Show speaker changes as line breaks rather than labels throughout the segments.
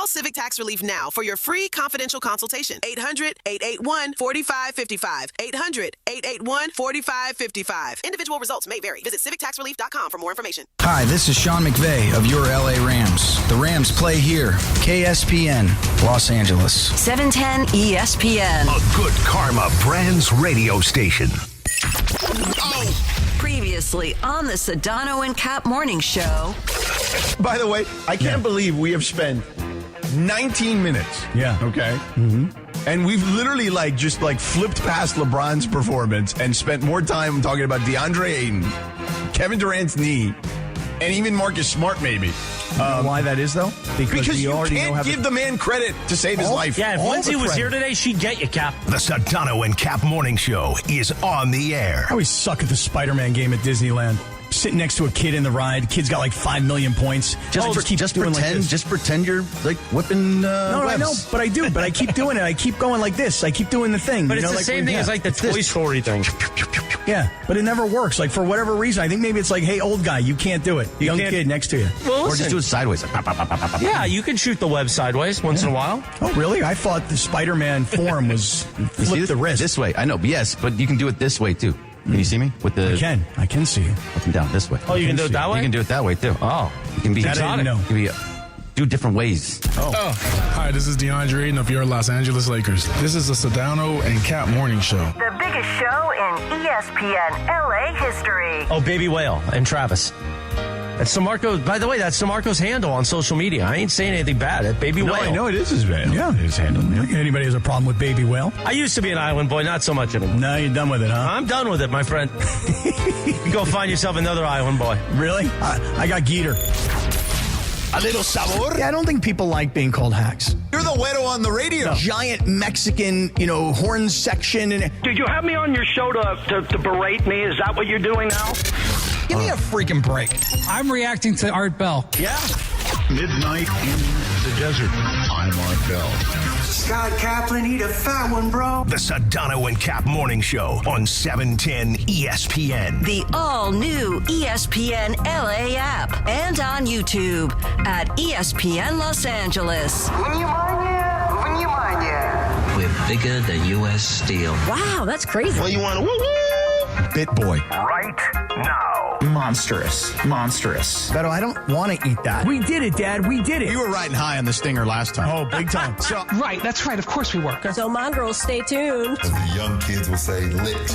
Civic Tax Relief now for your free confidential consultation. 800-881-4555. 800-881-4555. Individual results may vary. Visit civictaxrelief.com for more information.
Hi, this is Sean McVay of your LA Rams. The Rams play here. KSPN, Los Angeles.
710 ESPN.
A good karma brands radio station.
Previously on the Sedano and Kap Morning Show.
By the way, I can't believe we have spent 19 minutes.
Yeah.
Okay. Mm-hmm. And we've literally just flipped past LeBron's performance and spent more time talking about DeAndre Ayton, Kevin Durant's knee, and even Marcus Smart maybe.
You know why that is, though?
Because you can't give the man credit to save his life.
Yeah, if Lindsay was here today, she'd get you, Cap.
The Sedano and Kap Morning Show is on the air.
I always suck at the Spider-Man game at Disneyland. Sitting next to a kid in the ride. Kid's got 5 million points.
Just pretend you're whipping
No,
webs.
I know, but I do. But I keep doing it. I keep going like this. I keep doing the thing.
But it's the same thing as the Toy Story thing.
Yeah, but it never works. For whatever reason, I think maybe it's hey, old guy, you can't do it. Young kid next to you.
Well,
Or just do it sideways.
yeah, you can shoot the web sideways once in a while.
Oh, really? I thought the Spider-Man form was flip the wrist.
This way. I know, but yes, but you can do it this way, too. Can you see me?
I can see you.
Up and down this way.
Oh, you can do it that way?
You can do it that way, too.
Oh.
You can be
That I didn't know.
You can do different ways.
Hi, this is DeAndre Ayton of your Los Angeles Lakers. This is the Sedano and Kap Morning Show.
The biggest show in ESPN LA history.
Oh, Baby Whale and Travis. That's DeMarco. By the way, that's DeMarco's handle on social media. I ain't saying anything bad. At Baby Whale.
I know it is his handle.
Yeah, his handle. Anybody has a problem with Baby Whale?
I used to be an island boy, not so much anymore.
No, you're done with it, huh?
I'm done with it, my friend. You go find yourself another island boy.
Really? I got Geeter.
A little sabor.
Yeah, I don't think people like being called hacks.
You're the güero on the radio.
Giant Mexican, horn section. And
Did you have me on your show to berate me? Is that what you're doing now?
give me a freaking break.
I'm reacting to Art Bell.
Yeah.
Midnight in the desert. I'm Art Bell.
Scott Kaplan, eat a fat one, bro.
The Sedano and Kap Morning Show on 710 ESPN.
The all-new ESPN LA app and on YouTube at ESPN Los Angeles.
We're bigger than U.S. Steel.
Wow, that's crazy.
Well, you want to woo-woo?
Bit boy.
Right now.
Monstrous.
Beto, I don't want to eat that. We did it, Dad. We did it.
You were riding high on the stinger last time.
Oh, big time.
Right, that's right. Of course we were.
So, mongrels, stay tuned.
As the young kids will say, licked.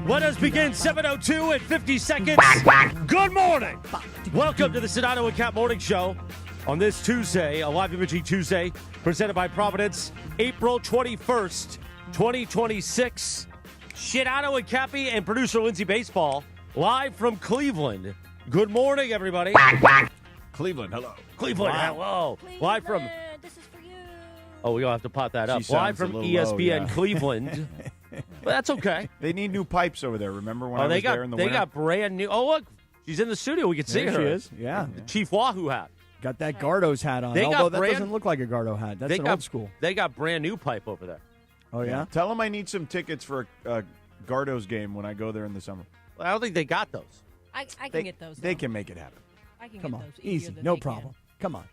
Let us begin 7:02 and 50 seconds. Good morning. Welcome to the Sedano and Kap Morning Show on this Tuesday, a live imaging Tuesday, presented by Providence, April 21st, 2026. Sedano and Cappy and producer Lindsay Baseball, live from Cleveland. Good morning, everybody.
Cleveland, hello.
Cleveland, hello. Live from...
This is for you.
Oh, we're going to have to pot that up.
She
Live
sounds a
from
little low,
ESPN
yeah.
Cleveland. But that's okay.
They need new pipes over there. Remember when I
Oh,
was there in the
they
winter?
got brand new... Oh, look. She's in the studio. We can see
There
her.
she is. Yeah.
The Chief Wahoo hat.
Got that Gardo's hat on.
They got
Although that
brand-
doesn't look like a Gardo hat. That's
They
an
got-
old school.
They got brand new pipe over there.
Oh, yeah?
Tell them I need some tickets for a Gardo's game when I go there in the summer.
Well, I don't think they got those.
I can get those.
They can make it happen.
I can
Come
get
on.
those.
Easy. No problem. Come on.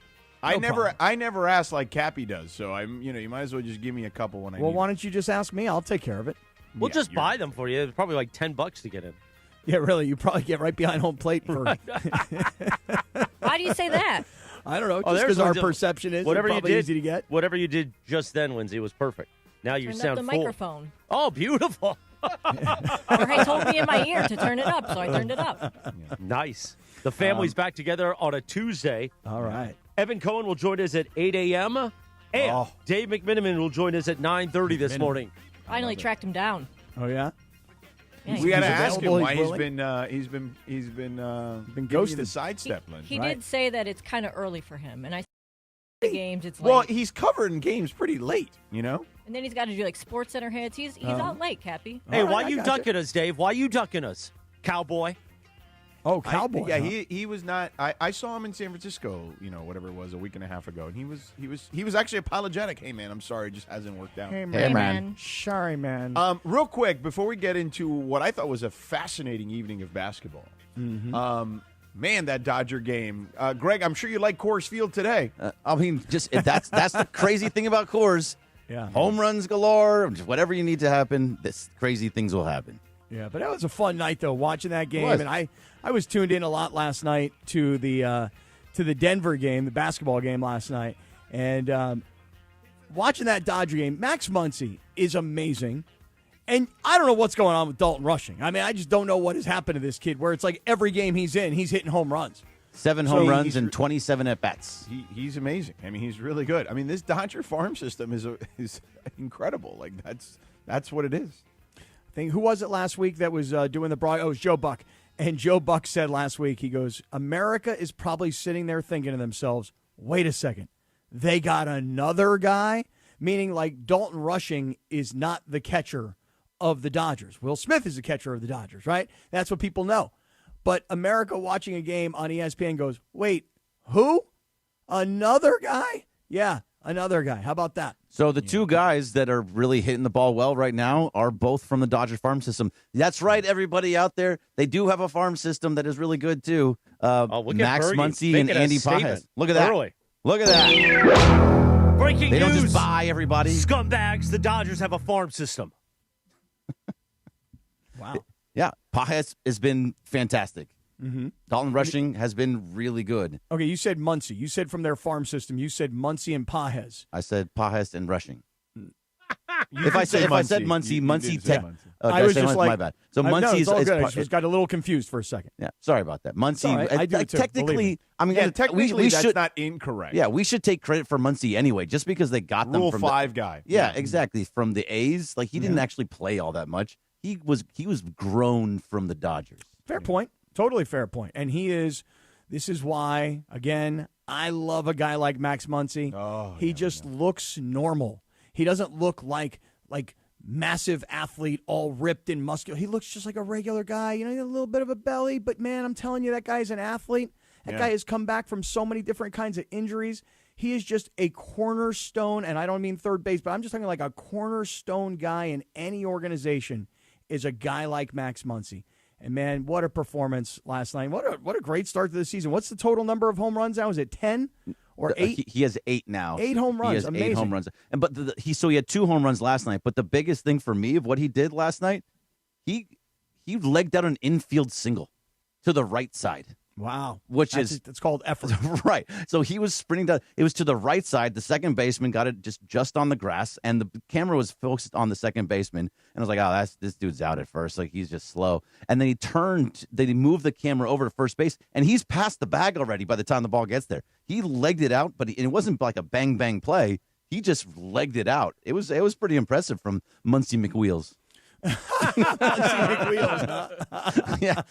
I
No problem.
never ask like Cappy does, so you might as well just give me a couple when I
Well,
need
why don't you just ask me? I'll take care of it.
We'll
Yeah,
just
you're-
buy them for you. It's probably like $10 to get in.
Yeah, really. You probably get right behind home plate for.
Why do you say that?
I don't know.
Oh,
Just
there's
because our
Lindsay.
Whatever it's
Whatever you
probably
did,
easy to get.
Whatever you did just then, Lindsay, was perfect. Now you
Turn
sound
up the
full.
microphone.
Oh, beautiful.
Jorge told me in my ear to turn it up, so I turned it up.
Nice. The family's back together on a Tuesday.
All right.
Evan Cohen will join us at 8 a.m. And Dave McMenamin will join us at 9:30 this morning.
Finally tracked him down.
Oh, yeah?
Yeah,
We got to
He's
ask him
available,
why
he's
he's been giving you
ghosted.
the sidestep, Lynn.
He
Right.
did say that it's kind of early for him, and I the games it's late.
Well, he's covering games pretty late, you know?
And then he's got to do like Sports Center hits. He's out late, Cappy.
Hey,
All right,
why
I
you
gotcha.
ducking us, Dave? Why you ducking us, cowboy?
Oh, Cowboys.
He was not. I saw him in San Francisco, whatever it was, a week and a half ago, and he was actually apologetic. Hey man, I'm sorry, it just hasn't worked out.
Hey
Hey,
man.
man.
Sorry, man.
Real quick before we get into what I thought was a fascinating evening of basketball. Man, that Dodger game. Greg, I'm sure you like Coors Field today.
That's the crazy thing about Coors.
Yeah.
Home runs galore. Just whatever you need to happen, this crazy things will happen.
Yeah, but that was a fun night though, watching that game. And I was tuned in a lot last night to the Denver game, the basketball game last night, and watching that Dodger game. Max Muncy is amazing. And I don't know what's going on with Dalton Rushing. I mean, I just don't know what has happened to this kid, where it's like every game he's in, he's hitting home runs.
7 home runs and 27 at-bats.
He's amazing. I mean, he's really good. I mean, this Dodger farm system is incredible. Like, that's what it is.
I think, who was it last week that was doing the broad? Oh, it was Joe Buck. And Joe Buck said last week, he goes, America is probably sitting there thinking to themselves, wait a second, they got another guy? Meaning, like, Dalton Rushing is not the catcher of the Dodgers. Will Smith is the catcher of the Dodgers, right? That's what people know. But America watching a game on ESPN goes, wait, who? Another guy? Yeah, another guy. How about that?
So the two guys that are really hitting the ball well right now are both from the Dodger farm system. That's right, everybody out there. They do have a farm system that is really good, too. Max Muncy and Andy Pages. Look at that.
Early.
Look at that.
Breaking
news. They don't just
buy
everybody.
Scumbags, the Dodgers have a farm system.
Wow.
Yeah, Pages has been fantastic.
Mm-hmm.
Dalton Rushing has been really good.
Okay, you said Muncy. You said from their farm system. You said Muncy and Pages.
I said Pages and Rushing. If I said Muncy,
I was just like,
my bad. So Muncy is
good. I just got a little confused for a second.
Yeah, sorry about that. Muncy,
right. I do it too,
technically, I mean,
technically
we
that's
should,
not incorrect.
Yeah, we should take credit for Muncy anyway, just because they got them
Rule
from
5 guy.
Yeah, exactly. From the A's, like he didn't actually play all that much. He was grown from the Dodgers.
Fair point. Totally fair point. And this is why, again, I love a guy like Max Muncy. He just looks normal. He doesn't look like massive athlete, all ripped and muscular. He looks just like a regular guy. You know, he has a little bit of a belly, but man, I'm telling you, that guy's an athlete. That guy has come back from so many different kinds of injuries. He is just a cornerstone, and I don't mean third base, but I'm just talking like a cornerstone guy in any organization is a guy like Max Muncy. And, man, what a performance last night. What a great start to the season. What's the total number of home runs now? Is it 10 or 8?
He has 8 now.
8 home runs.
He has
amazing.
8 home runs. He had 2 home runs last night. But the biggest thing for me of what he did last night, he legged out an infield single to the right side.
Wow.
It's
called effort.
Right. So he was sprinting down. It was to the right side. The second baseman got it just on the grass, and the camera was focused on the second baseman. And I was like, oh, this dude's out at first. Like, he's just slow. And then he moved the camera over to first base, and he's past the bag already by the time the ball gets there. He legged it out, but it wasn't like a bang-bang play. He just legged it out. It was pretty impressive from Muncy McWheels.
Yeah.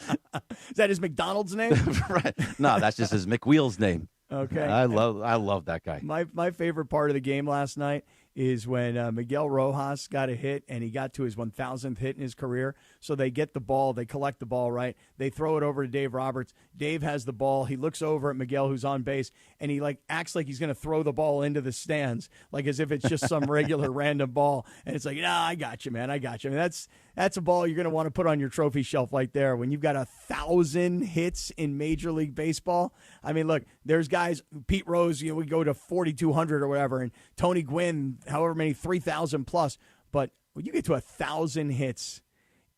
Is that his McDonald's name?
Right. No, that's just his McWheels name.
Okay.
I love that guy.
My favorite part of the game last night is when Miguel Rojas got a hit, and he got to his 1,000th hit in his career. So they get the ball. They collect the ball, right? They throw it over to Dave Roberts. Dave has the ball. He looks over at Miguel, who's on base, and he acts like he's going to throw the ball into the stands, like as if it's just some regular random ball. And it's like, no, I got you, man. I got you. I mean, that's a ball you're going to want to put on your trophy shelf right there when you've got 1,000 hits in Major League Baseball. I mean, look, there's guys, Pete Rose, we go to 4,200 or whatever, and Tony Gwynn, however many, 3,000 plus. But when you get to 1,000 hits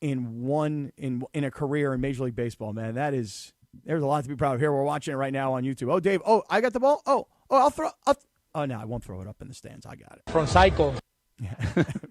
in a career in Major League Baseball, man, there's a lot to be proud of. Here, we're watching it right now on YouTube. Oh, Dave, I got the ball. Oh, no, I won't throw it up in the stands. I got it.
From Psycho.
Yeah,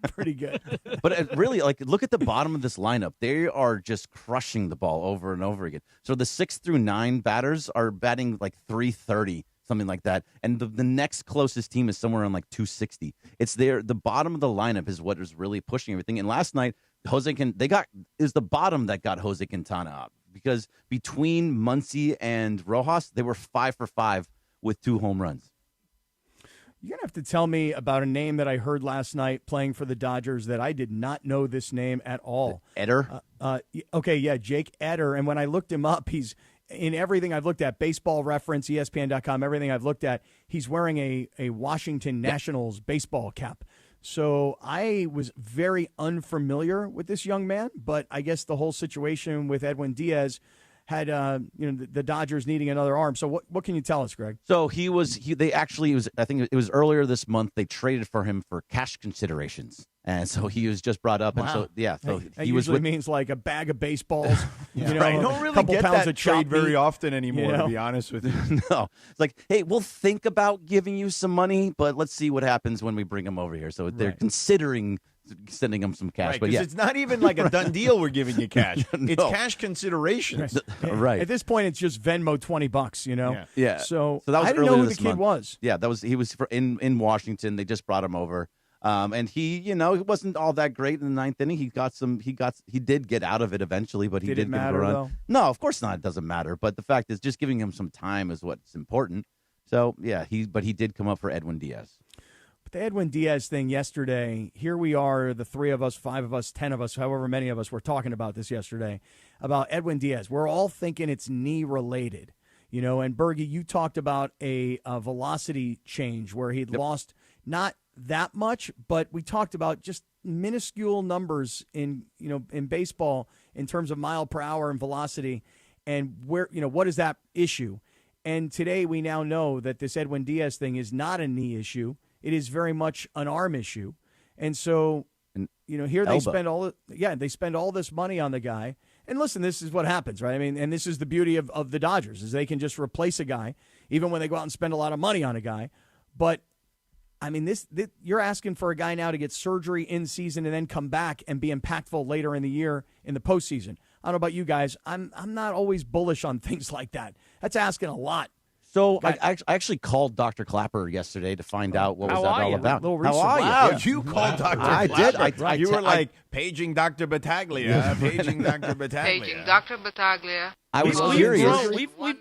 pretty good.
But really, look at the bottom of this lineup. They are just crushing the ball over and over again. So the 6 through 9 batters are batting like 330, something like that. And the next closest team is somewhere around like 260. It's the bottom of the lineup is what is really pushing everything. And last night, is the bottom that got Jose Quintana up, because between Muncy and Rojas, they were 5 for 5 with 2 home runs.
You're going to have to tell me about a name that I heard last night playing for the Dodgers that I did not know this name at all.
Eder?
Okay, yeah, Jake Eder. And when I looked him up, he's in everything I've looked at, Baseball Reference, ESPN.com, everything I've looked at, he's wearing a Washington Nationals baseball cap. So I was very unfamiliar with this young man, but I guess the whole situation with Edwin Diaz had the Dodgers needing another arm. So what can you tell us, Greg?
So I think it was earlier this month, they traded for him for cash considerations. And so he was just brought up.
Wow.
And so
That
he was
usually means like a bag of baseballs.
Yeah.
You know,
Right. You don't really
couple
get
pounds
that
of
trade
chopped
very
meat.
often anymore,
You know?
to be honest with you.
No. It's like, hey, we'll think about giving you some money, but let's see what happens when we bring him over here. So they're considering sending him some cash.
Right,
but
it's not even like a done deal we're giving you cash.
No.
It's cash considerations.
Right.
At this point, it's just Venmo $20, you know?
Yeah.
So
that was
I didn't
earlier
know who the
this
kid
month.
was.
Yeah, he was in Washington. They just brought him over. And he wasn't all that great in the ninth inning. He did get out of it eventually, but he
Did
did
it
give
matter,
him a run.
though?
No, of course not. It doesn't matter. But the fact is, just giving him some time is what's important. So yeah, he did come up for Edwin Diaz.
But the Edwin Diaz thing yesterday, here we are, the 3 of us, 5 of us, 10 of us, however many of us were talking about this yesterday, about Edwin Diaz. We're all thinking it's knee-related. You know, and Bergie, you talked about a velocity change where he'd lost not that much, but we talked about just minuscule numbers in baseball in terms of mile per hour and velocity, and what is that issue? And today we now know that this Edwin Diaz thing is not a knee issue; it is very much an arm issue. And so, here they spend all this money on the guy. And listen, this is what happens, right? I mean, and this is the beauty of the Dodgers is they can just replace a guy, even when they go out and spend a lot of money on a guy. But I mean, this you're asking for a guy now to get surgery in season and then come back and be impactful later in the year in the postseason. I don't know about you guys. I'm not always bullish on things like that. That's asking a lot.
So I actually called Dr. Clapper yesterday to find out what was that all about.
How
are you?
Wow, you called Dr.
I
Clapper.
did.
You were like, paging Dr. Battaglia, paging Dr. Battaglia.
Paging Dr. Battaglia.
I was curious.
We've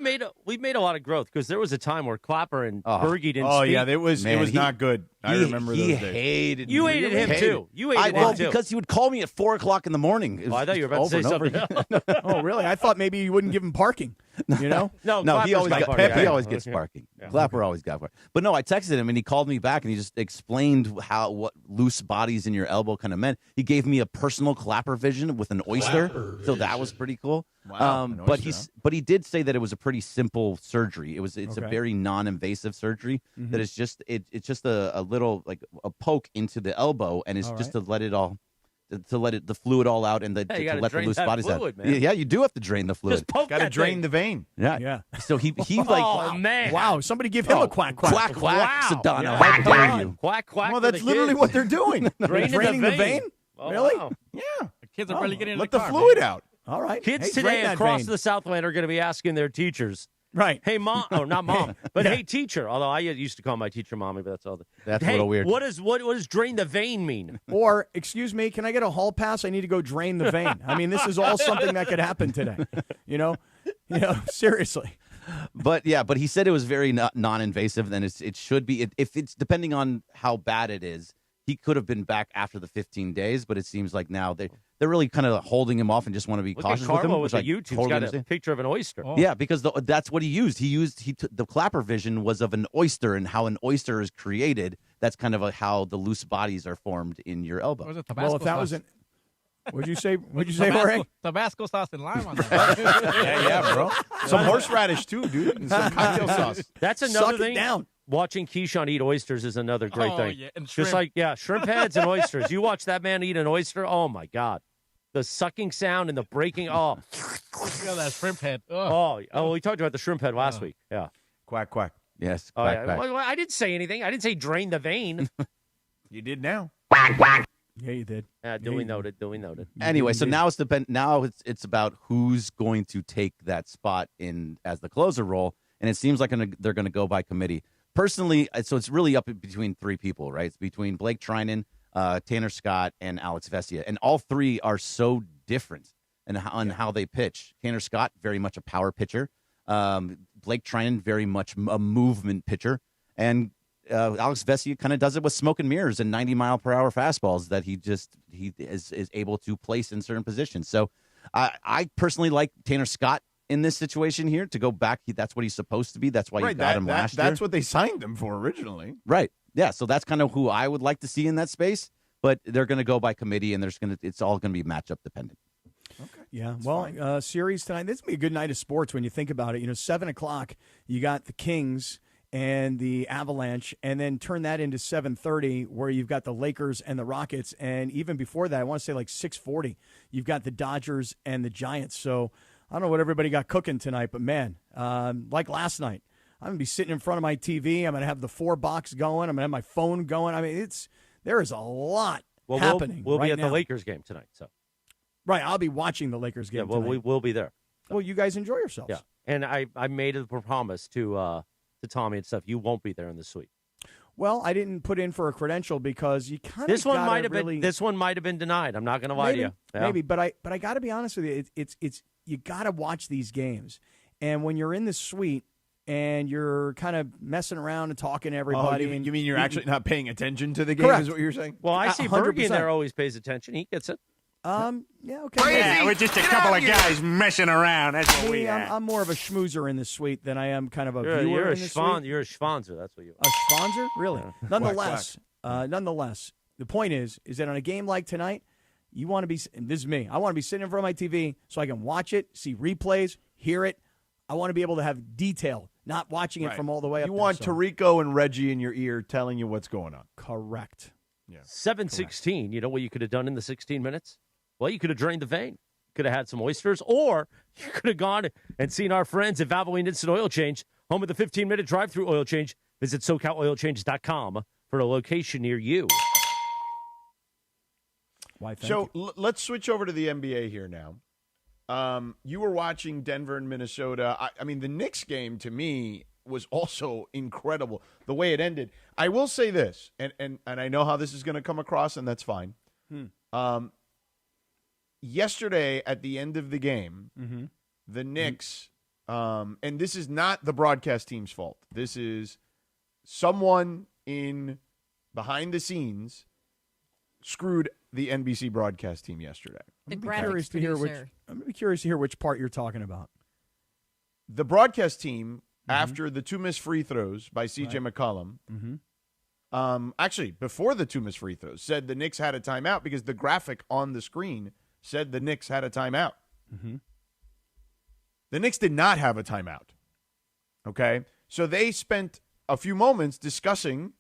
made a lot of growth because there was a time where Clapper and Bergie didn't
Oh,
speak.
yeah, it was not good. I remember those days.
Hated
You
me.
hated him too. You hated
Well,
him too.
because he would call me at 4:00 in the morning. It was
I thought you were about
over
to say
and over
something else.
Oh, really? I thought maybe you wouldn't give him parking. You know?
No, he
Clapper's
always
got
got
parking.
he always gets
Yeah.
parking.
Yeah.
Clapper always got parking. But no, I texted him and he called me back and he just explained what loose bodies in your elbow kind of meant. He gave me a personal Clapper vision with an oyster, so that was pretty cool.
Wow,
But he did say that it was a pretty simple surgery. It's a very non-invasive surgery that is just it's just a little like a poke into the elbow and it's just to let it all. To let the fluid all out and
you
to
gotta
let the
drain
loose
that
bodies
fluid,
out.
man.
Yeah, you do have to drain the fluid.
Just poke
Got to
that
drain
thing.
the vein.
Yeah. So he like
Oh, man.
Wow, somebody give him a quack.
quack
Wow.
Sedano.
Yeah.
How dare you?
Quack, quack.
Well,
for
that's
the
literally
kids.
what they're doing.
Draining the vein. Oh,
Really?
wow.
Yeah.
The kids are barely getting in
Let
the
the
car,
fluid
man.
out.
All right.
Kids
Hey, drain
today
that
across
vein.
the Southland are going to be asking their teachers,
Right.
hey, mom. Oh, not mom. But hey, teacher. Although I used to call my teacher mommy, but that's all.
That's a
hey,
little weird.
What does drain the vein mean?
Or, excuse me, can I get a hall pass? I need to go drain the vein. I mean, this is all something that could happen today. You know, seriously.
But he said it was very non-invasive, and it should be. If it's depending on how bad it is, he could have been back after the 15 days. But it seems like now they're really kind of holding him off and just want to be
Look
cautious
at
with him.
Carlo
Which
with
I
the YouTube.
totally
Got a
understand.
picture of an oyster.
Oh.
Yeah, because that's what he used. The Clapper vision was of an oyster and how an oyster is created. That's kind of how the loose bodies are formed in your elbow.
Or was it Tabasco
Well, if that
sauce?
was an... What'd you say, Jorge?
Tabasco sauce and lime on that.
Yeah, bro. Some horseradish too, dude. And some cocktail sauce.
That's another
Suck it
thing.
down.
Watching Keyshawn eat oysters is another great
Oh,
thing.
yeah, and
Just
shrimp.
like, shrimp heads and oysters. You watch that man eat an oyster, oh, my God. The sucking sound and the breaking,
Look at that shrimp head. Ugh.
we talked about the shrimp head last week. Yeah.
Quack, quack.
Yes.
Oh,
quack,
yeah.
quack.
Well, I didn't say anything. I didn't say drain the vein.
You did now.
Yeah, you did.
Duly noted.
Anyway, so now it's about who's going to take that spot in as the closer role, and it seems like they're going to go by committee. Personally, so it's really up between 3 people, right? It's between Blake Trinan, Tanner Scott, and Alex Vesia, and all 3 are so different in how they pitch. Tanner Scott, very much a power pitcher. Blake Trinan, very much a movement pitcher, and Alex Vesia kind of does it with smoke and mirrors and 90-mile-per-hour fastballs that he is able to place in certain positions. So I personally like Tanner Scott in this situation here to go back. That's what he's supposed to be. That's why you got him last year.
That's what they signed him for originally.
Right. Yeah. So that's kind of who I would like to see in that space. But they're going to go by committee, and it's all going to be matchup dependent.
Okay. Yeah. Well, series tonight. This is going to be a good night of sports when you think about it. 7 o'clock, you got the Kings and the Avalanche, and then turn that into 7:30, where you've got the Lakers and the Rockets, and even before that, I want to say like 6:40, you've got the Dodgers and the Giants. So I don't know what everybody got cooking tonight, but man, like last night, I'm going to be sitting in front of my TV. I'm going to have the 4-box going. I'm going to have my phone going. I mean, there is a lot happening.
We'll
right
be at
now.
the Lakers game tonight. So,
right, I'll be watching the Lakers game.
Yeah, well,
tonight.
we'll be there.
Well, you guys enjoy yourselves.
Yeah, and I made a promise to Tommy and stuff. You won't be there in the suite.
Well, I didn't put in for a credential because you kind of
this one might have been denied. I'm not going to lie to you. Yeah.
Maybe, but I got to be honest with you. It's you got to watch these games, and when you're in the suite and you're kind of messing around and talking to everybody.
You mean you're actually not paying attention to the game?
Correct.
Is what you're saying?
Well, I see Bergie in there always pays attention. He gets it.
Yeah, okay.
Yeah, we're just a couple of guys messing around. That's what we are.
I'm more of a schmoozer in the suite than I am kind of a viewer
You're
in the suite.
You're a schwanzer. That's what you are.
A schwanzer? Really?
Yeah.
Nonetheless, the point is that on a game like tonight, you want to be, and this is me, I want to be sitting in front of my TV so I can watch it, see replays, hear it. I want to be able to have detail, not watching it from all the way up.
You want Tirico and Reggie in your ear telling you what's going on.
Correct.
Yeah.
7:16. You know what you could have done in the 16 minutes? Well, you could have drained the vein. Could have had some oysters, or you could have gone and seen our friends at Valvoline Instant Oil Change, home of the 15-minute drive-through oil change. Visit SoCalOilChange.com for a location near you.
Why?
Let's switch over to the NBA here now. You were watching Denver and Minnesota. I mean, the Knicks game to me was also incredible the way it ended. I will say this, and I know how this is going to come across, and that's fine. Yesterday at the end of the game, the Knicks, and this is not the broadcast team's fault. This is someone in behind the scenes screwed the NBC broadcast team yesterday.
The
I'm going to be curious to hear which part you're talking about.
The broadcast team, after the 2 missed free throws by C.J. McCollum, actually, before the 2 missed free throws, said the Knicks had a timeout because the graphic on the screen said the Knicks had a timeout. The Knicks did not have a timeout. Okay? So they spent a few moments discussing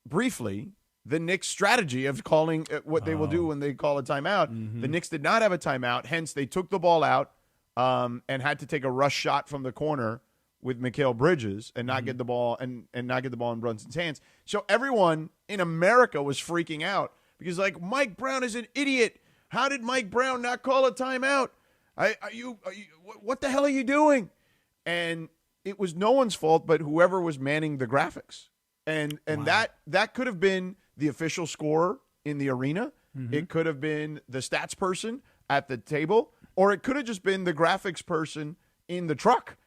briefly the Knicks' strategy of calling what they will do when they call a timeout. The Knicks did not have a timeout, hence they took the ball out and had to take a rush shot from the corner with Mikal Bridges and not get the ball and not get the ball in Brunson's hands. So everyone in America was freaking out because, like, Mike Brown is an idiot. How did Mike Brown not call a timeout? What the hell are you doing? And it was no one's fault but whoever was manning the graphics. And that could have been the official scorer in the arena. It could have been the stats person at the table, or it could have just been the graphics person in the truck.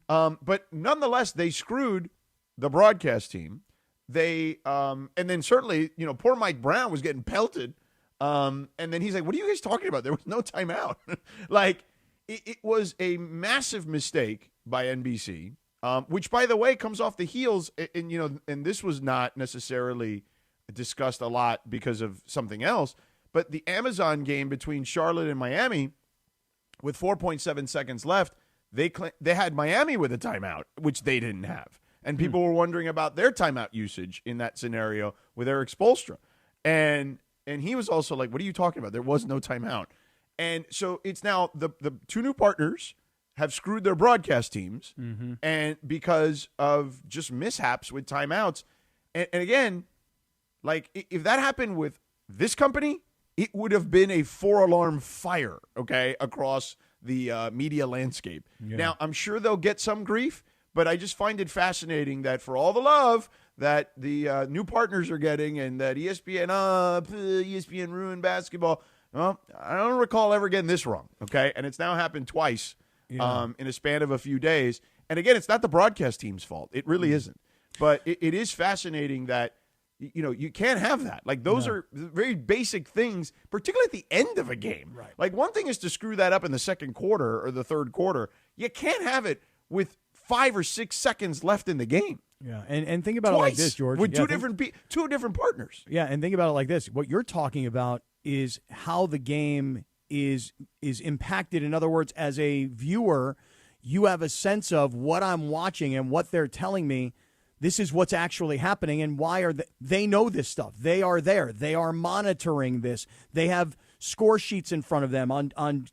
But nonetheless, they screwed the broadcast team. They and then certainly, poor Mike Brown was getting pelted. And then he's like, "What are you guys talking about? There was no timeout." Like it was a massive mistake by NBC. Which, by the way, comes off the heels, and this was not necessarily discussed a lot because of something else, but the Amazon game between Charlotte and Miami, with 4.7 seconds left, they had Miami with a timeout, which they didn't have, and people were wondering about their timeout usage in that scenario with Eric Spoelstra, and he was also like, "What are you talking about? There was no timeout," and so it's now the two new partners have screwed their broadcast teams, and because of just mishaps with timeouts. And again, like, if that happened with this company, it would have been a 4-alarm fire, okay, across the media landscape. Yeah. Now, I'm sure they'll get some grief, but I just find it fascinating that for all the love that the new partners are getting and that ESPN ruined basketball, well, I don't recall ever getting this wrong, okay? And it's now happened twice. In a span of a few days. And again, it's not the broadcast team's fault. It really isn't. But it is fascinating that, you can't have that. Like, those are very basic things, particularly at the end of a game.
Right.
Like, one thing is to screw that up in the second quarter or the third quarter. You can't have it with 5 or 6 seconds left in the game.
Yeah, and think about it like this, George.
With two different partners.
Yeah, and think about it like this. What you're talking about is how the game is impacted. In other words, as a viewer, you have a sense of what I'm watching and what they're telling me. This is what's actually happening, and why are they know this stuff. They are there. They are monitoring this. They have score sheets in front of them on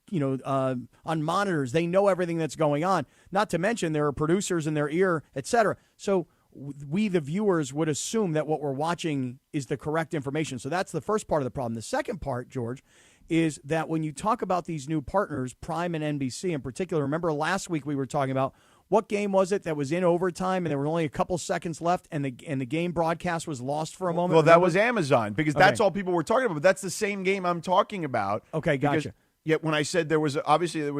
monitors. They know everything that's going on. Not to mention there are producers in their ear, etc. So we, the viewers, would assume that what we're watching is the correct information. So that's the first part of the problem. The second part, George, is that when you talk about these new partners, Prime and NBC in particular, remember last week we were talking about what game was it that was in overtime and there were only a couple seconds left and the game broadcast was lost for a moment?
Well, that was Amazon, because that's all people were talking about. But that's the same game I'm talking about.
Okay, gotcha.
Yet when I said there was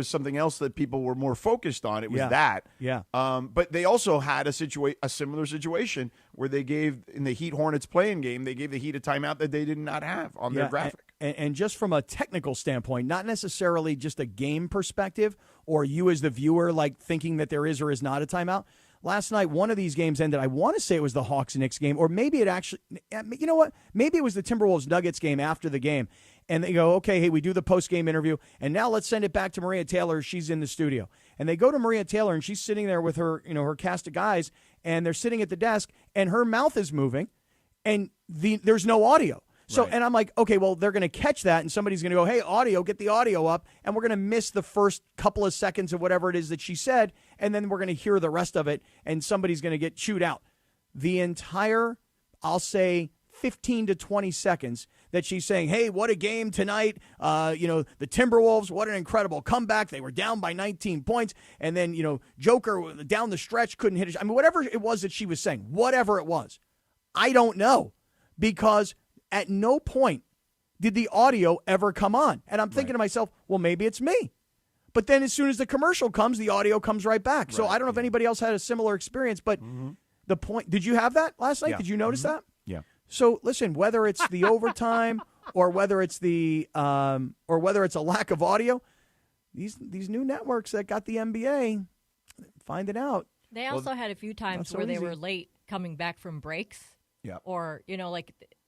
something else that people were more focused on, it was that.
Yeah.
But they also had a similar situation where they gave, in the Heat Hornets playing game, they gave the Heat a timeout that they did not have on their graphic.
And just from a technical standpoint, not necessarily just a game perspective or you as the viewer like thinking that there is or is not a timeout. Last night, one of these games ended. I want to say it was the Hawks-Knicks game, or maybe it actually, you know what? Maybe it was the Timberwolves-Nuggets game after the game. And they go, okay, hey, we do the post-game interview, and now let's send it back to Maria Taylor. She's in the studio. And they go to Maria Taylor, and she's sitting there with her, her cast of guys, and they're sitting at the desk, and her mouth is moving, and there's no audio. So, and I'm like, okay, well, they're going to catch that, and somebody's going to go, hey, audio, get the audio up, and we're going to miss the first couple of seconds of whatever it is that she said, and then we're going to hear the rest of it, and somebody's going to get chewed out. The entire, I'll say, 15 to 20 seconds that she's saying, hey, what a game tonight. The Timberwolves, what an incredible comeback. They were down by 19 points, and then, Joker down the stretch couldn't hit it. I mean, whatever it was that she was saying, whatever it was, I don't know, because at no point did the audio ever come on. And I'm thinking to myself, well, maybe it's me. But then as soon as the commercial comes, the audio comes right back. So I don't know if anybody else had a similar experience, but the point, did you have that last night?
Yeah.
Did you notice that?
Yeah.
So listen, whether it's the overtime or whether it's a lack of audio, these new networks that got the NBA, find it out.
They also had a few times where they were late coming back from breaks.
Yeah.
Or,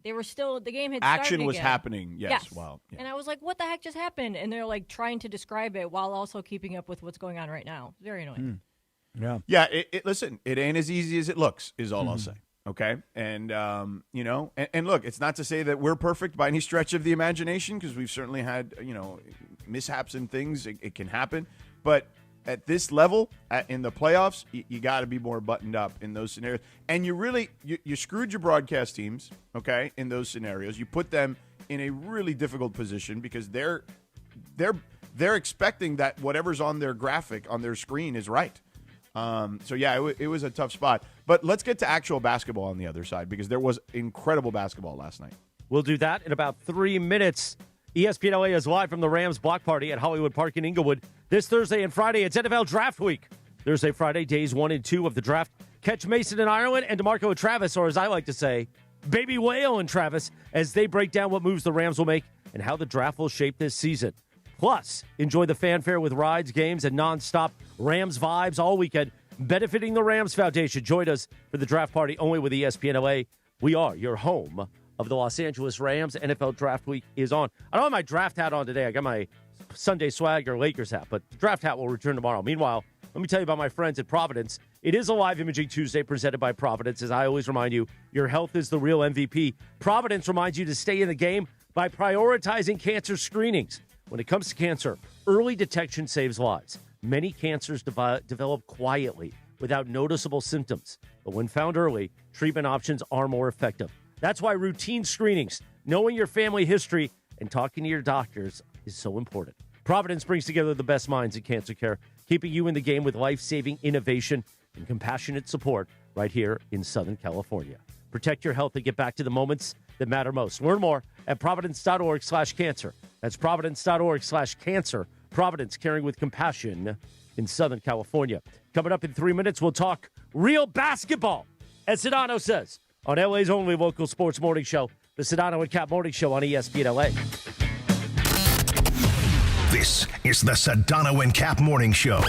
they were still, the game had
action
started
was
again.
happening. Yes. Wow. Yeah.
And I was like, what the heck just happened? And they're like trying to describe it while also keeping up with what's going on right now. Very annoying.
Yeah.
Yeah. Listen, it ain't as easy as it looks, is all I'll say. Okay. And, and look, it's not to say that we're perfect by any stretch of the imagination, because we've certainly had, mishaps and things. It can happen. But at this level, in the playoffs, you got to be more buttoned up in those scenarios. And you really, you screwed your broadcast teams, okay, in those scenarios. You put them in a really difficult position because they're expecting that whatever's on their graphic, on their screen is right. It was a tough spot. But let's get to actual basketball on the other side, because there was incredible basketball last night.
We'll do that in about 3 minutes. ESPN LA is live from the Rams block party at Hollywood Park in Inglewood. This Thursday and Friday, it's NFL Draft Week. Thursday, Friday, days 1 and 2 of the draft. Catch Mason in Ireland and DeMarco and Travis, or as I like to say, Baby Whale and Travis, as they break down what moves the Rams will make and how the draft will shape this season. Plus, enjoy the fanfare with rides, games, and nonstop Rams vibes all weekend, benefiting the Rams Foundation. Join us for the draft party only with ESPN LA. We are your home of the Los Angeles Rams. NFL Draft Week is on. I don't have my draft hat on today. I got my Sunday Swagger Lakers hat, but the draft hat will return tomorrow. Meanwhile, let me tell you about my friends at Providence. It is a live imaging Tuesday presented by Providence. As I always remind you, your health is the real MVP. Providence reminds you to stay in the game by prioritizing cancer screenings. When it comes to cancer, early detection saves lives. Many cancers develop quietly without noticeable symptoms. But when found early, treatment options are more effective. That's why routine screenings, knowing your family history, and talking to your doctors is so important. Providence brings together the best minds in cancer care, keeping you in the game with life-saving innovation and compassionate support right here in Southern California. Protect your health and get back to the moments that matter most. Learn more at providence.org/cancer. That's providence.org/cancer. Providence, caring with compassion in Southern California. Coming up in 3 minutes, we'll talk real basketball. As Sedano says, on LA's only local sports morning show, the Sedano and Kap Morning Show on ESPN LA.
This is the Sedano and Kap Morning Show.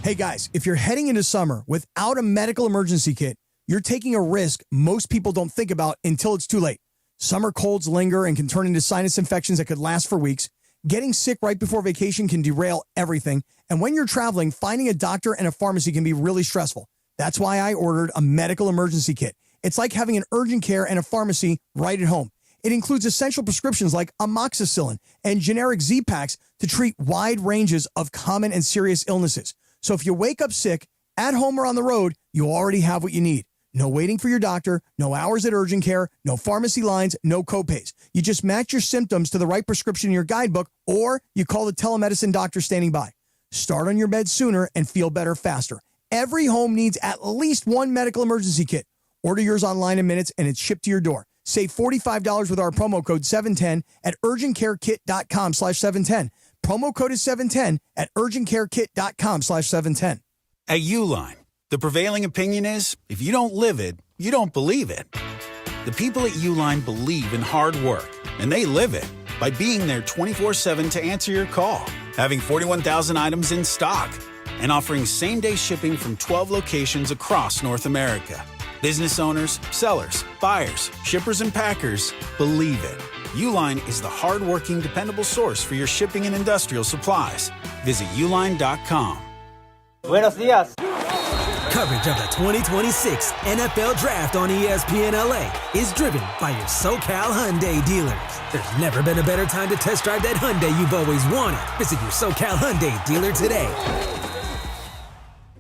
Hey guys, if you're heading into summer without a medical emergency kit, you're taking a risk most people don't think about until it's too late. Summer colds linger and can turn into sinus infections that could last for weeks. Getting sick right before vacation can derail everything. And when you're traveling, finding a doctor and a pharmacy can be really stressful. That's why I ordered a medical emergency kit. It's like having an urgent care and a pharmacy right at home. It includes essential prescriptions like amoxicillin and generic Z-Packs to treat wide ranges of common and serious illnesses. So if you wake up sick, at home or on the road, you already have what you need. No waiting for your doctor, no hours at urgent care, no pharmacy lines, no copays. You just match your symptoms to the right prescription in your guidebook, or you call the telemedicine doctor standing by. Start on your bed sooner and feel better faster. Every home needs at least one medical emergency kit. Order yours online in minutes and it's shipped to your door. Save $45 with our promo code 710 at urgentcarekit.com/710. Promo code is 710 at urgentcarekit.com/710.
At Uline, the prevailing opinion is, if you don't live it, you don't believe it. The people at Uline believe in hard work, and they live it by being there 24/7 to answer your call, having 41,000 items in stock, and offering same-day shipping from 12 locations across North America. Business owners, sellers, buyers, shippers, and packers believe it. Uline is the hard-working, dependable source for your shipping and industrial supplies. Visit uline.com.
Buenos dias.
Coverage of the 2026 NFL Draft on ESPN LA is driven by your SoCal Hyundai dealers. There's never been a better time to test drive that Hyundai you've always wanted. Visit your SoCal Hyundai dealer today.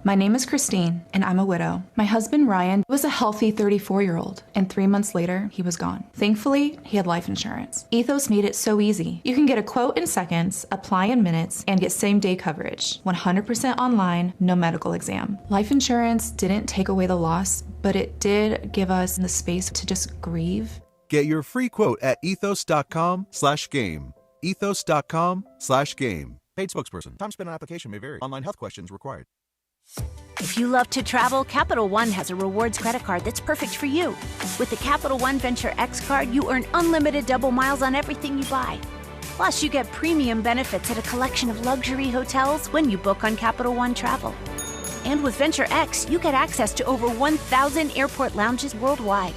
My name is Christine, and I'm a widow. My husband, Ryan, was a healthy 34-year-old, and 3 months later, he was gone. Thankfully, he had life insurance. Ethos made it so easy. You can get a quote in seconds, apply in minutes, and get same-day coverage. 100% online, no medical exam. Life insurance didn't take away the loss, but it did give us the space to just grieve.
Get your free quote at ethos.com/game. Ethos.com/game. Paid spokesperson. Time spent on application may vary. Online health questions required.
If you love to travel, Capital One has a rewards credit card that's perfect for you. With the Capital One Venture X card, you earn unlimited double miles on everything you buy. Plus, you get premium benefits at a collection of luxury hotels when you book on Capital One Travel. And with Venture X, you get access to over 1,000 airport lounges worldwide.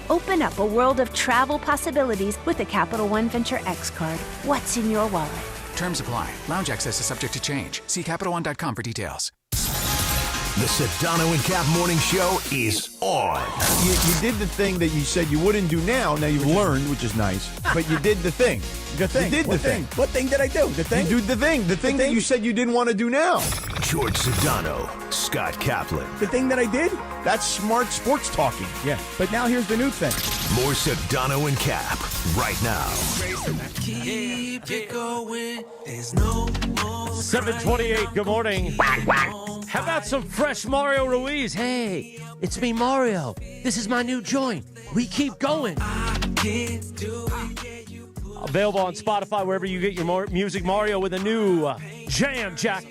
Open up a world of travel possibilities with the Capital One Venture X card. What's in your wallet?
Terms apply. Lounge access is subject to change. See CapitalOne.com for details.
The Sedano and Kap Morning Show is on.
You did the thing that you said you wouldn't do now. Now you've learned, which is nice. But you did the thing.
The thing.
You did
What
the thing.
What thing did I do? The thing?
You did the thing. The thing that you said you didn't want to do now.
George Sedano, Scott Kaplan.
The thing that I did?
That's smart sports talking.
Yeah. But now here's the new thing.
More Sedano and Kap right now.
Keep it going. There's no more.
7:28. Good morning. How about some fresh Mario Ruiz? Hey, it's me, Mario. This is my new joint. We keep going. Available on Spotify, wherever you get your music. Mario with a new jam, Jack.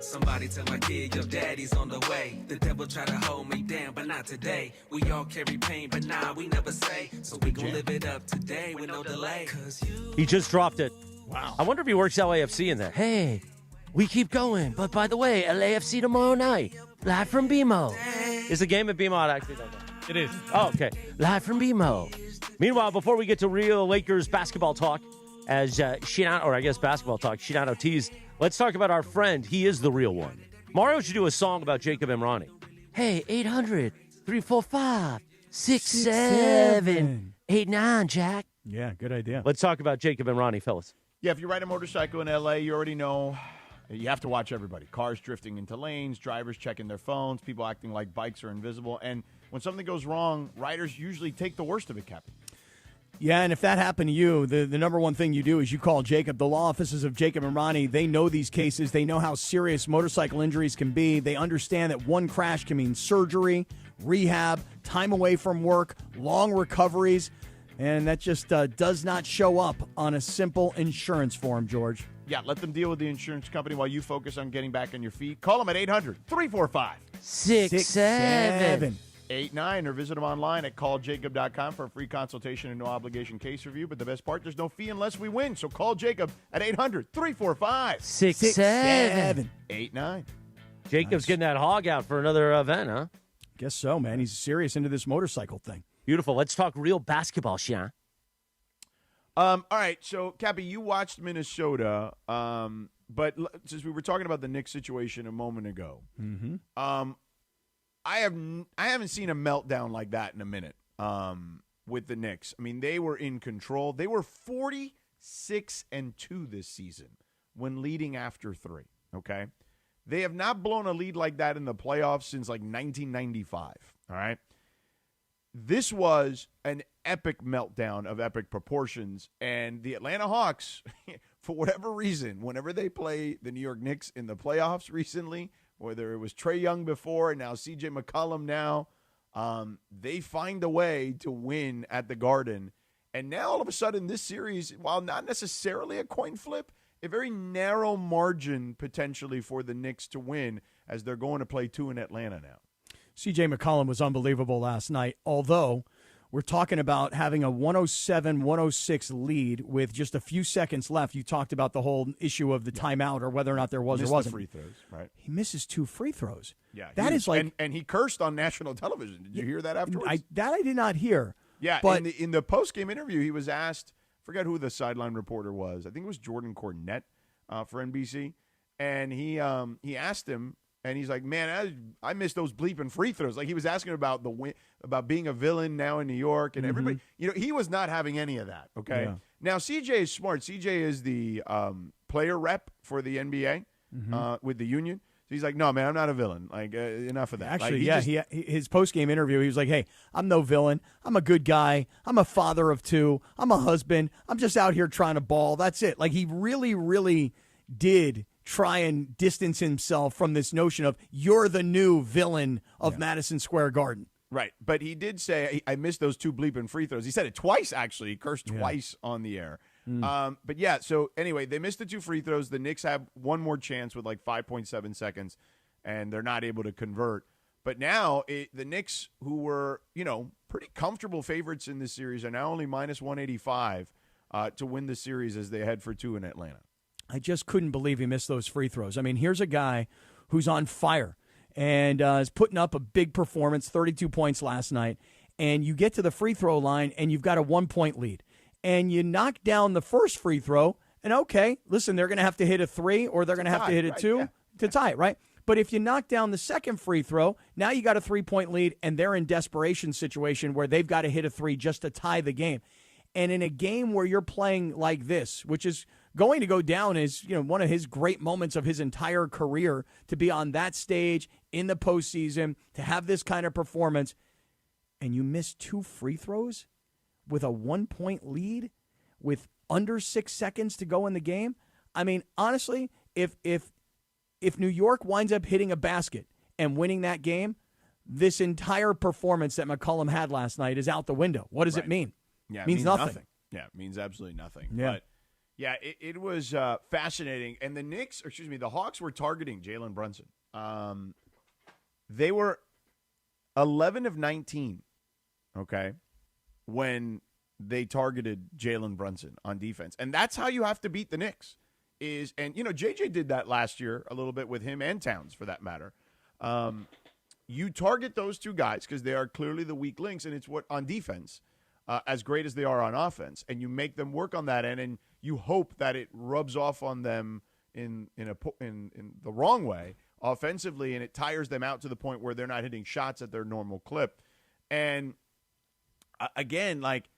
Somebody tell my kid your daddy's on the way. The devil try to hold me down, but not today. We all carry pain, but nah, we never say. So we gon' live it up today with no delay.
He just dropped it. Wow. I wonder if he works LAFC in there. Hey, we keep going. But by the way, LAFC tomorrow night. Live from BMO. Is the game at BMO? I actually don't know.
It is.
Oh, okay. Live from BMO. Meanwhile, before we get to real Lakers basketball talk, as basketball talk, Sedano teased, let's talk about our friend. He is the real one. Mario should do a song about Jacob and Ronnie. Hey, 800-345-6789, Jack.
Yeah, good idea.
Let's talk about Jacob and Ronnie, fellas.
Yeah, if you ride a motorcycle in L.A., you already know you have to watch everybody. Cars drifting into lanes, drivers checking their phones, people acting like bikes are invisible. And when something goes wrong, riders usually take the worst of it, Captain.
Yeah, and if that happened to you, the number one thing you do is you call Jacob. The law offices of Jacob and Ronnie, they know these cases. They know how serious motorcycle injuries can be. They understand that one crash can mean surgery, rehab, time away from work, long recoveries, and that just does not show up on a simple insurance form, George.
let them deal with the insurance company while you focus on getting back on your feet. Call them at 800-345-6789 or visit them online at calljacob.com for a free consultation and no obligation case review. But the best part, there's no fee unless we win. So call Jacob at 800-345-6789.
Jacob's getting that hog out for another event, huh?
Guess so, man. He's serious into this motorcycle thing.
Beautiful. Let's talk real basketball, Sean.
All right, so, Cappy, you watched Minnesota, but since we were talking about the Knicks situation a moment ago, I haven't seen a meltdown like that in a minute with the Knicks. I mean, they were in control. They were 46-2 this season when leading after 3, okay? They have not blown a lead like that in the playoffs since, 1995, all right? This was an epic meltdown of epic proportions, and the Atlanta Hawks, for whatever reason, whenever they play the New York Knicks in the playoffs recently, whether it was Trae Young before and now C.J. McCollum now, they find a way to win at the Garden. And now all of a sudden this series, while not necessarily a coin flip, a very narrow margin potentially for the Knicks to win as they're going to play 2 in Atlanta now.
C.J. McCollum was unbelievable last night, although we're talking about having a 107-106 lead with just a few seconds left. You talked about the whole issue of the timeout or whether or not there was or wasn't.
Free throws, right?
He misses 2 free throws.
Yeah,
that is like,
and he cursed on national television. Did you hear that afterwards?
I did not hear.
Yeah,
but
in the post-game interview, he was asked, forget who the sideline reporter was. I think it was Jordan Cornette for NBC, and he asked him. And he's like, man, I miss those bleeping free throws. Like, he was asking about about being a villain now in New York. And everybody, he was not having any of that, okay? Yeah. Now, CJ is smart. CJ is the player rep for the NBA with the union. So he's like, no, man, I'm not a villain. Like, enough of that.
Actually,
like,
his post-game interview, he was like, hey, I'm no villain. I'm a good guy. I'm a father of 2. I'm a husband. I'm just out here trying to ball. That's it. Like, he really, really did try and distance himself from this notion of you're the new villain of Madison Square Garden.
Right. But he did say, I missed those 2 bleeping free throws. He said it twice, actually. He cursed twice on the air. But, yeah, so anyway, they missed the 2 free throws. The Knicks have one more chance with 5.7 seconds, and they're not able to convert. But now the Knicks, who were, pretty comfortable favorites in this series, are now only minus 185 to win the series as they head for 2 in Atlanta.
I just couldn't believe he missed those free throws. I mean, here's a guy who's on fire and is putting up a big performance, 32 points last night, and you get to the free throw line and you've got a 1-point lead. And you knock down the first free throw, and okay, listen, they're going to have to hit a 3 or they're going to have to hit a 2 to tie it, right? But if you knock down the second free throw, now you got a 3-point lead, and they're in desperation situation where they've got to hit a 3 just to tie the game. And in a game where you're playing like this, which is going to go down as one of his great moments of his entire career, to be on that stage in the postseason, to have this kind of performance, and you miss 2 free throws with a 1-point lead with under 6 seconds to go in the game. I mean, honestly, if New York winds up hitting a basket and winning that game, this entire performance that McCollum had last night is out the window. What does it mean?
Yeah,
it means nothing.
Yeah, it means absolutely nothing.
Yeah.
But, yeah, it was fascinating. And the Hawks were targeting Jalen Brunson. They were 11 of 19, okay, when they targeted Jalen Brunson on defense. And that's how you have to beat the Knicks. JJ did that last year a little bit with him and Towns, for that matter. You target those 2 guys because they are clearly the weak links, and it's what on defense, as great as they are on offense, and you make them work on that end, and you hope that it rubs off on them in the wrong way offensively, and it tires them out to the point where they're not hitting shots at their normal clip. And again, like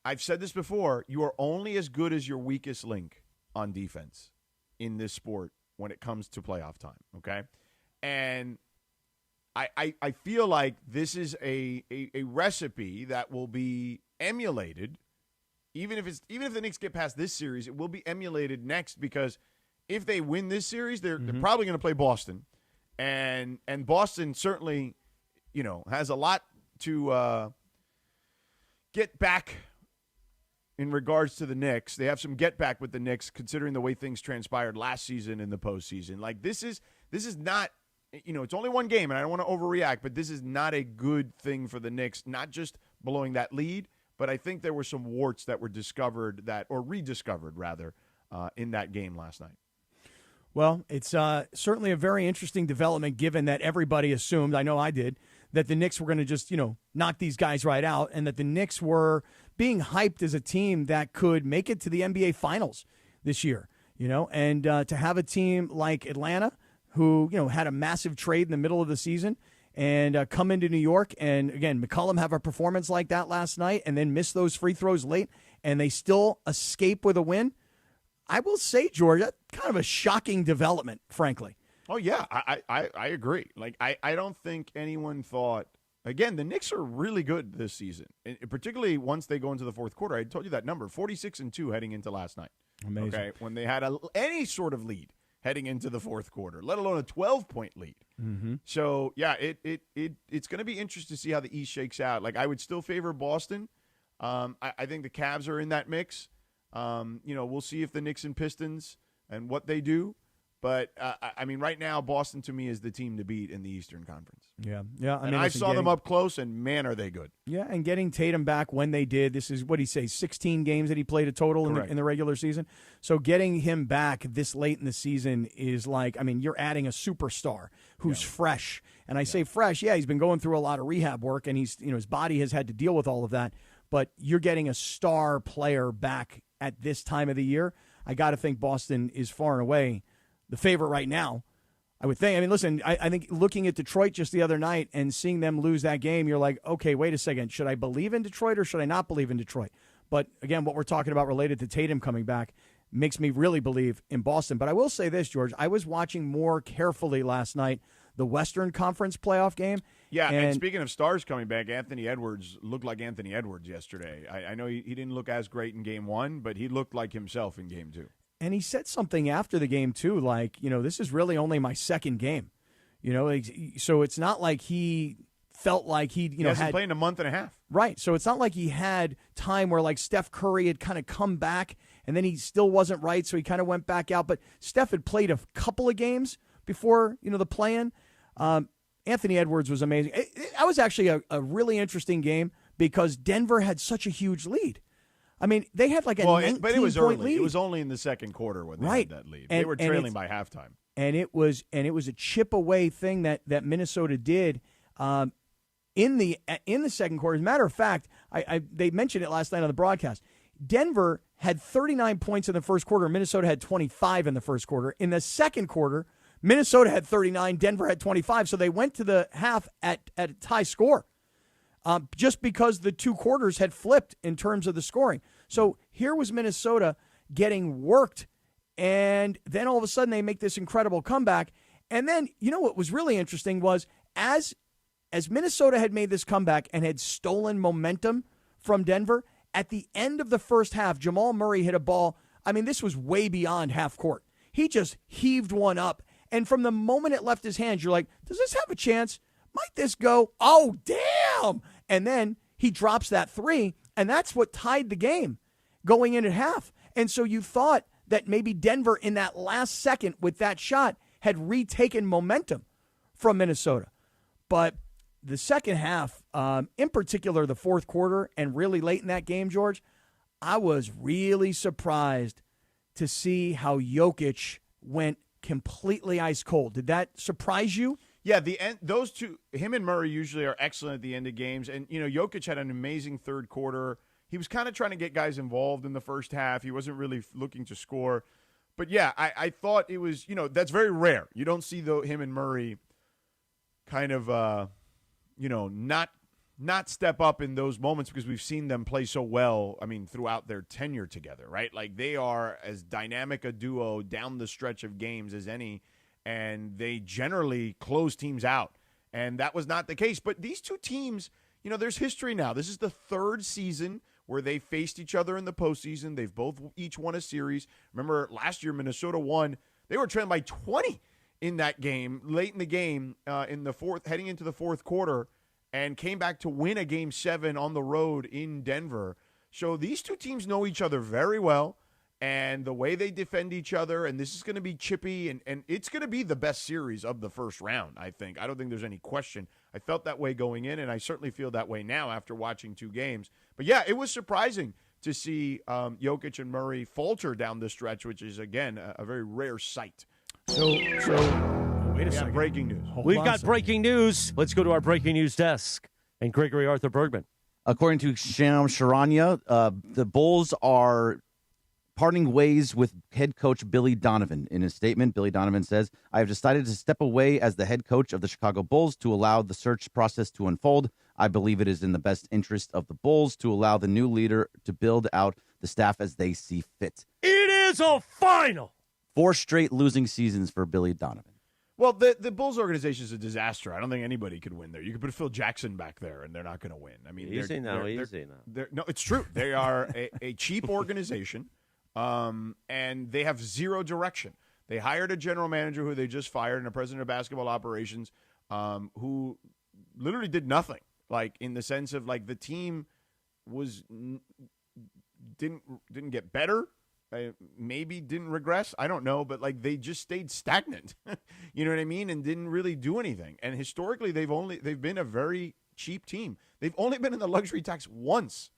I've said this before, you are only as good as your weakest link on defense in this sport when it comes to playoff time, okay? And I feel like this is a recipe that will be emulated, even if the Knicks get past this series, it will be emulated next, because if they win this series, they're probably going to play Boston, and Boston certainly, has a lot to get back in regards to the Knicks. They have some get back with the Knicks, considering the way things transpired last season in the postseason. Like this is not, it's only one game, and I don't want to overreact, but this is not a good thing for the Knicks. Not just blowing that lead, but I think there were some warts that were discovered rediscovered rather, in that game last night.
Well, it's certainly a very interesting development, given that everybody assumed, I know I did, that the Knicks were going to just, knock these guys right out, and that the Knicks were being hyped as a team that could make it to the NBA Finals this year, and to have a team like Atlanta, who, had a massive trade in the middle of the season and come into New York, and again, McCollum have a performance like that last night and then miss those free throws late, and they still escape with a win. I will say, George, that's kind of a shocking development, frankly.
Oh, yeah, I agree. Like, I don't think anyone thought, again, the Knicks are really good this season, and particularly once they go into the fourth quarter. I told you that number, 46-2 heading into last night.
Amazing.
Okay, when they had any sort of lead heading into the fourth quarter, let alone a 12-point lead.
Mm-hmm.
So, yeah, it's going to be interesting to see how the East shakes out. Like, I would still favor Boston. I think the Cavs are in that mix. We'll see if the Knicks and Pistons and what they do. But, right now, Boston to me is the team to beat in the Eastern Conference.
Yeah.
I saw them up close, and, man, are they good.
Yeah, and getting Tatum back when they did, this is, what did he say, 16 games that he played a total in the regular season? So getting him back this late in the season is like, you're adding a superstar who's fresh. And I say fresh, he's been going through a lot of rehab work, and he's, his body has had to deal with all of that. But you're getting a star player back at this time of the year. I got to think Boston is far and away the favorite right now, I would think. Listen, I think looking at Detroit just the other night and seeing them lose that game, you're like, okay, wait a second. Should I believe in Detroit or should I not believe in Detroit? But, again, what we're talking about related to Tatum coming back makes me really believe in Boston. But I will say this, George. I was watching more carefully last night the Western Conference playoff game.
Yeah, and speaking of stars coming back, Anthony Edwards looked like Anthony Edwards yesterday. I know he didn't look as great in Game 1, but he looked like himself in Game 2.
And he said something after the game, too, like, this is really only my second game. So it's not like he felt like he
hasn't played in a month and a half.
Right. So it's not like he had time where, like, Steph Curry had kind of come back, and then he still wasn't right, so he kind of went back out. But Steph had played a couple of games before, the play-in. Anthony Edwards was amazing. That was actually a really interesting game because Denver had such a huge lead. They had like a 19-point
but it was early.
lead.
It was only in the second quarter when they had that lead. They were trailing by halftime.
And it was a chip away thing that Minnesota did in the second quarter. As a matter of fact, they mentioned it last night on the broadcast. Denver had 39 points in the first quarter. Minnesota had 25 in the first quarter. In the second quarter, Minnesota had 39. Denver had 25. So they went to the half at a tie score. Just because the two quarters had flipped in terms of the scoring. So here was Minnesota getting worked, and then all of a sudden they make this incredible comeback. And then, what was really interesting was as Minnesota had made this comeback and had stolen momentum from Denver, at the end of the first half, Jamal Murray hit a ball. This was way beyond half court. He just heaved one up, and from the moment it left his hands, you're like, does this have a chance? Might this go? Oh, damn. And then he drops that three, and that's what tied the game going in at half. And so you thought that maybe Denver in that last second with that shot had retaken momentum from Minnesota. But the second half, in particular the fourth quarter and really late in that game, George, I was really surprised to see how Jokic went completely ice cold. Did that surprise you?
Yeah, those two, him and Murray usually are excellent at the end of games. And, Jokic had an amazing third quarter. He was kind of trying to get guys involved in the first half. He wasn't really looking to score. But, yeah, I thought it was, that's very rare. You don't see him and Murray kind of, not step up in those moments because we've seen them play so well, throughout their tenure together, right? Like, they are as dynamic a duo down the stretch of games as any. And they generally close teams out. And that was not the case. But these two teams, there's history now. This is the third season where they faced each other in the postseason. They've each won a series. Remember, last year Minnesota won. They were trailing by 20 in that game, late in the game, in the fourth, heading into the fourth quarter, and came back to win a Game 7 on the road in Denver. So these two teams know each other very well, and the way they defend each other, and this is going to be chippy, and it's going to be the best series of the first round, I think. I don't think there's any question. I felt that way going in, and I certainly feel that way now after watching 2 games. But, yeah, it was surprising to see Jokic and Murray falter down the stretch, which is, again, a very rare sight.
So wait a second.
Breaking news.
We've got breaking news. Let's go to our breaking news desk. And Gregory Arthur Bergman.
According to Sham Sharania, the Bulls are parting ways with head coach Billy Donovan. In his statement, Billy Donovan says, "I have decided to step away as the head coach of the Chicago Bulls to allow the search process to unfold. I believe it is in the best interest of the Bulls to allow the new leader to build out the staff as they see fit."
It is a final.
4 straight losing seasons for Billy Donovan.
Well, the Bulls organization is a disaster. I don't think anybody could win there. You could put Phil Jackson back there, and they're not going to win. I mean,
easy now.
No, it's true. They are a cheap organization, and they have zero direction. They hired a general manager who they just fired and a president of basketball operations who literally did nothing, like in the sense of like the team didn't get better. Maybe didn't regress. I don't know, but like they just stayed stagnant. You know what I mean? And didn't really do anything. And historically, they've been a very cheap team. They've only been in the luxury tax once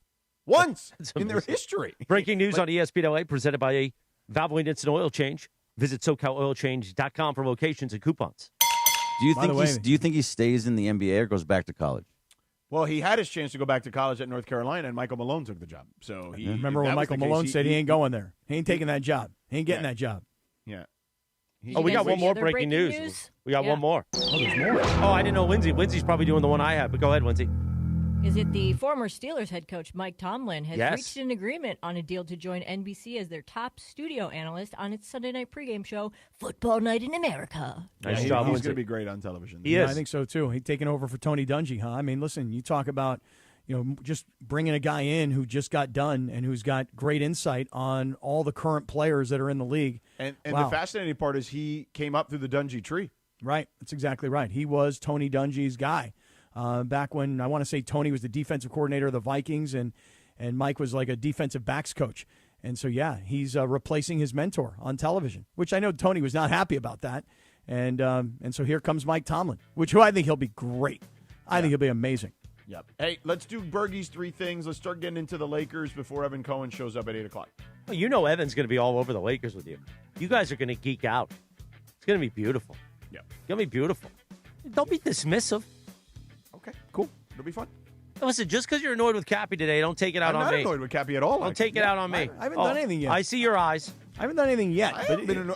in their history.
Breaking news on ESPN LA presented by a Valvoline Instant Oil Change. Visit SoCalOilChange.com for locations and coupons.
Do you think he stays in the NBA or goes back to college?
Well, he had his chance to go back to college at North Carolina, and Michael Malone took the job. So
remember when Michael Malone said he ain't going there? He ain't taking that job. He ain't getting that job.
Yeah.
We got one more breaking news. We got one more.
Oh, there's more.
Oh, I didn't know Lindsay. Lindsay's probably doing the one I had, but go ahead, Lindsay.
Is it the former Steelers head coach Mike Tomlin has
Yes.
reached an agreement on a deal to join NBC as their top studio analyst on its Sunday night pregame show, Football Night in America.
Nice job. He's going to be great on television.
He is. I think so, too. He's taking over for Tony Dungy, huh? I mean, listen, you talk about, just bringing a guy in who just got done and who's got great insight on all the current players that are in the league.
And
Wow.
the fascinating part is he came up through the Dungy tree.
Right. That's exactly right. He was Tony Dungy's guy. Back when I want to say Tony was the defensive coordinator of the Vikings and Mike was like a defensive backs coach. And so, yeah, he's replacing his mentor on television, which I know Tony was not happy about that. And so here comes Mike Tomlin, who I think he'll be great. I think he'll be amazing.
Yep. Hey, let's do Bergie's 3 things. Let's start getting into the Lakers before Evan Cohen shows up at 8 o'clock.
Well, you know Evan's going to be all over the Lakers with you. You guys are going to geek out. It's going to be beautiful.
Yeah.
It's going to be beautiful. Don't be dismissive.
Okay, cool. It'll be fun.
Listen, just because you're annoyed with Cappy today, don't take it out on me.
I'm not annoyed with Cappy at all.
Don't take it out on me.
I haven't done anything yet.
I see your eyes.
I haven't done anything yet.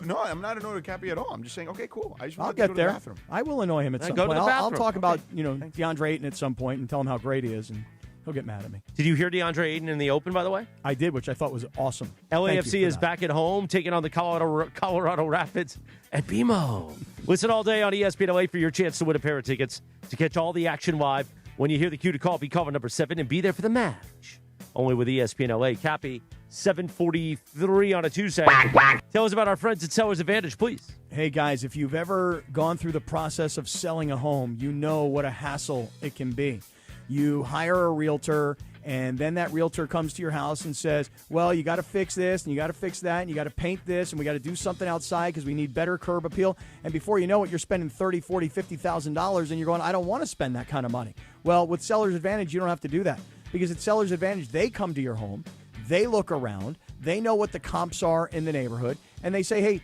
No, I'm not annoyed with Cappy at all. I'm just saying, okay, cool. I just
I'll
want
get
to go
there.
to the bathroom.
I will annoy him at some
go to
point.
the
I'll
bathroom.
talk about DeAndre Ayton at some point and tell him how great he is, and he'll get mad at me.
Did you hear DeAndre Ayton in the Open, by the way?
I did, which I thought was awesome.
LAFC is back at home, taking on the Colorado Rapids at BMO. Listen all day on ESPN LA for your chance to win a pair of tickets to catch all the action live. When you hear the cue to call, be caller number 7 and be there for the match. Only with ESPN LA. Cappy, 7:43 on a Tuesday. Tell us about our friends at Sellers Advantage, please.
Hey, guys, if you've ever gone through the process of selling a home, you know what a hassle it can be. You hire a realtor, and then that realtor comes to your house and says, well, you got to fix this, and you got to fix that, and you got to paint this, and we got to do something outside because we need better curb appeal. And before you know it, you're spending $30,000, $40,000, $50,000, and you're going, I don't want to spend that kind of money. Well, with Seller's Advantage, you don't have to do that. Because at Seller's Advantage, they come to your home, they look around, they know what the comps are in the neighborhood, and they say, hey,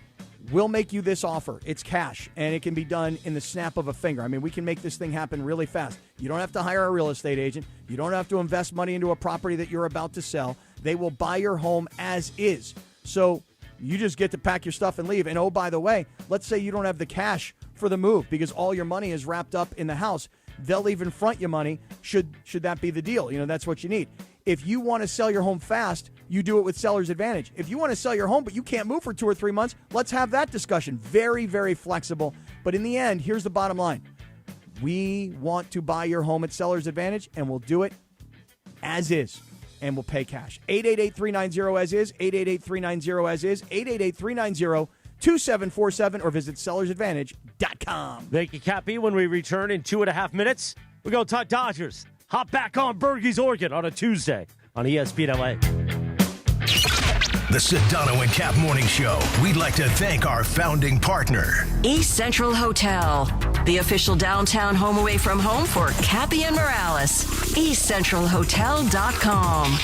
we'll make you this offer. It's cash, and it can be done in the snap of a finger. I mean, we can make this thing happen really fast. You don't have to hire a real estate agent. You don't have to invest money into a property that you're about to sell. They will buy your home as is. So you just get to pack your stuff and leave. And oh, by the way, let's say you don't have the cash for the move because all your money is wrapped up in the house. They'll even front you money should that be the deal. That's what you need. If you want to sell your home fast, you do it with Seller's Advantage. If you want to sell your home but you can't move for 2 or 3 months, let's have that discussion. Very, very flexible. But in the end, here's the bottom line. We want to buy your home at Seller's Advantage, and we'll do it as is, and we'll pay cash. 888-390 as is, 888-390 as is, 888-390-2747, or visit sellersadvantage.com.
Thank you, Cappy. When we return in 2.5 minutes, we're going to talk Dodgers. Hop back on Bergie's Organ on a Tuesday on ESPN LA.
The Sedano and Kap Morning Show. We'd like to thank our founding partner,
East Central Hotel, the official downtown home away from home for Cappy and Morales. EastCentralHotel.com.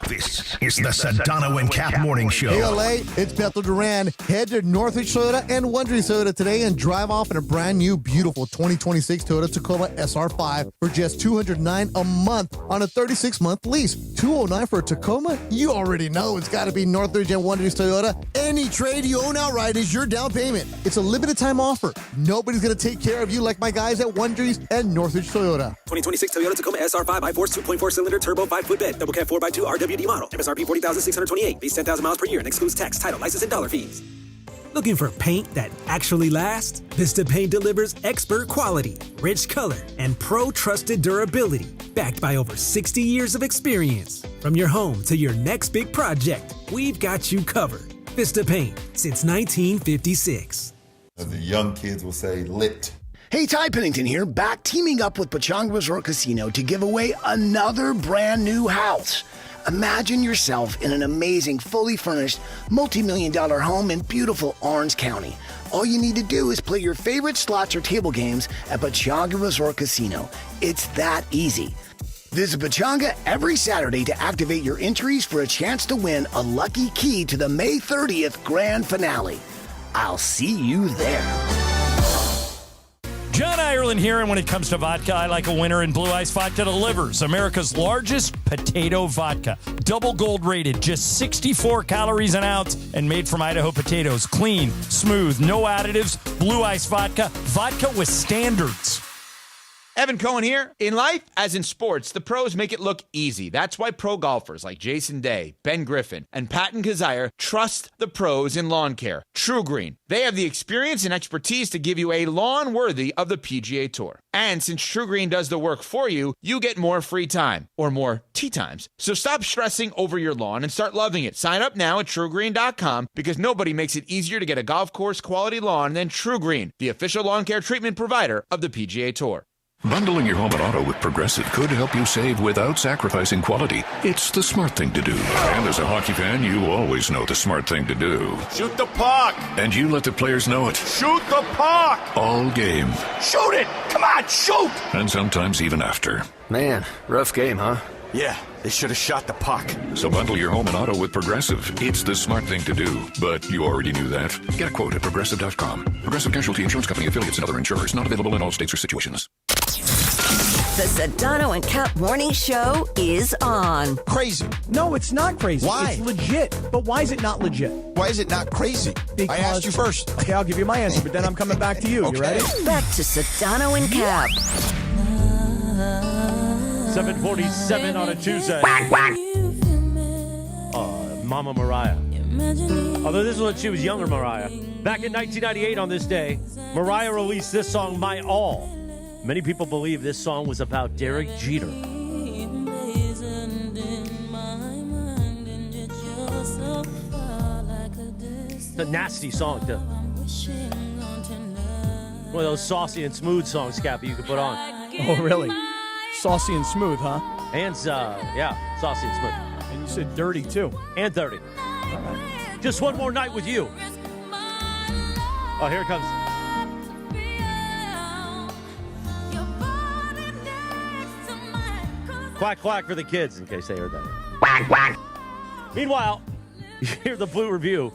This is the Sedano and Kap Morning Show.
Hey, LA, it's Bethel Duran. Head to Northridge Toyota and Wondering Toyota today and drive off in a brand new, beautiful 2026 Toyota Tacoma SR5 for just $209 a month on a 36-month lease. $209 for a Tacoma? You already know it's got to be Northridge and Wondering Toyota. Any trade you own outright is your down payment. It's a limited time offer. Nobody's going to take care of you like my guys at Wondering and Northridge Toyota.
2026 Toyota Tacoma SR5 iForce 2.4-cylinder turbo 5-foot bed, double cab 4x2 RWD model. MSRP $40,628. Base 10,000 miles per year and excludes tax, title, license, and dollar fees. Looking for paint that actually lasts? Vista Paint delivers expert quality, rich color, and pro-trusted durability, backed by over 60 years of experience. From your home to your next big project, we've got you covered. Vista Paint, since 1956.
As the young kids will say, lit.
Hey, Ty Pennington here, back teaming up with Pechanga Resort Casino to give away another brand new house. Imagine yourself in an amazing, fully furnished, multi-million-dollar home in beautiful Orange County. All you need to do is play your favorite slots or table games at Pechanga Resort Casino. It's that easy. Visit Pechanga every Saturday to activate your entries for a chance to win a lucky key to the May 30th grand finale. I'll see you there.
John Ireland here, and when it comes to vodka, I like a winner in Blue Ice Vodka Delivers, America's largest potato vodka. Double gold rated, just 64 calories an ounce, and made from Idaho potatoes. Clean, smooth, no additives. Blue Ice Vodka, vodka with standards.
Evan Cohen here. In life, as in sports, the pros make it look easy. That's why pro golfers like Jason Day, Ben Griffin, and Patton Kazire trust the pros in lawn care. True Green. They have the experience and expertise to give you a lawn worthy of the PGA Tour. And since True Green does the work for you, you get more free time, or more tee times. So stop stressing over your lawn and start loving it. Sign up now at TrueGreen.com because nobody makes it easier to get a golf course quality lawn than True Green, the official lawn care treatment provider of the PGA Tour.
Bundling your home and auto with Progressive could help you save without sacrificing quality. It's the smart thing to do. And as a hockey fan, you always know the smart thing to do.
Shoot the puck!
And you let the players know it.
Shoot the puck!
All game.
Shoot it! Come on, shoot!
And sometimes even after.
Man, rough game, huh?
Yeah, they should have shot the puck. So bundle your home and auto with Progressive. It's the smart thing to do. But you already knew that. Get a quote at Progressive.com. Progressive Casualty Insurance Company affiliates and other insurers. Not available in all states or situations.
The Sedano and Kap Morning Show is on.
Crazy.
No, it's not crazy.
Why?
It's legit. But why is it not legit?
Why is it not crazy?
Because,
I asked you first.
Okay, I'll give you my answer, but then I'm coming back to you.
Okay.
You ready?
Back to Sedano and Kap.
7:47 on a Tuesday. Mama Mariah. Although this was when she was younger, Mariah. Back in 1998 on this day, Mariah released this song, My All. Many people believe this song was about Derek Jeter. It's a nasty song, too. One of those saucy and smooth songs, Cappy, you could put on.
Oh, really? Saucy and smooth, huh?
And, yeah, saucy and smooth.
And you said dirty, too.
And 30. Just one more night with you. Oh, here it comes. Quack, quack for the kids, in case they heard that. Quack, quack. Meanwhile, you hear the Blue Review,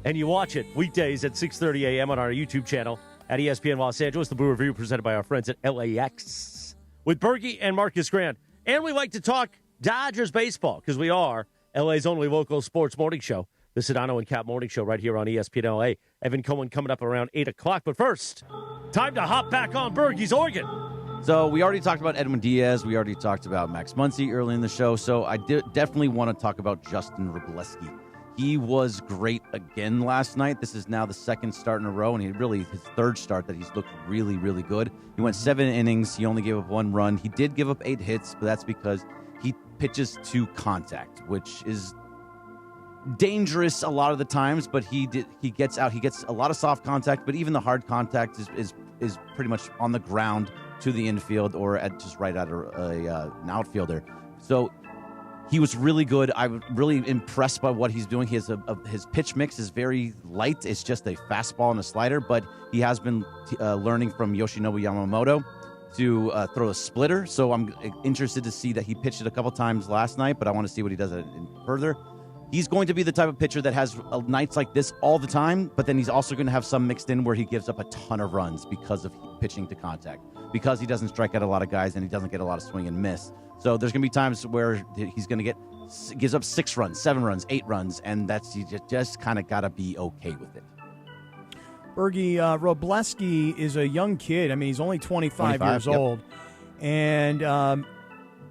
and you watch it weekdays at 6:30 a.m. on our YouTube channel at ESPN Los Angeles. The Blue Review presented by our friends at LAX with Berkey and Marcus Grant. And we like to talk Dodgers baseball because we are LA's only local sports morning show, the Sedano and Kap Morning Show right here on ESPN LA. Evan Cohen coming up around 8 o'clock. But first, time to hop back on Berkey's organ.
So we already talked about Edwin Diaz. We already talked about Max Muncy early in the show. So I definitely want to talk about Justin Wrobleski. He was great again last night. This is now the second start in a row, and his third start that he's looked really, really good. He went 7 innings. He only gave up 1 run. He did give up 8 hits, but that's because he pitches to contact, which is dangerous a lot of the times. But he gets out. He gets a lot of soft contact, but even the hard contact is pretty much on the ground to the infield or just right at an outfielder. So He was really good. I'm really impressed by what he's doing. His pitch mix is very light. It's just a fastball and a slider, but he has been learning from Yoshinobu Yamamoto to throw a splitter. So I'm interested to see that he pitched it a couple times last night, but I want to see what he does further. He's going to be the type of pitcher that has nights like this all the time, but then he's also going to have some mixed in where he gives up a ton of runs because of pitching to contact, because he doesn't strike out a lot of guys and he doesn't get a lot of swing and miss. So there's going to be times where he's going to gives up 6 runs, 7 runs, 8 runs, and you just kind of got to be okay with it.
Bergie, Robleski is a young kid. I mean, he's only 25 years old. And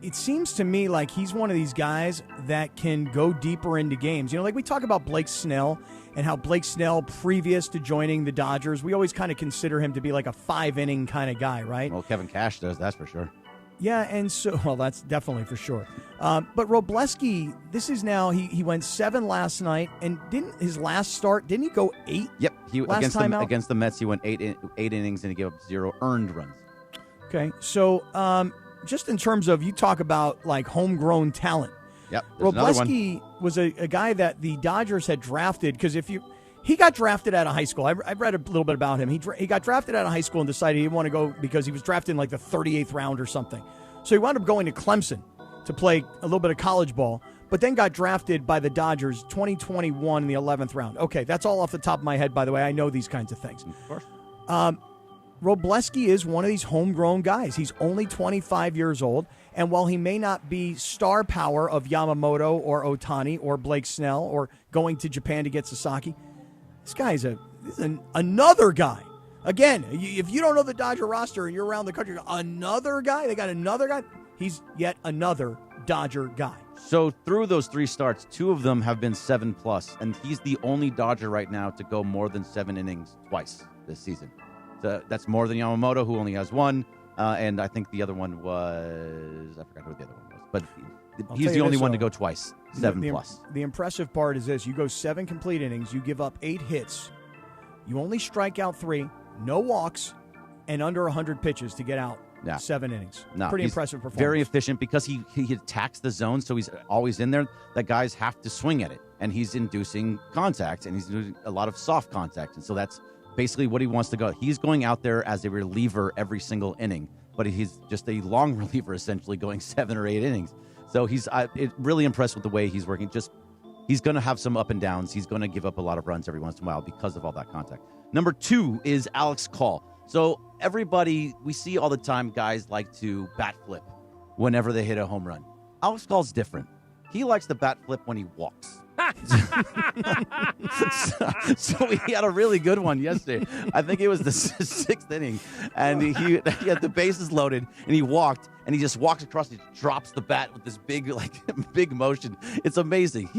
it seems to me like he's one of these guys that can go deeper into games. You know, like we talk about Blake Snell and how Blake Snell, previous to joining the Dodgers, we always kind of consider him to be like a 5-inning kind of guy, right?
Well, Kevin Cash does, that's for sure.
Yeah, and so, well, that's definitely for sure. But Robleski, this is now, he went 7 last night, and didn't his last start, didn't he go 8?
Yep, against the Mets, he went 8 innings, and he gave up 0 earned runs.
Okay, so just in terms of, you talk about like homegrown talent.
Yep,
Robleski was a guy that the Dodgers had drafted, because he got drafted out of high school. I read a little bit about him. He got drafted out of high school and decided he didn't want to go because he was drafted in like the 38th round or something. So he wound up going to Clemson to play a little bit of college ball, but then got drafted by the Dodgers 2021 in the 11th round. Okay, that's all off the top of my head, by the way. I know these kinds of things.
Of course.
Robleski is one of these homegrown guys. He's only 25 years old, and while he may not be star power of Yamamoto or Ohtani or Blake Snell or going to Japan to get Sasaki, this guy's another guy. Again, if you don't know the Dodger roster and you're around the country, another guy, they got another guy. He's yet another Dodger guy.
So through those 3 starts, 2 of them have been 7+, and he's the only Dodger right now to go more than 7 innings twice this season. So that's more than Yamamoto, who only has 1, and I think the other one was, I forgot who the other one was, but he's the only one to go twice, 7+.
The impressive part is this: you go 7 complete innings, you give up 8 hits, you only strike out 3, no walks, and under 100 pitches to get out 7 innings. Pretty impressive performance.
Very efficient because he attacks the zone, so he's always in there. That guys have to swing at it, and he's inducing contact, and he's doing a lot of soft contact, and so that's basically what he wants to go. He's going out there as a reliever every single inning, but he's just a long reliever, essentially going 7 or 8 innings. So he's really impressed with the way he's working. He's going to have some up and downs. He's going to give up a lot of runs every once in a while because of all that contact. Number 2 is Alex Call. So everybody, we see all the time guys like to bat flip whenever they hit a home run. Alex Call's different. He likes to bat flip when he walks. So he had a really good one yesterday. I think it was the 6th inning, and he had the bases loaded, and he walked, and he just walks across, and he drops the bat with this big motion. It's amazing.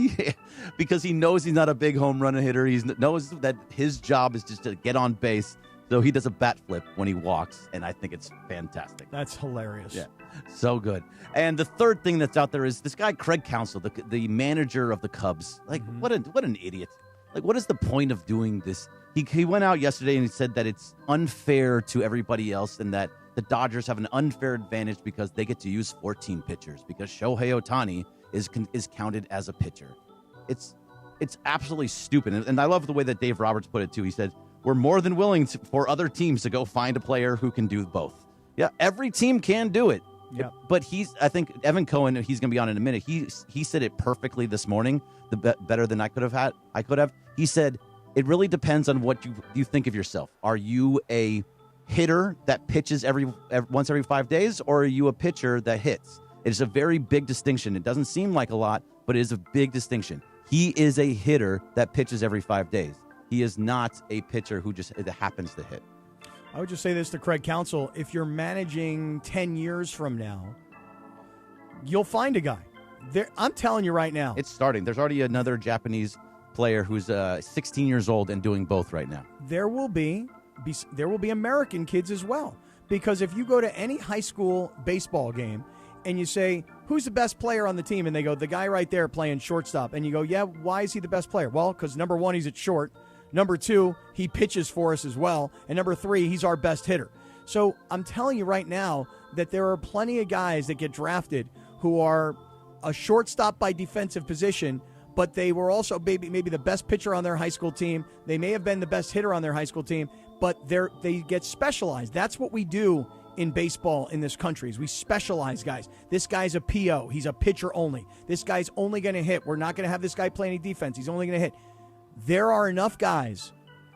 Because he knows he's not a big home run hitter. He knows that his job is just to get on base. So he does a bat flip when he walks, and I think it's fantastic.
That's hilarious.
Yeah, so good. And the third thing that's out there is this guy, Craig Counsell, the manager of the Cubs. Like, what an idiot. Like, what is the point of doing this? He went out yesterday and he said that it's unfair to everybody else and that the Dodgers have an unfair advantage because they get to use 14 pitchers because Shohei Ohtani is counted as a pitcher. It's absolutely stupid. And I love the way that Dave Roberts put it, too. He said, we're more than willing for other teams to go find a player who can do both. Yeah, every team can do it.
Yeah,
but I think Evan Cohen, he's going to be on in a minute. He said it perfectly this morning, better than I could have. He said it really depends on what you think of yourself. Are you a hitter that pitches once every 5 days, or are you a pitcher that hits? It's a very big distinction. It doesn't seem like a lot, but it is a big distinction. He is a hitter that pitches every 5 days. He is not a pitcher who just happens to hit.
I would just say this to Craig Counsell. If you're managing 10 years from now, you'll find a guy. I'm telling you right now.
It's starting. There's already another Japanese player who's 16 years old and doing both right now.
There will be American kids as well. Because if you go to any high school baseball game and you say, who's the best player on the team? And they go, the guy right there playing shortstop. And you go, yeah, why is he the best player? Well, because number 1, he's at short. Number 2, he pitches for us as well. And number 3, he's our best hitter. So I'm telling you right now that there are plenty of guys that get drafted who are a shortstop by defensive position, but they were also maybe the best pitcher on their high school team. They may have been the best hitter on their high school team, but they get specialized. That's what we do in baseball in this country is we specialize guys. This guy's a PO. He's a pitcher only. This guy's only going to hit. We're not going to have this guy play any defense. He's only going to hit. There are enough guys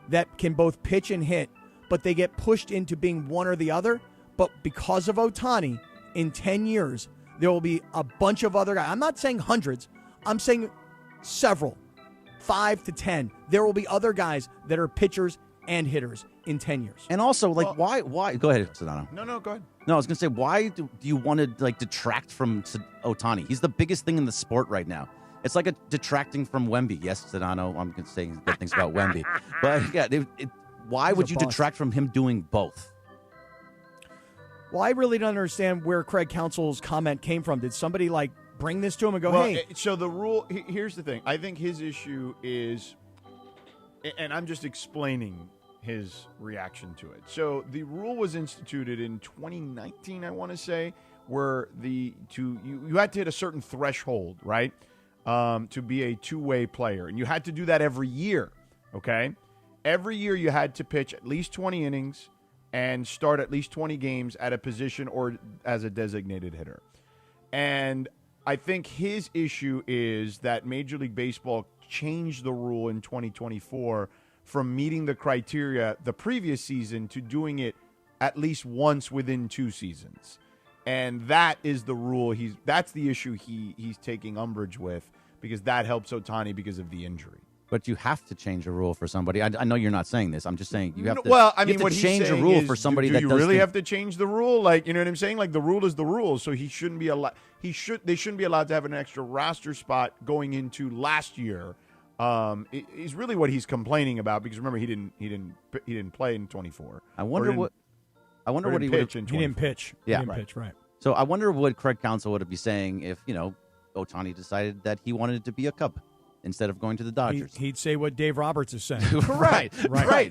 that can both pitch and hit, but they get pushed into being one or the other. But because of Ohtani, in 10 years, there will be a bunch of other guys. I'm not saying hundreds. I'm saying several, 5 to 10. There will be other guys that are pitchers and hitters in 10 years.
And also, why? Go ahead, Sedano.
No, go ahead.
No, I was going to say, why do you want to detract from Ohtani? He's the biggest thing in the sport right now. It's like detracting from Wemby. Yes, Sedano, I'm saying good things about Wemby. But yeah, why would you detract from him doing both?
Well, I really don't understand where Craig Counsell's comment came from. Did somebody bring this to him and go, hey?
So the rule, here's the thing. I think his issue is, and I'm just explaining his reaction to it. So the rule was instituted in 2019, I want to say, where you had to hit a certain threshold, right, to be a two-way player. And you had to do that every year, okay? Every year you had to pitch at least 20 innings and start at least 20 games at a position or as a designated hitter. And I think his issue is that Major League Baseball changed the rule in 2024 from meeting the criteria the previous season to doing it at least once within 2 seasons. And that is the rule. That's the issue he's taking umbrage with, because that helps Ohtani because of the injury.
But you have to change a rule for somebody. I know you're not saying this. I'm just saying you have to.
Well, I mean,
you have
what
to
he's
change a
saying
rule
is,
for somebody
do
that
you
does
really
things-
have to change the rule? Like, you know what I'm saying? Like, the rule is the rule, so he shouldn't be allowed. They shouldn't be allowed to have an extra roster spot going into last year. Is really what he's complaining about, because remember he didn't play in 24.
I wonder what he would
pitch in 24.
He didn't pitch.
Yeah,
he didn't pitch, right.
So I wonder what Craig Counsell would be saying if Ohtani decided that he wanted it to be a Cub instead of going to the Dodgers.
He'd say what Dave Roberts is saying.
Right.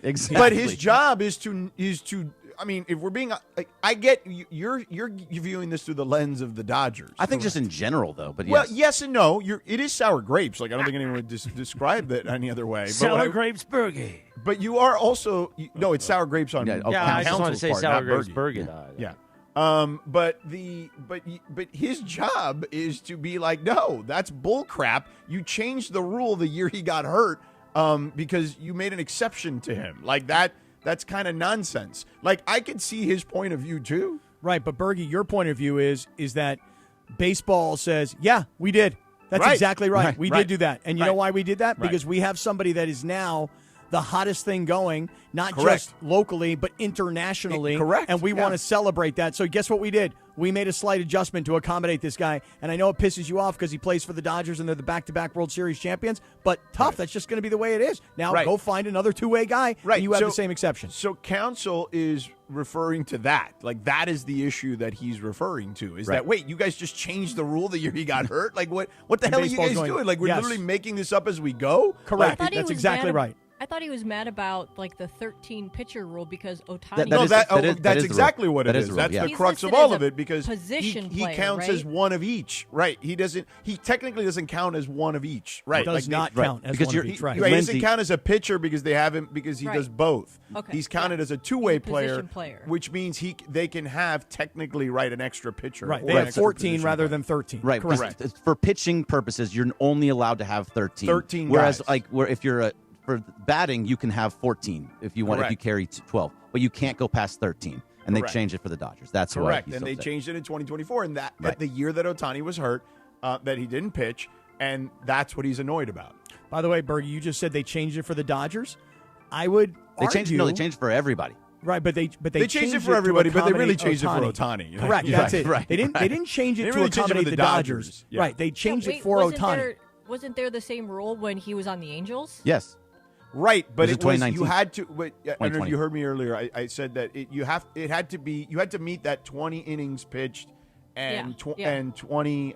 Exactly.
But his job is to. I mean, if we're being, I get you're viewing this through the lens of the Dodgers.
I think just in general, though. But
well, yes and no. It is sour grapes. Like, I don't think anyone would describe it any other way.
Sour grapes burger.
But you are also no. It's sour grapes on.
I just want to say
part,
sour
not
grapes
Berge.
burger.
Yeah. But his job is to be like, no, that's bull crap. You changed the rule the year he got hurt, because you made an exception to him. Like, that's kind of nonsense. Like, I could see his point of view too.
Right, but Berge, your point of view is that baseball says, yeah, we did. That's
Right.
exactly right.
Right.
We
Right.
did do that. And you know
Right.
why we did that?
Right.
Because we have somebody that is now the hottest thing going, not
Correct.
just locally, but internationally.
Correct.
And we
Yeah.
want to celebrate that. So guess what we did? We made a slight adjustment to accommodate this guy. And I know it pisses you off because he plays for the Dodgers and they're the back-to-back World Series champions. But tough.
Right.
That's just going to be the way it is. Now
Right.
go find another two-way guy,
Right.
and you have
So-
the same exception.
So Counsell is referring to that. Like, that is the issue that he's referring to. Is
Right.
that, wait, you guys just changed the rule the year he got hurt? Like, what the
And
hell are you
baseball's
guys
going,
doing? Like, we're
yes.
literally making this up as we go?
Correct.
I thought he
That's
was
exactly
mad
right.
I thought he was mad about the 13 pitcher rule because Ohtani.
That's exactly what it is.
the rule,
That's
yeah.
the
He's
crux of
listed
all
as
of
a
it, because
position
he
player,
counts
right?
as one of each. Right. He technically doesn't count as one of each. Right.
Does not
right.
count as
Because
one of
you're-
each, right.
He doesn't
Lindsey-
count as a pitcher because they have him because he
Right.
does both.
Okay.
He's counted
Yeah.
as a two-way
He's a position
player,
player.
which means they can have technically an extra pitcher.
Right.
or
They
an
have
extra
14
position
rather
player.
than 13.
Right.
Correct.
because For pitching purposes, you're only allowed to have 13.
13
Whereas,
guys.
if you're for batting, you can have 14 if you want. If you
Correct.
carry 12, but you can't go past 13. And
Correct.
they changed it for the Dodgers. That's why.
Correct.
he's
And
so
they
upset.
changed it in 2024, and that
Right.
the year that Ohtani was hurt, that he didn't pitch, and that's what he's annoyed about.
By the way, Berge, you just said they changed it for the Dodgers. I would
They changed.
argue,
No, they changed it for everybody.
Right, but they
changed it for everybody,
to
but they really
accommodate
changed it for
Ohtani.
Ohtani.
Correct.
Yeah.
That's it.
Right,
They didn't.
right.
They didn't change it
They
to
really changed it for
accommodate
the
the
Dodgers.
Dodgers.
Yeah.
Right. They changed
Wait,
it for Ohtani.
Wasn't there the same rule when he was on the Angels?
Yes.
Right, but
Was it
it was
2019?
you had to. But I don't know if
2020.
you heard me earlier. I said that you had to meet that 20 innings pitched and and 20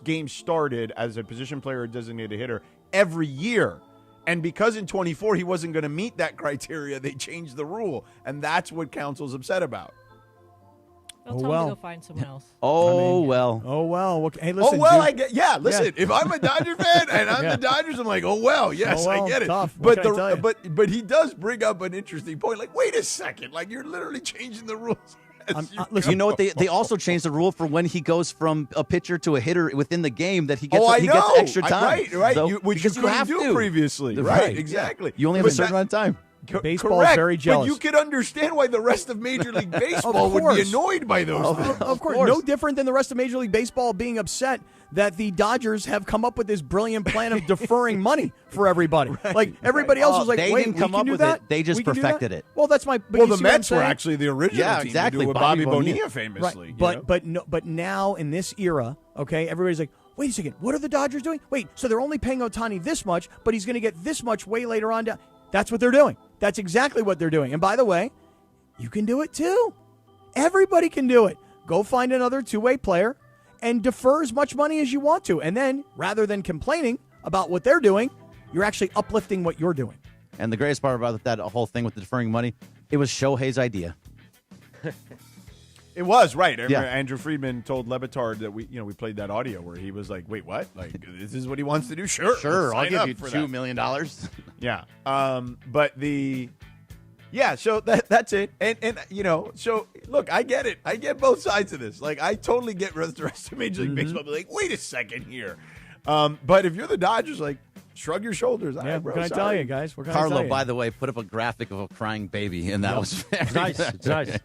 games started as a position player or designated hitter every year. And because in 24 he wasn't going to meet that criteria, they changed the rule, and that's what Counsell's upset about.
Don't tell him to go find someone else.
Oh, well.
Oh, well. Hey, listen.
I get. Yeah, listen. If I'm a Dodger fan and I'm the Dodgers, I'm like, oh well, yes, I get it.
Tough.
But he does bring up an interesting point. Like, wait a second. Like, you're literally changing the rules.
You know what? They also changed the rule for when he goes from a pitcher to a hitter within the game that he gets gets extra time.
Right.
So,
Which you couldn't do previously. Right. Exactly.
You only have a certain amount of time.
Baseball is very jealous.
But you could understand why the rest of Major League Baseball would be annoyed by those things.
Of course. No different than the rest of Major League Baseball being upset that the Dodgers have come up with this brilliant plan of deferring money for everybody. Like, everybody else was like,
they
wait,
didn't come
we can
up
do
with
that?
it. They just perfected it.
Well, that's my...
Well, the Mets were actually the original team
exactly.
to do it with Bobby Bonilla famously.
Right. But now, in this era, okay, everybody's like, wait a second, what are the Dodgers doing? Wait, so they're only paying Ohtani this much, but he's going to get this much way later on down. That's what they're doing. That's exactly what they're doing. And by the way, you can do it too. Everybody can do it. Go find another two-way player and defer as much money as you want to. And then, rather than complaining about what they're doing, you're actually uplifting what you're doing.
And the greatest part about that whole thing with the deferring money, it was Shohei's idea.
It was, right. I remember Andrew Friedman told Le Batard that we played that audio where he was like, wait, what? Like, this is what he wants to do? Sure,
I'll give you $2 million.
Yeah. So that's it. And so look, I get it. I get both sides of this. Like, I totally get the rest of Major League Baseball. Be like, wait a second here. But if you're the Dodgers, like, shrug your shoulders.
Yeah, what can I tell you, guys?
Carlo, by the way, put up a graphic of a crying baby, and that was very
nice. It's nice.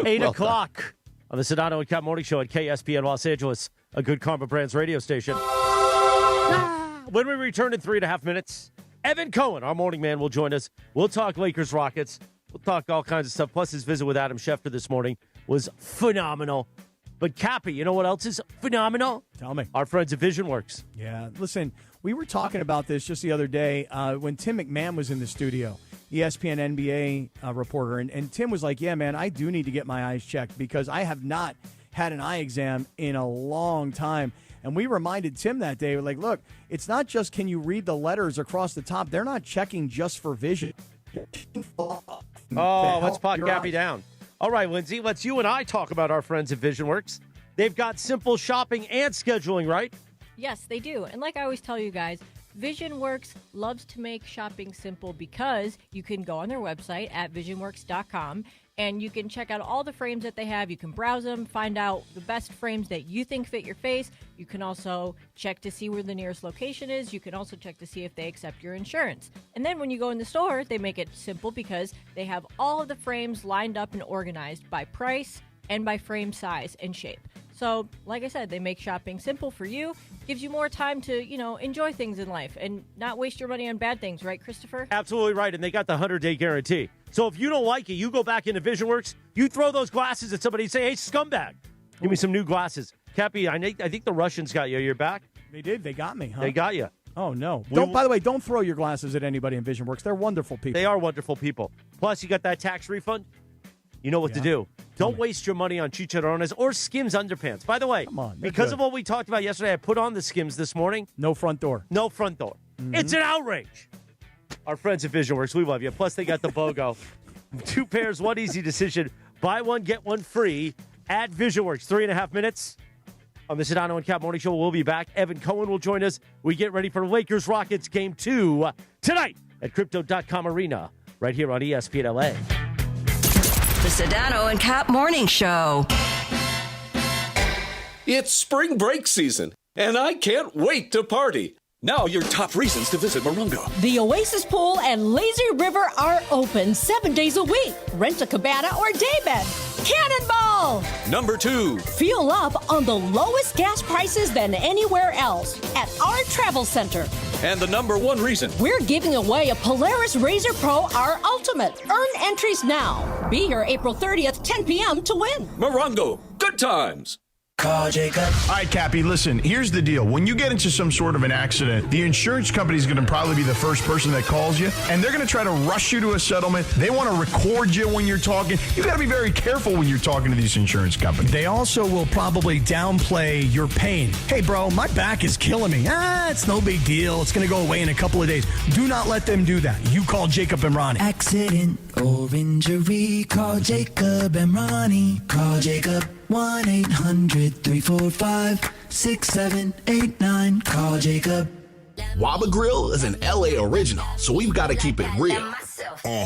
8 o'clock on the Sedano and Kap Morning Show at KSPN Los Angeles, a Good Karma Brands radio station. When we return in 3.5 minutes, Evan Cohen, our morning man, will join us. We'll talk Lakers Rockets. We'll talk all kinds of stuff. Plus, his visit with Adam Schefter this morning was phenomenal. But Cappy, you know what else is phenomenal?
Tell me.
Our friends at VisionWorks.
Yeah, listen, we were talking about this just the other day when Tim McMenamin was in the studio, ESPN NBA reporter. And Tim was like, yeah, man, I do need to get my eyes checked because I have not had an eye exam in a long time. And we reminded Tim that day, like, look, it's not just can you read the letters across the top. They're not checking just for vision.
Oh, let's pot Cappy down. All right, Lindsay, let's you and I talk about our friends at VisionWorks. They've got simple shopping and scheduling, right?
Yes, they do. And like I always tell you guys, VisionWorks loves to make shopping simple because you can go on their website at visionworks.com and you can check out all the frames that they have. You can browse them, find out the best frames that you think fit your face. You can also check to see where the nearest location is. You can also check to see if they accept your insurance. And then when you go in the store, they make it simple because they have all of the frames lined up and organized by price and by frame size and shape. So, like I said, they make shopping simple for you, gives you more time to, enjoy things in life and not waste your money on bad things, right, Christopher?
Absolutely right, and they got the 100-day guarantee. So if you don't like it, you go back into VisionWorks, you throw those glasses at somebody and say, hey, scumbag, give me some new glasses. Cappy, I think the Russians got you. You're back?
They did. They got me, huh?
They got you.
Oh, no. By the way, don't throw your glasses at anybody in VisionWorks. They're wonderful people.
They are wonderful people. Plus, you got that tax refund. You know what to do. Don't waste your money on chicharrones or Skims underpants. By the way, because of what we talked about yesterday, I put on the Skims this morning.
No front door.
No front door. Mm-hmm. It's an outrage. Our friends at VisionWorks, we love you. Plus, they got the BOGO. 2 pairs, 1 easy decision. Buy one, get one free at VisionWorks. 3.5 minutes on the Sedano and Kap Morning Show. We'll be back. Evan Cohen will join us. We get ready for Lakers Rockets Game 2 tonight at Crypto.com Arena right here on ESPN LA.
The Sedano and Kap Morning Show.
It's spring break season, and I can't wait to party. Now your top reasons to visit Morongo.
The Oasis Pool and Lazy River are open 7 days a week. Rent a cabana or daybed. Cannonball!
Number 2.
Fuel up on the lowest gas prices than anywhere else at our travel center.
And the number 1 reason.
We're giving away a Polaris Razor Pro R Ultimate. Earn entries now. Be here April 30th, 10 p.m. to win.
Morongo, good times.
Call Jacob. All right, Cappy, listen, here's the deal. When you get into some sort of an accident, the insurance company is going to probably be the first person that calls you, and they're going to try to rush you to a settlement. They want to record you when you're talking. You got to be very careful when you're talking to these insurance companies.
They also will probably downplay your pain. Hey, bro, my back is killing me. It's no big deal. It's going to go away in a couple of days. Do not let them do that. You call Jacob and Ronnie.
Accident or injury, call Jacob and Ronnie. Call Jacob. 1-800-345-6789. Call Jacob.
Waba Grill is an LA original, so we've got to keep it real.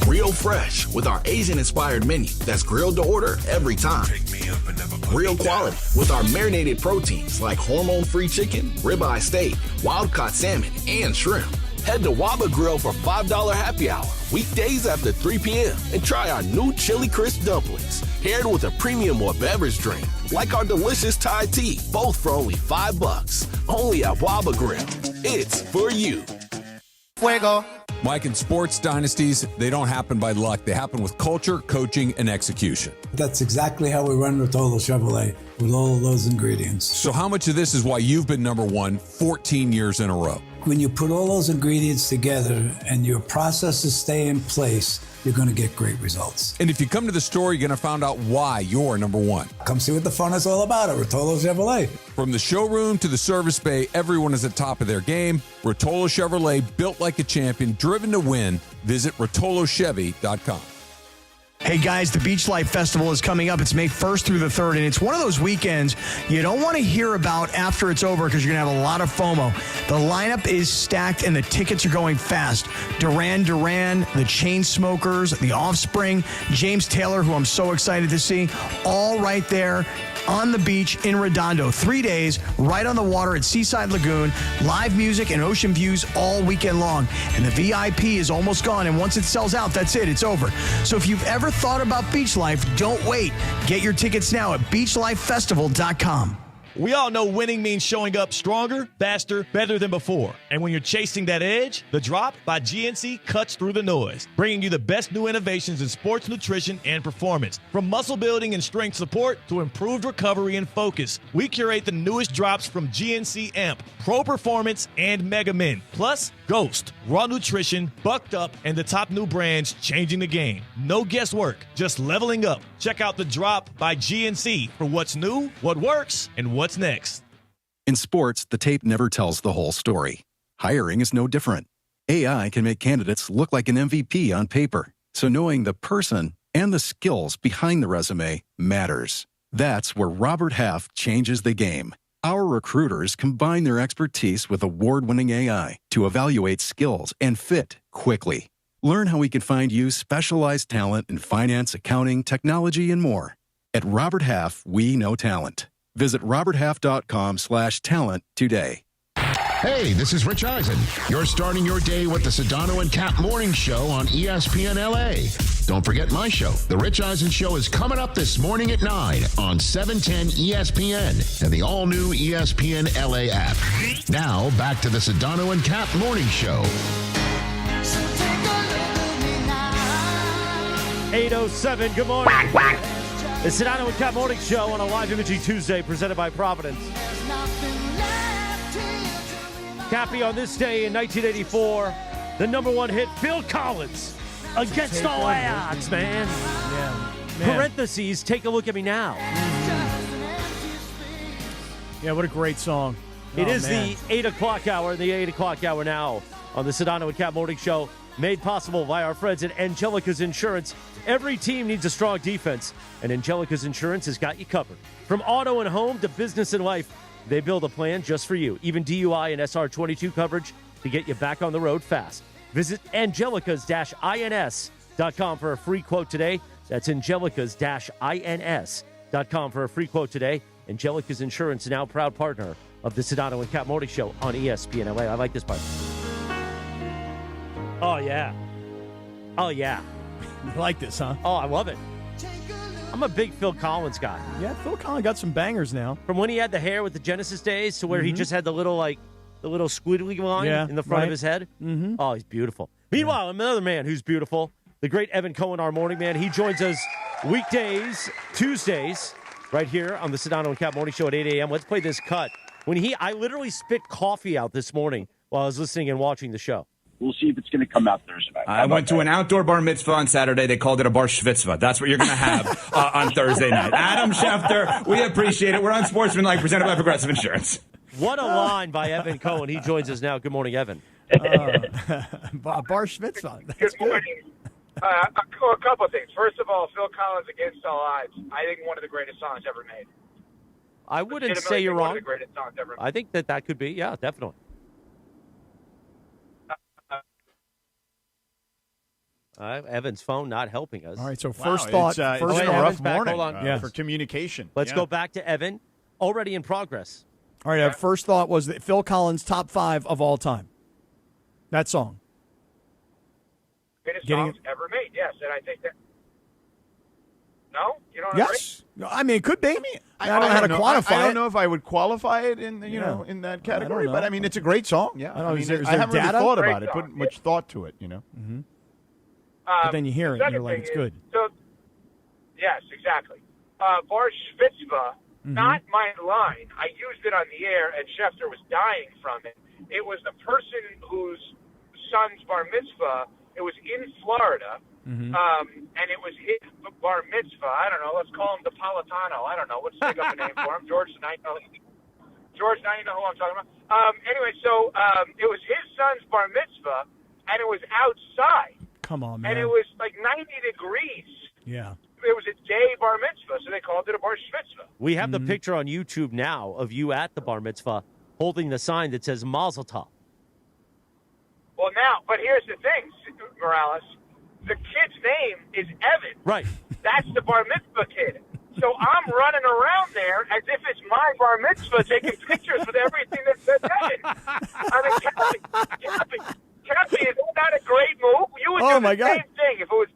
Real fresh with our Asian-inspired menu that's grilled to order every time. Real quality with our marinated proteins like hormone-free chicken, ribeye steak, wild-caught salmon, and shrimp. Head to Waba Grill for $5 happy hour, weekdays after 3 p.m. and try our new Chili Crisp dumplings, paired with a premium or beverage drink, like our delicious Thai tea, both for only $5. Only at Waba Grill. It's for you.
Fuego. Mike, in sports dynasties, they don't happen by luck. They happen with culture, coaching, and execution.
That's exactly how we run Rotolo Chevrolet, with all of those ingredients.
So how much of this is why you've been number one 14 years in a row?
When you put all those ingredients together and your processes stay in place, you're going to get great results.
And if you come to the store, you're going to find out why you're number one.
Come see what the fun is all about at Rotolo Chevrolet.
From the showroom to the service bay, everyone is at top of their game. Rotolo Chevrolet, built like a champion, driven to win. Visit RotoloChevy.com.
Hey guys, the Beach Life Festival is coming up. It's May 1st through the 3rd, and it's one of those weekends you don't want to hear about after it's over because you're going to have a lot of FOMO. The lineup is stacked and the tickets are going fast. Duran Duran, the Chainsmokers, The Offspring, James Taylor, who I'm so excited to see, all right there on the beach in Redondo. 3 days, right on the water at Seaside Lagoon. Live music and ocean views all weekend long. And the VIP is almost gone, and once it sells out, that's it. It's over. So if you've ever thought about beach life, don't wait. Get your tickets now at beachlifefestival.com.
We all know winning means showing up stronger, faster, better than before. And when you're chasing that edge, the Drop by GNC cuts through the noise, bringing you the best new innovations in sports nutrition and performance. From muscle building and strength support to improved recovery and focus, we curate the newest drops from GNC Amp, Pro Performance, and Mega Min. Plus, Ghost, Raw Nutrition, Bucked Up, and the top new brands changing the game. No guesswork, just leveling up. Check out the Drop by GNC for what's new, what works, and what's next.
In sports, the tape never tells the whole story. Hiring is no different. AI can make candidates look like an MVP on paper, so knowing the person and the skills behind the resume matters. That's where Robert Half changes the game. Our recruiters combine their expertise with award-winning AI to evaluate skills and fit quickly. Learn how we can find you specialized talent in finance, accounting, technology, and more. At Robert Half, we know talent. Visit roberthalf.com/talent today.
Hey, this is Rich Eisen. You're starting your day with the Sedano and Kap Morning Show on ESPN LA. Don't forget my show. The Rich Eisen Show is coming up this morning at 9 on 710 ESPN and the all-new ESPN LA app. Now, back to the Sedano and Kap Morning Show.
8:07, good morning. The Sedano and Kap Morning Show on a live imaging Tuesday presented by Providence. Cappy, on this day in 1984, the number one hit, Phil Collins, Against All Odds, man.
Yeah.
Parentheses, take a look at me now.
Yeah, what a great song.
It is the 8 o'clock hour, now on the Sedano and Kap Morning Show, made possible by our friends at Angelica's Insurance. Every team needs a strong defense, and Angelica's Insurance has got you covered. From auto and home to business and life, they build a plan just for you. Even DUI and SR22 coverage to get you back on the road fast. Visit Angelicas-INS.com for a free quote today. That's Angelicas-INS.com for a free quote today. Angelica's Insurance, now proud partner of the Sedano and Kap Morning Show on ESPN LA. I like this part. Oh, yeah. Oh, yeah.
You like this, huh?
Oh, I love it. I'm a big Phil Collins guy.
Yeah, Phil Collins got some bangers now.
From when he had the hair with the Genesis days to where he just had the little squiggly line in the front of his head. Mm-hmm. Oh, he's beautiful. Meanwhile, another man who's beautiful, the great Evan Cohen, our morning man. He joins us weekdays, Tuesdays, right here on the Sedano and Kap Morning Show at 8 a.m. Let's play this cut. I literally spit coffee out this morning while I was listening and watching the show.
We'll see if it's going to come out Thursday.
I went to an outdoor bar mitzvah on Saturday. They called it a bar schvitzvah. That's what you're going to have on Thursday night. Adam Schefter, we appreciate it. We're on Sportsmanlike, presented by Progressive Insurance.
What a line by Evan Cohen. He joins us now. Good morning, Evan.
Bar schvitzvah. That's good.
A couple of things. First of all, Phil Collins, Against All Odds, I think one of the greatest songs ever made.
I wouldn't
Legitimately
say you're
one
wrong.
of the greatest songs ever made.
I think that could be. Yeah, definitely. Evan's phone not helping us.
All right, so first thought.
It's
first
been a
thought.
rough morning
Yeah.
for communication.
Let's
Yeah.
go back to Evan. Already in progress.
All right, our first thought was that Phil Collins top 5 of all time. That song.
Greatest
Getting
songs ever made, yes. And I think that. No? You don't
Yes. I mean, it could be. I don't know how to
know.
quantify
I don't
it.
know if I would qualify it in in that category, but I mean it's a great song. Yeah,
I don't know, is there
I haven't
data?
really thought
Great
about it,
song.
put much thought to it.
Mm-hmm. But then you hear it, and you're like, it's good.
So, yes, exactly. Bar Schvitzva, not my line. I used it on the air, and Schefter was dying from it. It was the person whose son's bar mitzvah. It was in Florida, and it was his bar mitzvah. I don't know. Let's call him the Politano. I don't know. Let's think up a name for him. George, now you know who I'm talking about. Anyway, so it was his son's bar mitzvah, and it was outside.
Come on, man.
And it was like 90 degrees.
Yeah.
It was a day bar mitzvah, so they called it a bar mitzvah.
We have the picture on YouTube now of you at the bar mitzvah holding the sign that says Mazel Tov.
Well, now, but here's the thing, Morales. The kid's name is Evan.
Right.
That's the bar mitzvah kid. So I'm running around there as if it's my bar mitzvah, taking pictures with everything that says Evan. I mean, Cappy, is that a great move? You would do the same thing if it was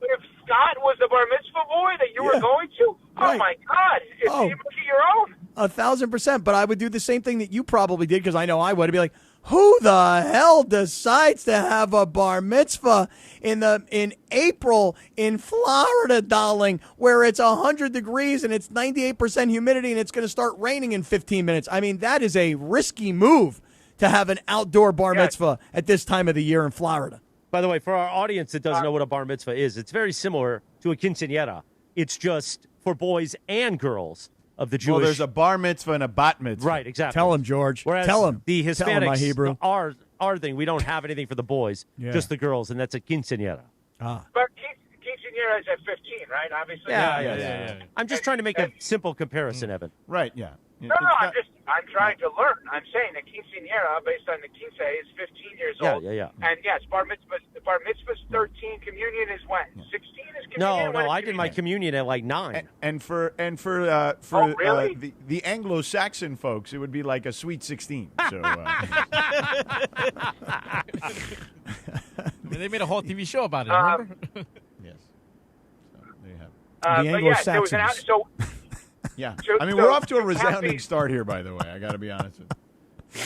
if Scott was the bar mitzvah boy that you were going to. Oh my God! It's you make it your own.
1,000%. But I would do the same thing that you probably did, because I know I would. I'd be like, who the hell decides to have a bar mitzvah in April in Florida, darling, where it's 100 degrees and it's 98% humidity and it's going to start raining in 15 minutes? I mean, that is a risky move to have an outdoor bar mitzvah at this time of the year in Florida.
By the way, for our audience that doesn't know what a bar mitzvah is, it's very similar to a quinceañera. It's just for boys and girls of the Jewish.
Well, there's a bar mitzvah and a bat mitzvah.
Right, exactly.
Tell him, George.
Whereas
Tell him.
the
Tell him,
Hispanics,
my Hebrew.
our thing, we don't have anything for the boys,
Yeah.
just the girls, and that's a quinceañera.
Ah.
But quinceañera is at 15, right? Obviously.
Yeah. I'm just trying to make a simple comparison, Evan.
Right, yeah.
No, I'm trying to learn. I'm saying that quinceañera, based on the quince, is 15 years old.
Yeah.
And yes, bar mitzvah's 13. Communion is when? 16 is communion.
No, I did my communion at like 9.
And for
really?
the Anglo-Saxon folks, it would be like a sweet 16. So
they made a whole TV show about it. Remember?
Yes. So there you have it.
The Anglo-Saxons.
Yeah.
So-
I mean,
so-
we're off to a
so
resounding
Cappy-
start here, by the way. I got to be honest with you.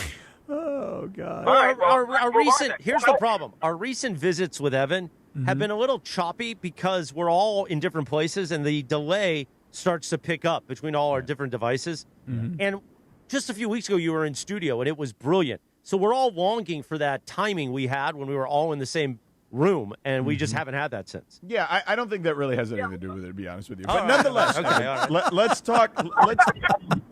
Oh, God.
Our recent here's the problem. Our recent visits with Evan have been a little choppy because we're all in different places and the delay starts to pick up between all our different devices. And just a few weeks ago, you were in studio and it was brilliant. So we're all longing for that timing we had when we were all in the same room, and we just haven't had that since.
Yeah, I don't think that really has anything to do with it, to be honest with you.
All
But
right.
nonetheless,
Okay, all right.
let's talk.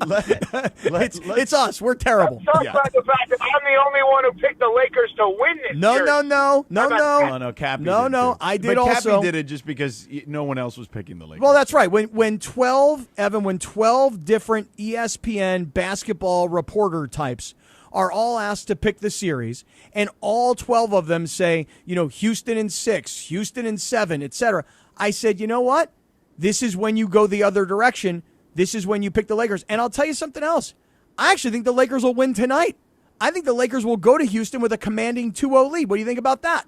It's us. We're terrible.
Talk about the fact that I'm the only one who picked the Lakers to win this
No.
series.
No, Cappy
No,
did
no,
too.
I did
but
also.
Cappy did it just because no one else was picking the Lakers.
Well, that's right. When 12 different ESPN basketball reporter types are all asked to pick the series, and all 12 of them say, Houston in 6, Houston in 7, etc. I said, you know what? This is when you go the other direction. This is when you pick the Lakers. And I'll tell you something else. I actually think the Lakers will win tonight. I think the Lakers will go to Houston with a commanding 2-0 lead. What do you think about that?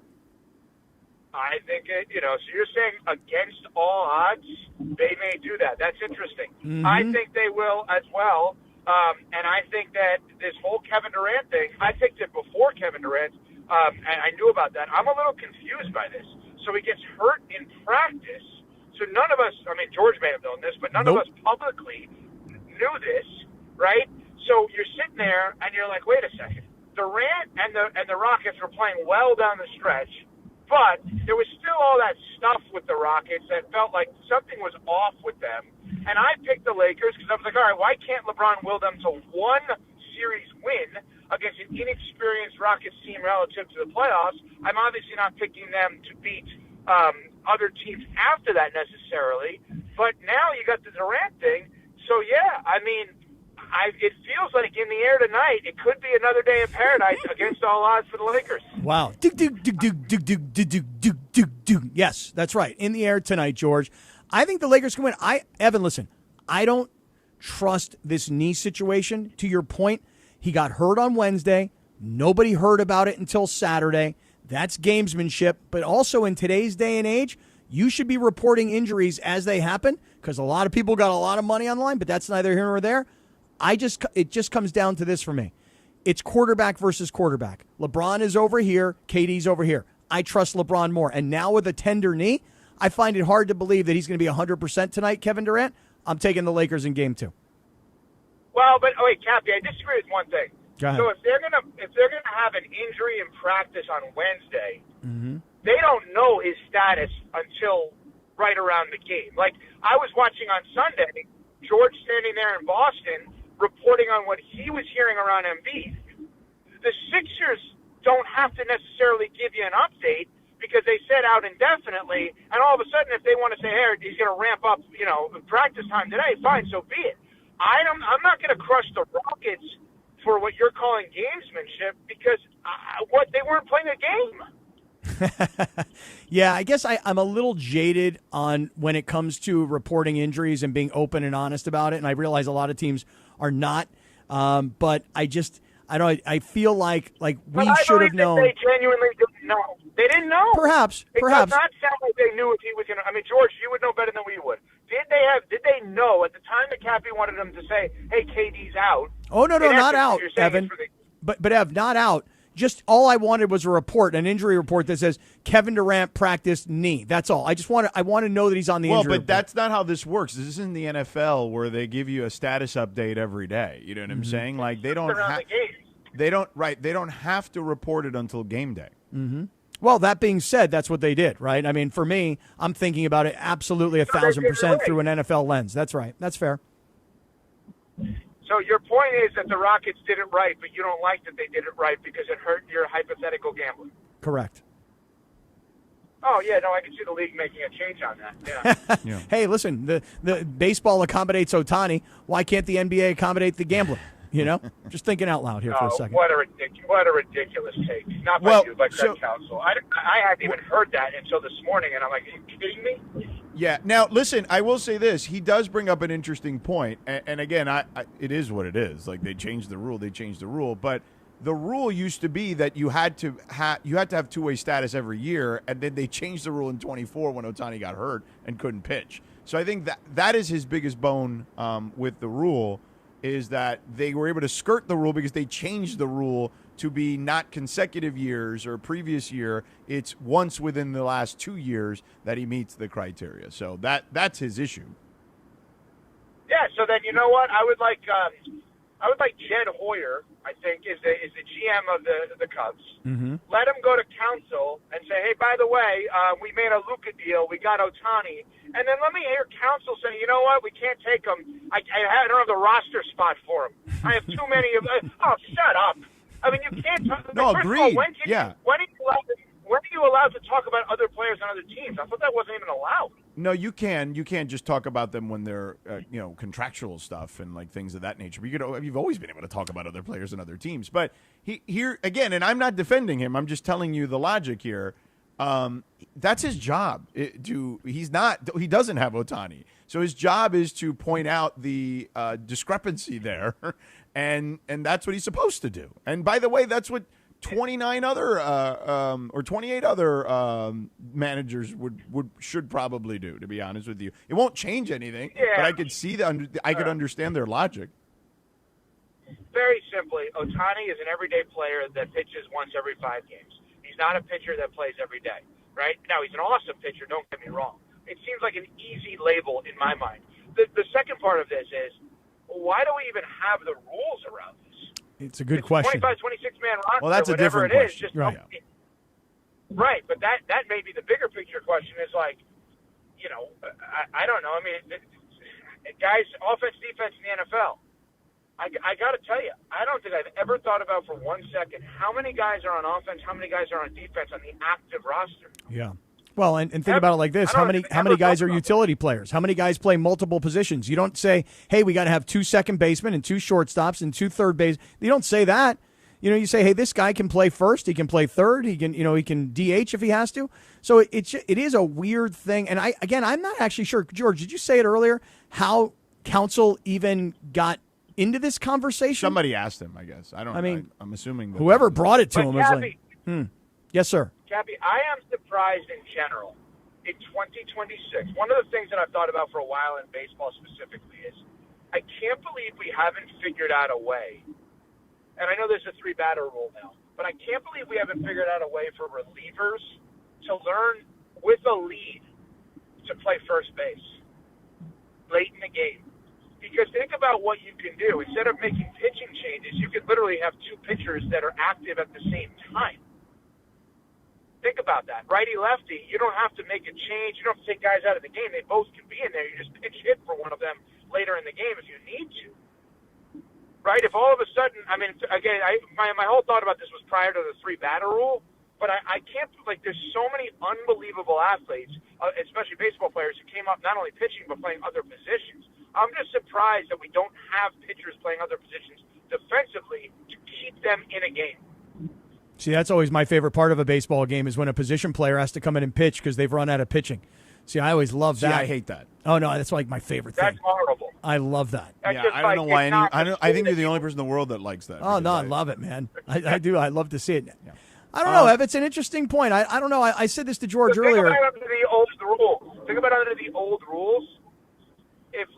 I think, so you're saying against all odds, they may do that. That's interesting.
Mm-hmm.
I think they will as well. And I think that this whole Kevin Durant thing, I picked it before Kevin Durant, and I knew about that. I'm a little confused by this. So he gets hurt in practice. So none of us, George may have known this, but none of us publicly knew this, right? So you're sitting there and you're like, wait a second. Durant and the Rockets were playing well down the stretch, but there was still all that stuff with the Rockets that felt like something was off with them. And I picked the Lakers because I was like, all right, why can't LeBron will them to one series win against an inexperienced Rockets team relative to the playoffs? I'm obviously not picking them to beat other teams after that necessarily. But now you got the Durant thing. So, yeah, I mean, it feels like in the air tonight, it could be another day of paradise against all odds for the Lakers.
Wow. Yes, that's right. In the air tonight, George. I think the Lakers can win. Evan, listen, I don't trust this knee situation. To your point, he got hurt on Wednesday. Nobody heard about it until Saturday. That's gamesmanship. But also in today's day and age, you should be reporting injuries as they happen because a lot of people got a lot of money online, but that's neither here nor there. It just comes down to this for me. It's quarterback versus quarterback. LeBron is over here. KD's over here. I trust LeBron more. And now with a tender knee, I find it hard to believe that he's going to be 100% tonight, Kevin Durant. I'm taking the Lakers in game 2.
Well, but wait, Cappy, I disagree with one thing.
Go ahead.
So if they're gonna have an injury in practice on Wednesday, they don't know his status until right around the game. Like I was watching on Sunday, George standing there in Boston reporting on what he was hearing around Embiid. The Sixers don't have to necessarily give you an update because they set out indefinitely, and all of a sudden, if they want to say, hey, he's going to ramp up, practice time today, fine, so be it. I'm not going to crush the Rockets for what you're calling gamesmanship because they weren't playing a game.
Yeah, I guess I'm a little jaded on when it comes to reporting injuries and being open and honest about it, and I realize a lot of teams are not. But I feel like we should have known.
They genuinely didn't know. They didn't know.
Perhaps.
It does not sound like they knew if he was going to. I mean, George, you would know better than we would. Did they know at the time that Cappy wanted them to say, "Hey, KD's out"?
Oh no, not out, Evan. But Ev, not out. Just all I wanted was a report, an injury report that says Kevin Durant practiced knee. That's all. I want to know that he's on the injury report.
Well, but that's not how this works. This isn't the NFL where they give you a status update every day. You know what I'm saying? Like they don't have to report it until game day.
Mm-hmm. Well, that being said, that's what they did, right? I mean, for me, I'm thinking about it absolutely 1,000% through an NFL lens. That's right. That's fair.
So your point is that the Rockets did it right, but you don't like that they did it right because it hurt your hypothetical gambling.
Correct.
Oh, yeah, no, I can see the league making a change on that. Yeah.
Hey, listen, the baseball accommodates Ohtani. Why can't the NBA accommodate the gambler? You know? Just thinking out loud here for a second.
What a ridiculous take. Not by you, but Counsell. I hadn't even heard that until this morning, and I'm like, are you kidding me?
Yeah. Now, listen, I will say this. He does bring up an interesting point. And again, it is what it is. Like, they changed the rule. But the rule used to be that you had to have two-way status every year, and then they changed the rule in 24 when Ohtani got hurt and couldn't pitch. So I think that is his biggest bone with the rule, is that they were able to skirt the rule because they changed the rule to be not consecutive years or previous year. It's once within the last 2 years that he meets the criteria. So that's his issue.
Yeah. So then you know what? I would like Jed Hoyer. I think is the GM of the Cubs.
Mm-hmm.
Let him go to Counsell and say, hey, by the way, we made a Luka deal. We got Ohtani. And then let me hear Counsell say, you know what? We can't take him. I don't have the roster spot for him. I have too many of them. Oh, shut up. I mean, you can't talk.
No, agreed.
When are you allowed to talk about other players on other teams? I thought that wasn't even allowed.
No, you can. You can't just talk about them when they're, contractual stuff and like things of that nature. But you've always been able to talk about other players and other teams. But here again, and I'm not defending him. I'm just telling you the logic here. That's his job. He doesn't have Ohtani, so his job is to point out the discrepancy there, and that's what he's supposed to do. And by the way, that's what 29 other or 28 other managers should probably do. To be honest with you, it won't change anything.
Yeah.
But I could see I could understand their logic.
Very simply, Ohtani is an everyday player that pitches once every 5 games. He's not a pitcher that plays every day, right? Now, he's an awesome pitcher, don't get me wrong. It seems like an easy label in my mind. The second part of this is, why do we even have the rules around this?
It's a good question.
25, 26-man roster,
well, that's a
whatever
different
it is.
question.
Just
right.
Right, but that may be the bigger picture question is like, I don't know. I mean, guys, offense, defense in the NFL. I got to tell you, I don't think I've ever thought about for 1 second how many guys are on offense, how many guys are on defense on the active roster.
Yeah. Well, and think about it like this: how many guys are utility players? How many guys play multiple positions? You don't say, "Hey, we got to have 2 second basemen and 2 shortstops and 2 third base." You don't say that. You say, "Hey, this guy can play first. He can play third. He can DH if he has to." So it is a weird thing. And I'm not actually sure. George, did you say it earlier? How Counsell even got into this conversation?
Somebody asked him, I guess. I'm assuming that
whoever brought it to him was
Cappy,
like, Yes, sir.
Cappy, I am surprised in general in 2026. One of the things that I've thought about for a while in baseball specifically is I can't believe we haven't figured out a way. And I know there's a 3-batter rule now, but I can't believe we haven't figured out a way for relievers to learn with a lead to play first base late in the game. Because think about what you can do. Instead of making pitching changes, you could literally have 2 pitchers that are active at the same time. Think about that. Righty-lefty, you don't have to make a change. You don't have to take guys out of the game. They both can be in there. You just pitch hit for one of them later in the game if you need to. Right? If all of a sudden, my whole thought about this was prior to the 3-batter rule, but I can't, there's so many unbelievable athletes, especially baseball players, who came up not only pitching but playing other positions. I'm just surprised that we don't have pitchers playing other positions defensively to keep them in a game.
See, that's always my favorite part of a baseball game is when a position player has to come in and pitch because they've run out of pitching. See, I always love that.
I hate that.
Oh, no, that's my favorite thing.
That's horrible.
I love that.
I don't know why I think you're the only person in the world that likes that.
Oh, no, I love it, man. I do. I love to see it. Yeah. I don't know, Ev. It's an interesting point. I don't know. I said this to George earlier.
Think about under the old rules. Think about under the old rules. If,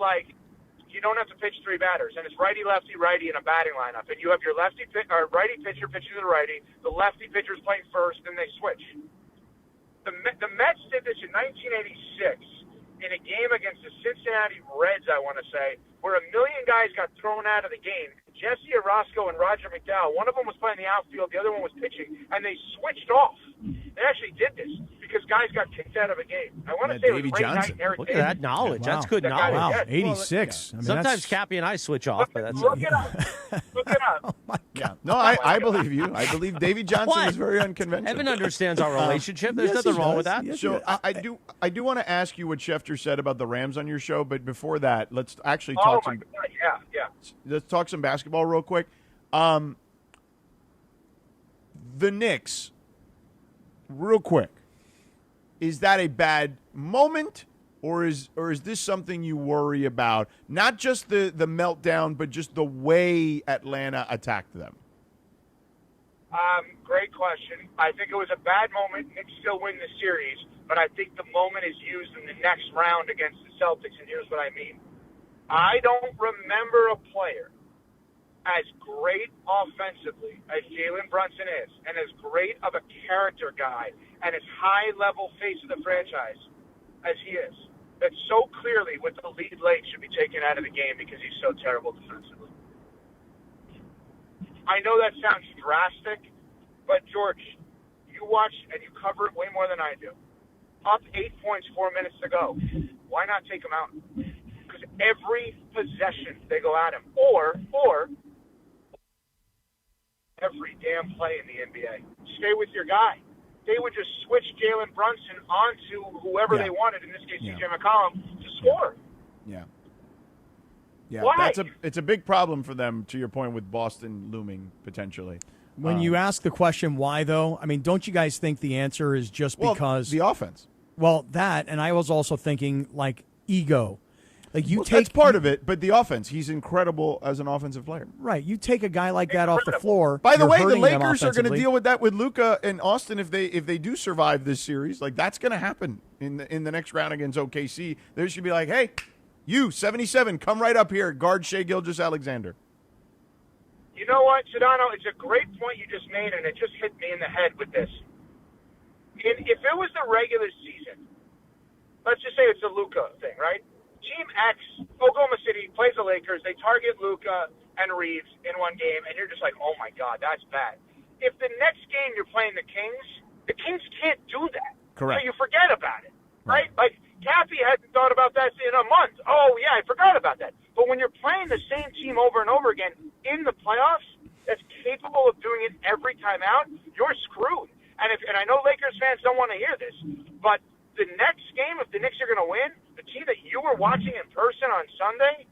you don't have to pitch 3 batters, and it's righty, lefty, righty in a batting lineup, and you have your righty pitcher pitching to the righty, the lefty pitcher is playing first, and they switch. The Mets did this in 1986 in a game against the Cincinnati Reds, I want to say, where 1 million guys got thrown out of the game. Jesse Orosco and Roger McDowell, one of them was playing the outfield, the other one was pitching, and they switched off. They actually did this because guys got kicked out of a game. I want to say it was Ray Knight and Eric
Look at that knowledge.
Yeah, wow.
That's good knowledge.
Wow, 86.
Sometimes Cappy and I switch off, but that's
Look it up. Look it up.
Oh my God.
No, I believe you. I believe Davey Johnson
What?
is very unconventional.
Evan understands our relationship. There's
yes,
nothing
he
wrong
does.
with that.
Yes,
So
he does.
I do want to ask you what Schefter said about the Rams on your show, but before that, let's actually talk
God. Yeah.
Let's talk some basketball real quick. The Knicks, real quick, is that a bad moment, or is this something you worry about? Not just the meltdown, but just the way Atlanta attacked them.
Great question. I think it was a bad moment. Knicks still win the series, but I think the moment is used in the next round against the Celtics, and here's what I mean. I don't remember a player as great offensively as Jalen Brunson is, and as great of a character guy, and as high-level face of the franchise as he is, that so clearly with the lead late should be taken out of the game because he's so terrible defensively. I know that sounds drastic, but George, you watch and you cover it way more than I do. Up 8 points, 4 minutes to go. Why not take him out? Because every possession they go at him, or every damn play in the NBA. Stay with your guy. They would just switch Jalen Brunson onto whoever they wanted, in this case, CJ McCollum, to score.
Yeah. Yeah,
Why?
it's a big problem for them, to your point, with Boston looming potentially.
When you ask the question why, though, I mean, don't you guys think the answer is just because
the offense?
Well, that, and I was also thinking, ego.
That's part of it, but the offense, he's incredible as an offensive player.
Right. You take a guy like that off the floor.
By the way, the
hurting them
Lakers are going to
offensively.
deal with that with Luka and Austin if they do survive this series. That's going to happen in the next round against OKC. They should be like, hey, you 77, come right up here, guard Shai Gilgeous-Alexander.
You know what, Sedano? It's a great point you just made, and it just hit me in the head with this. If it was the regular season, let's just say it's a Luka thing, right? Team X, Oklahoma City, plays the Lakers. They target Luka and Reeves in one game, and you're just like, oh, my God, that's bad. If the next game you're playing the Kings can't do that.
Correct.
So you forget about it, right? Like, Cappy hadn't thought about that in a month. Oh, yeah, I forgot about that. But when you're playing the same team over and over again in the playoffs that's capable of doing it every time out, you're screwed. And I know Lakers fans don't want to hear this, but the next game, if the Knicks are going to win, the team that you were watching in person on Sunday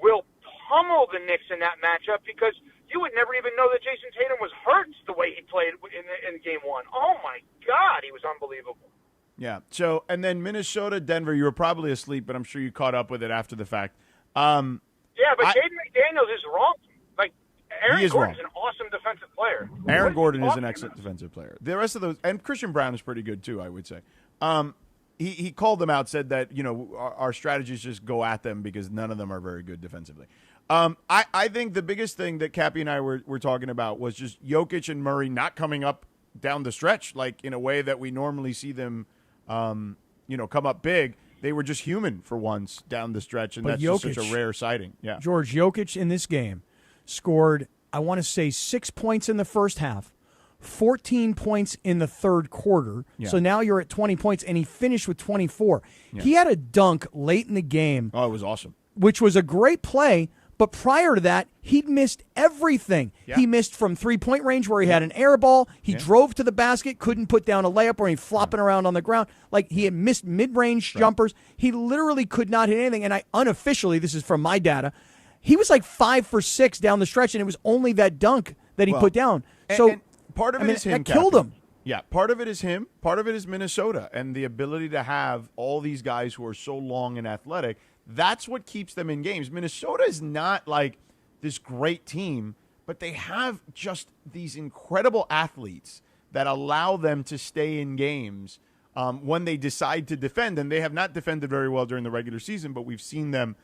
will pummel the Knicks in that matchup because you would never even know that Jason Tatum was hurt the way he played in game one. Oh, my God, he was unbelievable.
Yeah. So, and then Minnesota, Denver, you were probably asleep, but I'm sure you caught up with it after the fact. Yeah,
but Jaden McDaniels is wrong. Like, Aaron Gordon's
wrong.
an awesome defensive player.
Aaron Gordon is an excellent defensive player. The rest of those, and Christian Brown is pretty good too, I would say. He called them out, said that, our strategies just go at them because none of them are very good defensively. I think the biggest thing that Cappy and I were talking about was just Jokic and Murray not coming up down the stretch, like in a way that we normally see them, come up big. They were just human for once down the stretch, and
But
that's
Jokic,
just such a rare sighting. Yeah,
George, Jokic in this game scored, I want to say, 6 points in the first half, 14 points in the third quarter.
Yeah.
So now you're at 20 points, and he finished with 24.
Yeah.
He had a dunk late in the game.
Oh, it was awesome.
Which was a great play, but prior to that, he'd missed everything.
Yeah.
He missed from three-point range where he had an air ball. He drove to the basket, couldn't put down a layup, or he flopping around on the ground. Like, he had missed mid-range jumpers. He literally could not hit anything. And I unofficially, this is from my data, he was like 5 for 6 down the stretch, and it was only that dunk that he put down. So
part of it is him.
That killed him.
Yeah, part of it is him. Part of it is Minnesota and the ability to have all these guys who are so long and athletic. That's what keeps them in games. Minnesota is not like this great team, but they have just these incredible athletes that allow them to stay in games when they decide to defend. And they have not defended very well during the regular season, but we've seen them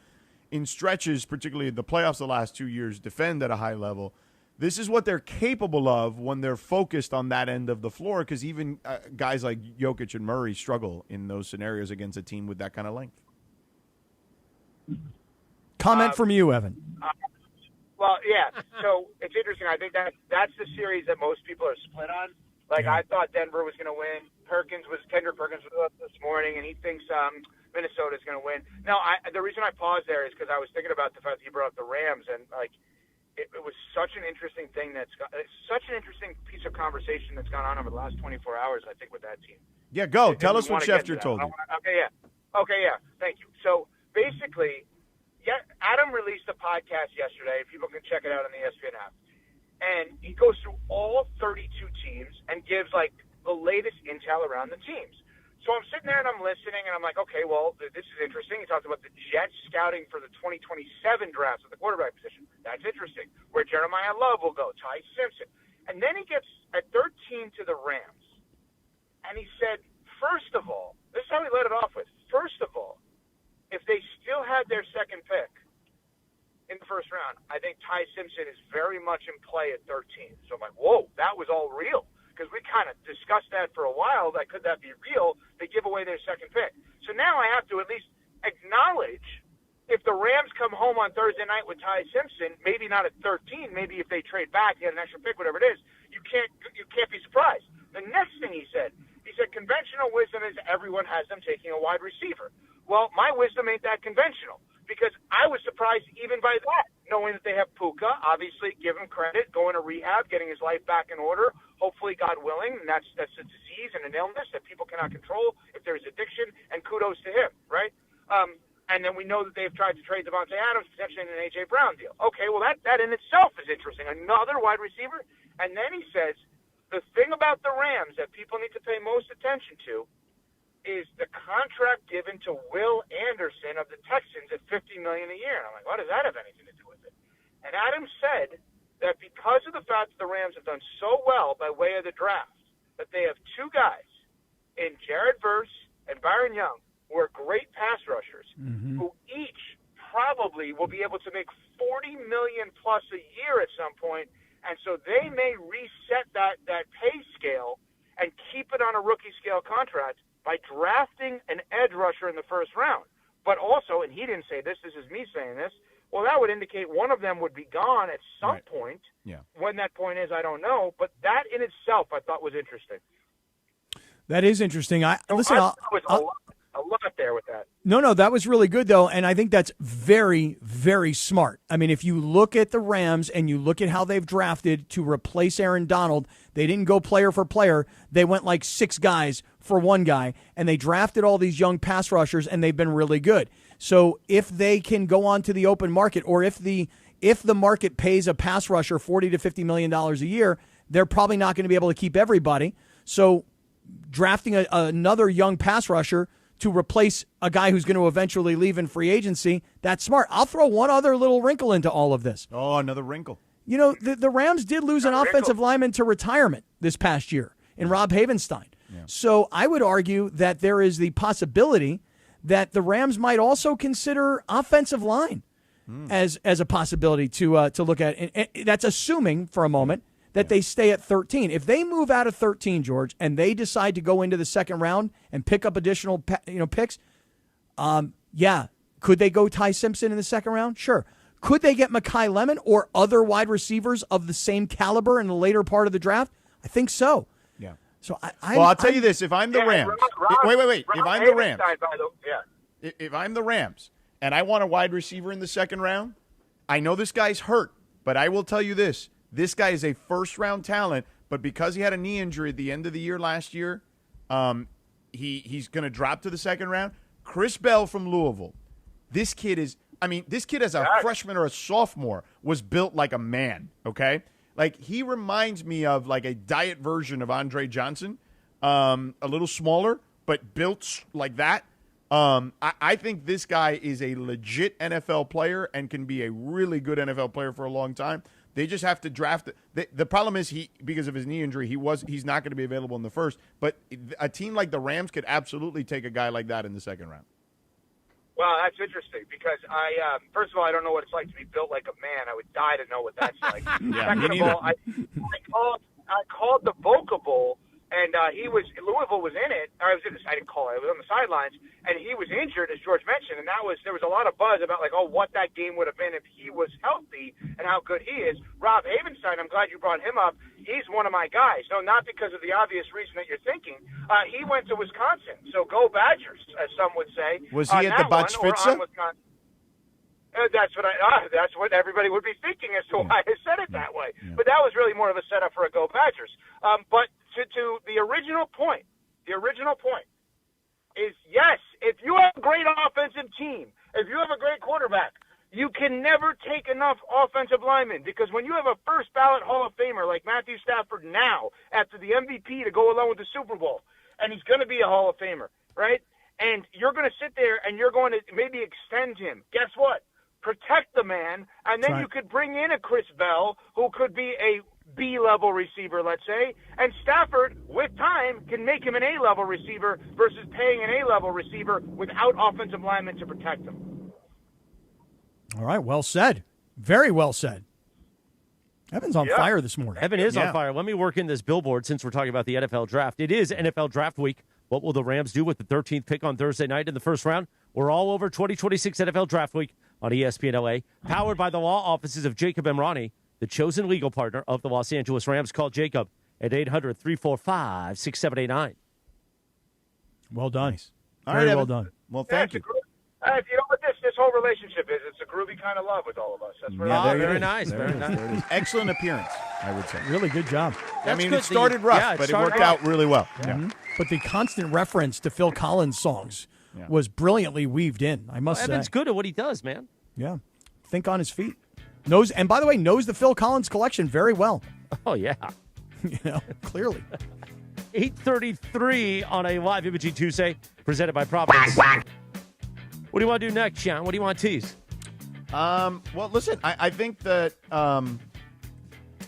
in stretches, particularly in the playoffs the last 2 years, defend at a high level. This is what they're capable of when they're focused on that end of the floor, because even guys like Jokic and Murray struggle in those scenarios against a team with that kind of length.
Comment from you, Evan.
Well, yeah. So it's interesting. I think that's the series that most people are split on. Like, I thought Denver was going to win. Kendrick Perkins was up this morning, and he thinks Minnesota's going to win. Now, the reason I paused there is because I was thinking about the fact that you brought up the Rams, and like it was such an interesting thing it's such an interesting piece of conversation that's gone on over the last 24 hours. I think with that team.
Yeah, go. Tell us what Schefter told you.
Okay, yeah. Thank you. So basically, Adam released a podcast yesterday. People can check it out on the ESPN app. And he goes through all 32 teams and gives, like, the latest intel around the teams. So I'm sitting there and I'm listening, and I'm like, okay, well, this is interesting. He talked about the Jets scouting for the 2027 drafts at the quarterback position. That's interesting. Where Jeremiah Love will go, Ty Simpson. And then he gets at 13 to the Rams. And he said, first of all, this is how he let it off with. First of all, if they still had their second pick in the first round, I think Ty Simpson is very much in play at 13. So I'm like, whoa, that was all real. Because we kind of discussed that for a while, that could that be real? They give away their second pick. So now I have to at least acknowledge if the Rams come home on Thursday night with Ty Simpson, maybe not at 13, maybe if they trade back, get an extra pick, whatever it is, you can't be surprised. The next thing he said conventional wisdom is everyone has them taking a wide receiver. Well, my wisdom ain't that conventional because I was surprised even by that, knowing that they have Puka, obviously give him credit, going to rehab, getting his life back in order, hopefully, God willing, and that's a disease and an illness that people cannot control if there's addiction, and kudos to him, right? And then we know that they've tried to trade Devontae Adams, potentially in an A.J. Brown deal. Okay, well, that in itself is interesting. Another wide receiver. And then he says, the thing about the Rams that people need to pay most attention to is the contract given to Will Anderson of the Texans at $50 million a year. And I'm like, what does that have anything to do with it? And Adam said that because of the fact that the Rams have done so well by way of the draft, that they have two guys in Jared Verse and Byron Young who are great pass rushers, who each probably will be able to make $40 million plus a year at some point. And so they may reset that pay scale and keep it on a rookie scale contract by drafting an edge rusher in the first round. But also, and he didn't say this is me saying this, well, that would indicate one of them would be gone at some point.
Yeah.
When that point is, I don't know. But that in itself I thought was interesting.
That is interesting.
There was a lot there with that.
No, that was really good, though, and I think that's very, very smart. I mean, if you look at the Rams and you look at how they've drafted to replace Aaron Donald, they didn't go player for player. They went like 6 guys for 1 guy, and they drafted all these young pass rushers, and they've been really good. So if they can go on to the open market, or if the market pays a pass rusher $40 to $50 million a year, they're probably not going to be able to keep everybody. So drafting another young pass rusher to replace a guy who's going to eventually leave in free agency, that's smart. I'll throw one other little wrinkle into all of this.
Oh, another wrinkle.
You know, the Rams did lose an offensive lineman to retirement this past year in Rob Havenstein. Yeah. So I would argue that there is the possibility that the Rams might also consider offensive line as a possibility to look at. And that's assuming for a moment that they stay at 13. If they move out of 13, George, and they decide to go into the second round and pick up additional picks, could they go Ty Simpson in the second round? Sure. Could they get Mekhi Lemon or other wide receivers of the same caliber in the later part of the draft? I think so.
Yeah.
So
I'll tell you this: if I'm the Rams, wait. If I'm the Rams, if I'm the Rams, and I want a wide receiver in the second round, I know this guy's hurt, but I will tell you this: this guy is a first-round talent. But because he had a knee injury at the end of the year last year, he's going to drop to the second round. Chris Bell from Louisville. This kid as a freshman or a sophomore was built like a man. Okay. Like, he reminds me of, like, a diet version of Andre Johnson, a little smaller, but built like that. I think this guy is a legit NFL player and can be a really good NFL player for a long time. They just have to draft it. The problem is because of his knee injury, he's not going to be available in the first. But a team like the Rams could absolutely take a guy like that in the second round.
Well, that's interesting because first of all, I don't know what it's like to be built like a man. I would die to know what that's like. Second of all, I called the Boca Bowl, and Louisville was in it. I didn't call it. I was on the sidelines, and he was injured, as George mentioned, and there was a lot of buzz about what that game would have been if he was healthy and how good he is. Rob Havenstein, I'm glad you brought him up. He's one of my guys. No, not because of the obvious reason that you're thinking. He went to Wisconsin, so go Badgers, as some would say.
Was he at the Botsfitza?
That's what everybody would be thinking as to why I said it that way. Yeah. But that was really more of a setup for a go Badgers. But to the original point is, yes, if you have a great offensive team, if you have a great quarterback, you can never take enough offensive linemen, because when you have a first ballot Hall of Famer like Matthew Stafford now, after the MVP to go along with the Super Bowl, and he's going to be a Hall of Famer, right? And you're going to sit there and you're going to maybe extend him. Guess what? Protect the man, and then you could bring in a Chris Bell who could be a B-level receiver, let's say, and Stafford, with time, can make him an A-level receiver versus paying an A-level receiver without offensive linemen to protect him.
All right, well said. Very well said. Evan's on fire this morning.
Evan is on fire. Let me work in this billboard since we're talking about the NFL draft. It is NFL draft week. What will the Rams do with the 13th pick on Thursday night in the first round? We're all over 2026 NFL draft week on ESPN LA, powered by the law offices of Jacob and Ronnie, the chosen legal partner of the Los Angeles Rams. Call Jacob at 800-345-6789.
Well done.
Nice.
Very well done.
Well, thank you.
You know what this whole relationship is? It's a groovy kind of love with all of us. That's
very nice. Very nice.
Excellent appearance, I would say.
Really good job.
It started rough, but it worked out really well. Yeah.
Mm-hmm. But the constant reference to Phil Collins songs was brilliantly weaved in, I must say.
Evan's good at what he does, man.
Yeah. Think on his feet. And by the way, knows the Phil Collins collection very well.
Oh, yeah.
Clearly.
8:33 on a live imaging Tuesday, presented by Providence. What do you want to do next, Sean? What do you want to tease?
Well, listen, I think that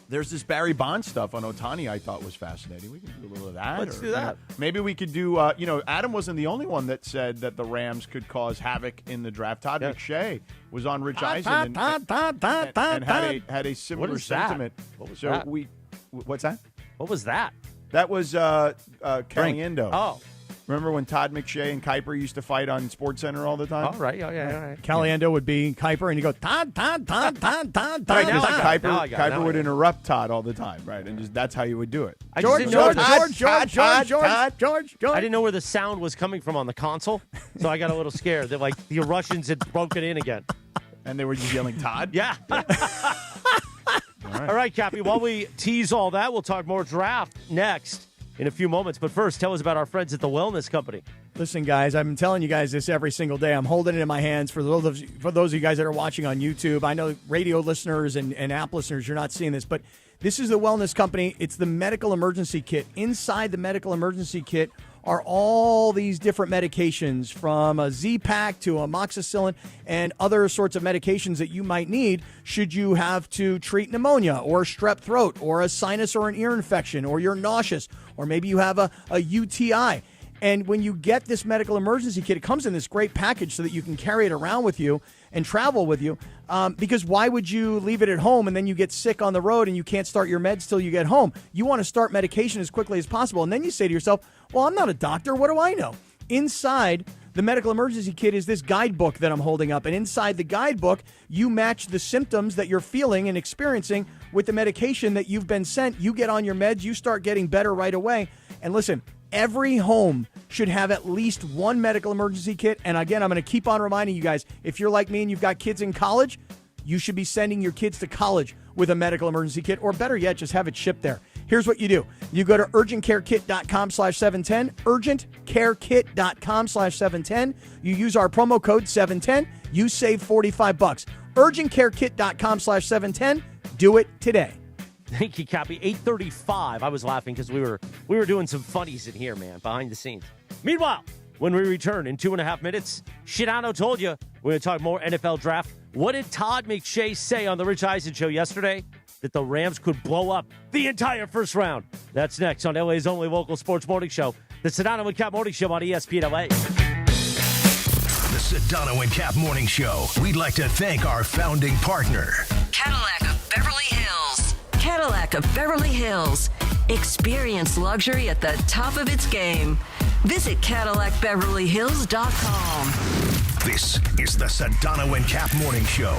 there's this Barry Bonds stuff on Ohtani I thought was fascinating. We can do a little of that.
Let's do that.
Maybe we could do, Adam wasn't the only one that said that the Rams could cause havoc in the draft. Todd McShay was on Rich Eisen and had a similar sentiment.
What was that?
What's that?
What was that?
That was Caliendo.
Oh.
Remember when Todd McShay and Kuiper used to fight on SportsCenter all the time?
All right. All right.
Caliendo would be Kuiper, and you go, Todd.
Right,
now I got it.
Kuiper would interrupt Todd all the time, right? And that's how you would do it.
George. I
didn't know where the sound was coming from on the console, so I got a little scared that, like, the Russians had broken in again.
And they were just yelling, Todd?
Yeah. All right, Cappy, while we tease all that, we'll talk more draft next in a few moments. But first, tell us about our friends at the Wellness Company.
Listen, guys, I've been telling you guys this every single day. I'm holding it in my hands for those of you guys that are watching on YouTube. I know radio listeners and app listeners, you're not seeing this, but this is the Wellness Company. It's the medical emergency kit. Inside the medical emergency kit are all these different medications, from a Z-Pack to amoxicillin and other sorts of medications that you might need should you have to treat pneumonia or strep throat or a sinus or an ear infection, or you're nauseous, or maybe you have a UTI. And when you get this medical emergency kit, it comes in this great package so that you can carry it around with you and travel with you. Because why would you leave it at home and then you get sick on the road and you can't start your meds till you get home? You want to start medication as quickly as possible. And then you say to yourself, well, I'm not a doctor. What do I know? Inside the medical emergency kit is this guidebook that I'm holding up. And inside the guidebook, you match the symptoms that you're feeling and experiencing with the medication that you've been sent. You get on your meds. You start getting better right away. And listen, every home should have at least one medical emergency kit. And again, I'm going to keep on reminding you guys, if you're like me and you've got kids in college, you should be sending your kids to college with a medical emergency kit, or better yet, just have it shipped there. Here's what you do. You go to urgentcarekit.com/710, urgentcarekit.com/710. You use our promo code 710. You save $45. urgentcarekit.com/710. Do it today.
Thank you, Cappy. 8:35. I was laughing because we were doing some funnies in here, man, behind the scenes. Meanwhile, when we return in 2.5 minutes, Sedano told you we're going to talk more NFL draft. What did Todd McShay say on the Rich Eisen show yesterday? That the Rams could blow up the entire first round. That's next on LA's only local sports morning show, the Sedano and Kap Morning Show on ESPN LA.
The Sedano and Kap Morning Show. We'd like to thank our founding partner,
Cadillac of Beverly Hills. Cadillac of Beverly Hills. Experience luxury at the top of its game. Visit CadillacBeverlyHills.com.
This is the Sedano and Kap Morning Show.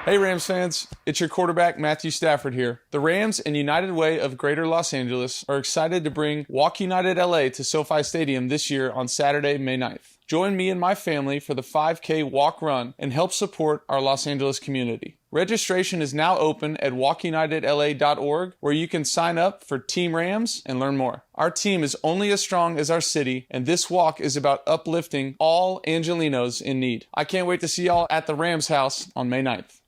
Hey Rams fans, it's your quarterback Matthew Stafford here. The Rams and United Way of Greater Los Angeles are excited to bring Walk United LA to SoFi Stadium this year on Saturday, May 9th. Join me and my family for the 5K walk run and help support our Los Angeles community. Registration is now open at walkunitedla.org, where you can sign up for Team Rams and learn more. Our team is only as strong as our city, and this walk is about uplifting all Angelinos in need. I can't wait to see y'all at the Rams house on May 9th.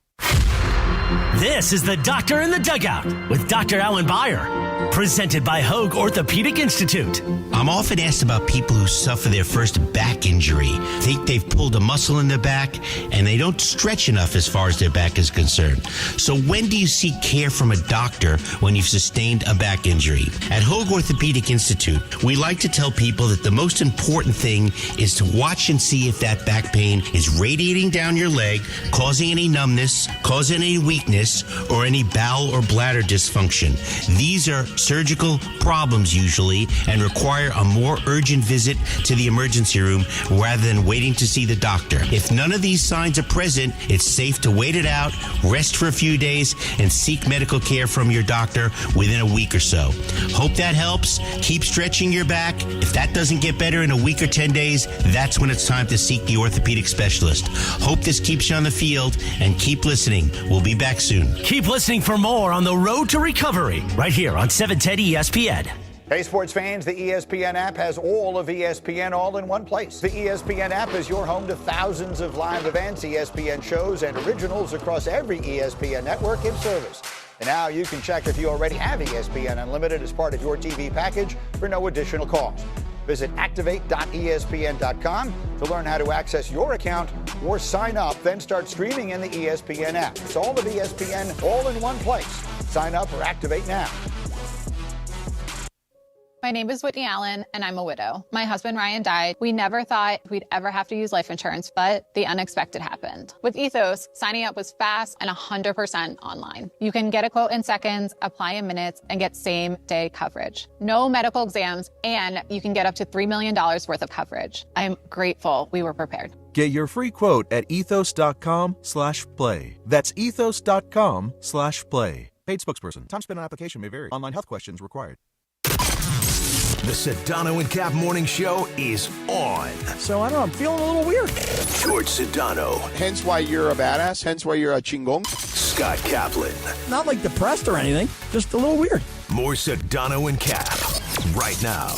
This is the Doctor in the Dugout with Dr. Alan Byer, presented by Hoag Orthopedic Institute.
I'm often asked about people who suffer their first back injury, think they've pulled a muscle in their back, and they don't stretch enough as far as their back is concerned. So when do you seek care from a doctor when you've sustained a back injury? At Hoag Orthopedic Institute, we like to tell people that the most important thing is to watch and see if that back pain is radiating down your leg, causing any numbness, causing any weakness, or any bowel or bladder dysfunction. These are surgical problems usually and require a more urgent visit to the emergency room rather than waiting to see the doctor. If none of these signs are present, it's safe to wait it out, rest for a few days, and seek medical care from your doctor within a week or so. Hope that helps. Keep stretching your back. If that doesn't get better in a week or 10 days, that's when it's time to seek the orthopedic specialist. Hope this keeps you on the field, and keep listening. We'll be back soon.
Keep listening for more on the road to recovery right here on 710 ESPN.
Hey, sports fans, the ESPN app has all of ESPN all in one place. The ESPN app is your home to thousands of live events, ESPN shows, and originals across every ESPN network in service. And now you can check if you already have ESPN Unlimited as part of your TV package for no additional cost. Visit activate.espn.com to learn how to access your account or sign up, then start streaming in the ESPN app. It's all of ESPN all in one place. Sign up or activate now.
My name is Whitney Allen, and I'm a widow. My husband, Ryan, died. We never thought we'd ever have to use life insurance, but the unexpected happened. With Ethos, signing up was fast and 100% online. You can get a quote in seconds, apply in minutes, and get same-day coverage. No medical exams, and you can get up to $3 million worth of coverage. I am grateful we were prepared.
Get your free quote at ethos.com/play. That's ethos.com/play. Paid spokesperson. Time spent on application may vary. Online health questions required.
The Sedano and Kap Morning Show is on.
So, I don't know, I'm feeling a little weird.
George Sedano.
Hence why you're a badass. Hence why you're a chingong.
Scott Kaplan.
Not like depressed or anything, just a little weird.
More Sedano and Kap right now.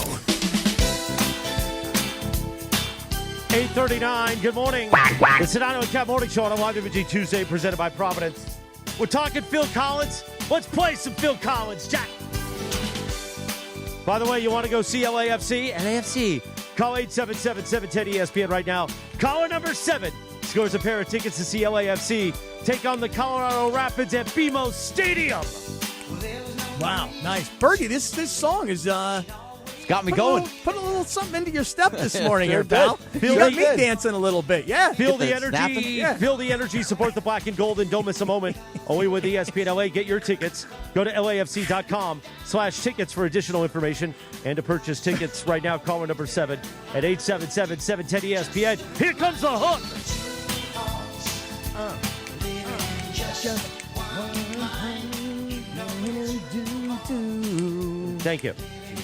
8:39, good morning. The Sedano and Kap Morning Show on a live imaging Tuesday presented by Providence. We're talking Phil Collins. Let's play some Phil Collins, Jack. By the way, you want to go see LAFC? LAFC. Call 877-710-ESPN right now. Caller number 7 scores a pair of tickets to see LAFC take on the Colorado Rapids at BMO Stadium.
Wow, nice. Bergie, this song is
got me going.
Put a little something into your step this morning
Sure
here, pal.
did.
You got me dancing a little bit. Yeah.
Feel the
Get the
energy.
snapping.
Yeah.
Feel the energy. Support the black and gold and don't miss a moment. Only with ESPN LA. Get your tickets. Go to LAFC.com/tickets for additional information and to purchase tickets right now. Caller number 7 at 877-710-ESPN. Here comes the hook. Thank you.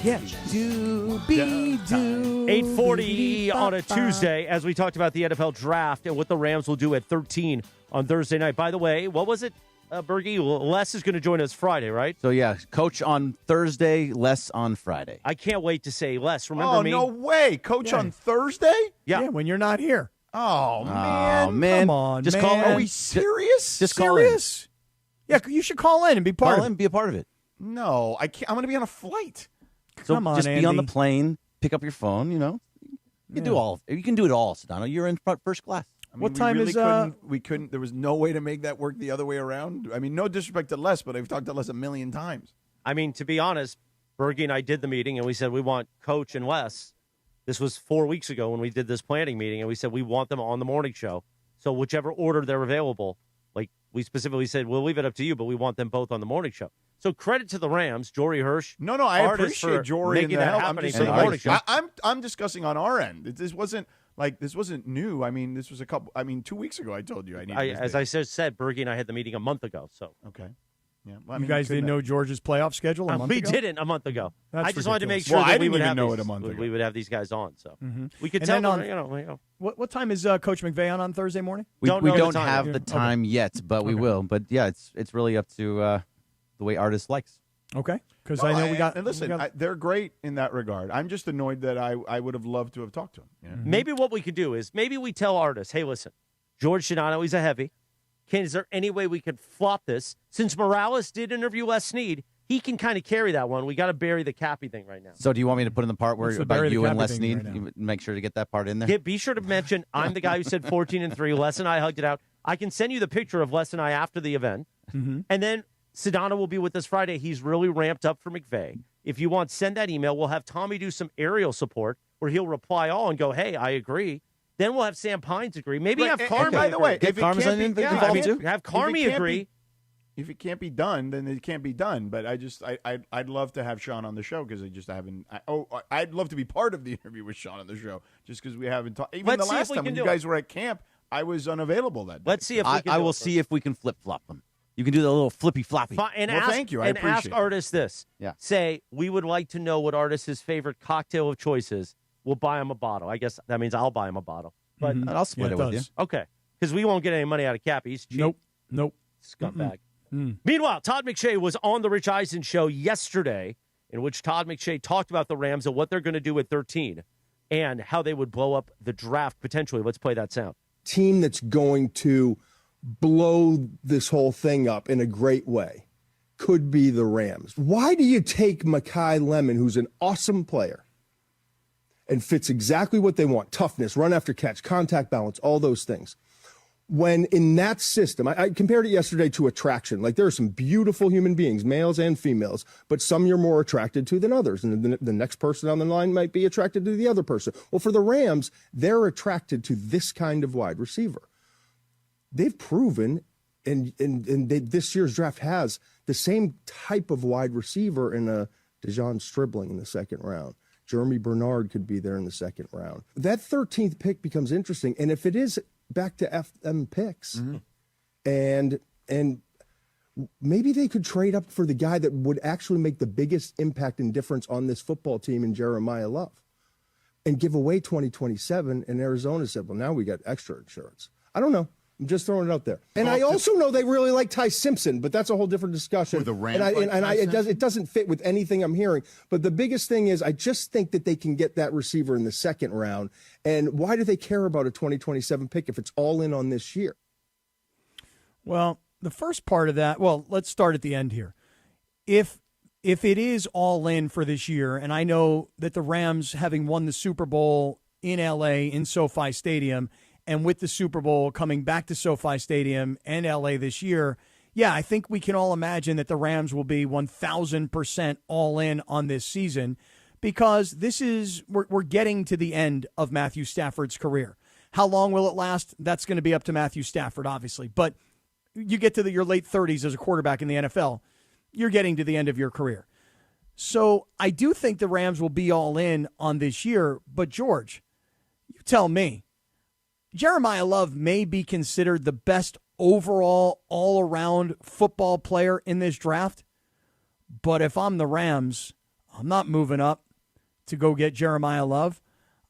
Yeah.
8:40 on a Tuesday as we talked about the NFL draft and what the Rams will do at 13 on Thursday night. By the way, what was it, Bergie? Les is going to join us Friday, right?
So, yeah, Coach on Thursday, Les on Friday.
I can't wait to say Les. Remember me?
Oh, no way. Coach on Thursday?
Yeah.
When you're not here.
Oh, man.
Oh, man.
Come on,
Just
man.
call in.
Are we serious?
Just call in.
Serious? Yeah, you should call in and be part
Call
of
in,
it.
be a part of it.
No, I can't. I'm going to be on a flight.
So
Come on,
just be on the
Andy.
plane, pick up your phone, You can do all. You can do it all, Sedano. You're in first class.
I mean,
What time is,
we couldn't. There was no way to make that work the other way around. I mean, no disrespect to Les, but I've talked to Les a million times.
I mean, to be honest, Bergie and I did the meeting, and we said we want Coach and Les. This was 4 weeks ago when we did this planning meeting, and we said we want them on the morning show. So whichever order they're available, like we specifically said, we'll leave it up to you, but we want them both on the morning show. So credit to the Rams, Jory Hirsch.
No, I
artists
appreciate
for
Jory and
making
the
that
help. I'm
happening
just
for the
saying,
morning show.
I'm discussing on our end. This wasn't new. I mean, this was 2 weeks ago. I told you I needed.
As I said, Bergie and I had the meeting a month ago. So
okay. Yeah, well, I
You
mean,
guys didn't know George's playoff schedule a month
we
ago?
didn't a month ago.
That's
I just wanted to make
ridiculous.
sure
Well, I
that we
didn't
would
even
have
know
these,
it a month ago.
we would have these guys on. So we could
And
tell
then
them.
What time is Coach McVay on Thursday morning?
We
Don't know the
don't
time.
have the time yet, but we will. But yeah, it's really up to the way artist likes.
Okay, because I know we got.
And listen, they're great in that regard. I'm just annoyed that I would have loved to have talked to him. You know?
Maybe what we could do is maybe we tell artists, hey, listen, George Sedano, he's a heavy. Is there any way we could flop this? Since Morales did interview Les Snead, he can kind of carry that one. We got to bury the Cappy thing right now.
So do you want me to put in the part where
What's the
about
bury the
you and
Cappy
Les
thing
Snead?
right now?
You make sure to get that part in there.
Be sure to mention I'm the guy who said 14-3. Les and I hugged it out. I can send you the picture of Les and I after the event.
Mm-hmm.
And then Sedano will be with us Friday. He's really ramped up for McVay. If you want, send that email. We'll have Tommy do some aerial support where he'll reply all and go, hey, I agree. Then we'll have Sam Pines agree. Maybe have Carmi.
By the way, if it
Carmi's
can't
on
be,
involved too.
Have Carmi agree.
If it can't be done, then it can't be done. But I'd love to have Sean on the show because I just haven't. I'd love to be part of the interview with Sean on the show just because we haven't talked. Even
Let's
the
see if
last
we
time
can
when
do
you guys were at camp, I was unavailable that day.
Let's see if we can
I
do
will
it
see if we can flip flop them. You can do the little flippy floppy.
And
Well,
ask,
thank you. I
and ask
appreciate it.
artists this.
Yeah.
Say, we would like to know what artist's favorite cocktail of choice is. We'll buy him a bottle. I guess that means I'll buy him a bottle. But
And I'll split it with you.
Okay. Because we won't get any money out of Cappy. He's cheap.
Nope.
Scumbag. Meanwhile, Todd McShay was on the Rich Eisen show yesterday, in which Todd McShay talked about the Rams and what they're going to do at 13 and how they would blow up the draft potentially. Let's play that sound.
Team that's going to blow this whole thing up in a great way could be the Rams. Why do you take Mekhi Lemon, who's an awesome player, and fits exactly what they want, toughness, run after catch, contact balance, all those things. when in that system, I compared it yesterday to attraction. Like, there are some beautiful human beings, males and females, but some you're more attracted to than others. And the next person on the line might be attracted to the other person. Well, for the Rams, they're attracted to this kind of wide receiver. They've proven, and this year's draft has the same type of wide receiver in a DeJon Stribling in the second round. Jeremy Bernard could be there in the second round. That 13th pick becomes interesting. And if it is back to FM picks, and maybe they could trade up for the guy that would actually make the biggest impact and difference on this football team in Jeremiah Love, and give away 2027. And Arizona said, well, now we got extra insurance. I don't know. I'm just throwing it out there. And I also know they really like Ty Simpson, but that's a whole different discussion.
The Rams
it doesn't fit with anything I'm hearing. But the biggest thing is I just think that they can get that receiver in the second round. And why do they care about a 2027 pick if it's all in on this year?
Well, the first part of that, well, let's start at the end here. If it is all in for this year, and I know that the Rams, having won the Super Bowl in L.A. in SoFi Stadium, and with the Super Bowl coming back to SoFi Stadium and L.A. this year, yeah, I think we can all imagine that the Rams will be 1,000% all in on this season, because we're getting to the end of Matthew Stafford's career. How long will it last? That's going to be up to Matthew Stafford, obviously. But you get to your late 30s as a quarterback in the NFL, you're getting to the end of your career. So I do think the Rams will be all in on this year. But, George, you tell me. Jeremiah Love may be considered the best overall, all-around football player in this draft. But if I'm the Rams, I'm not moving up to go get Jeremiah Love.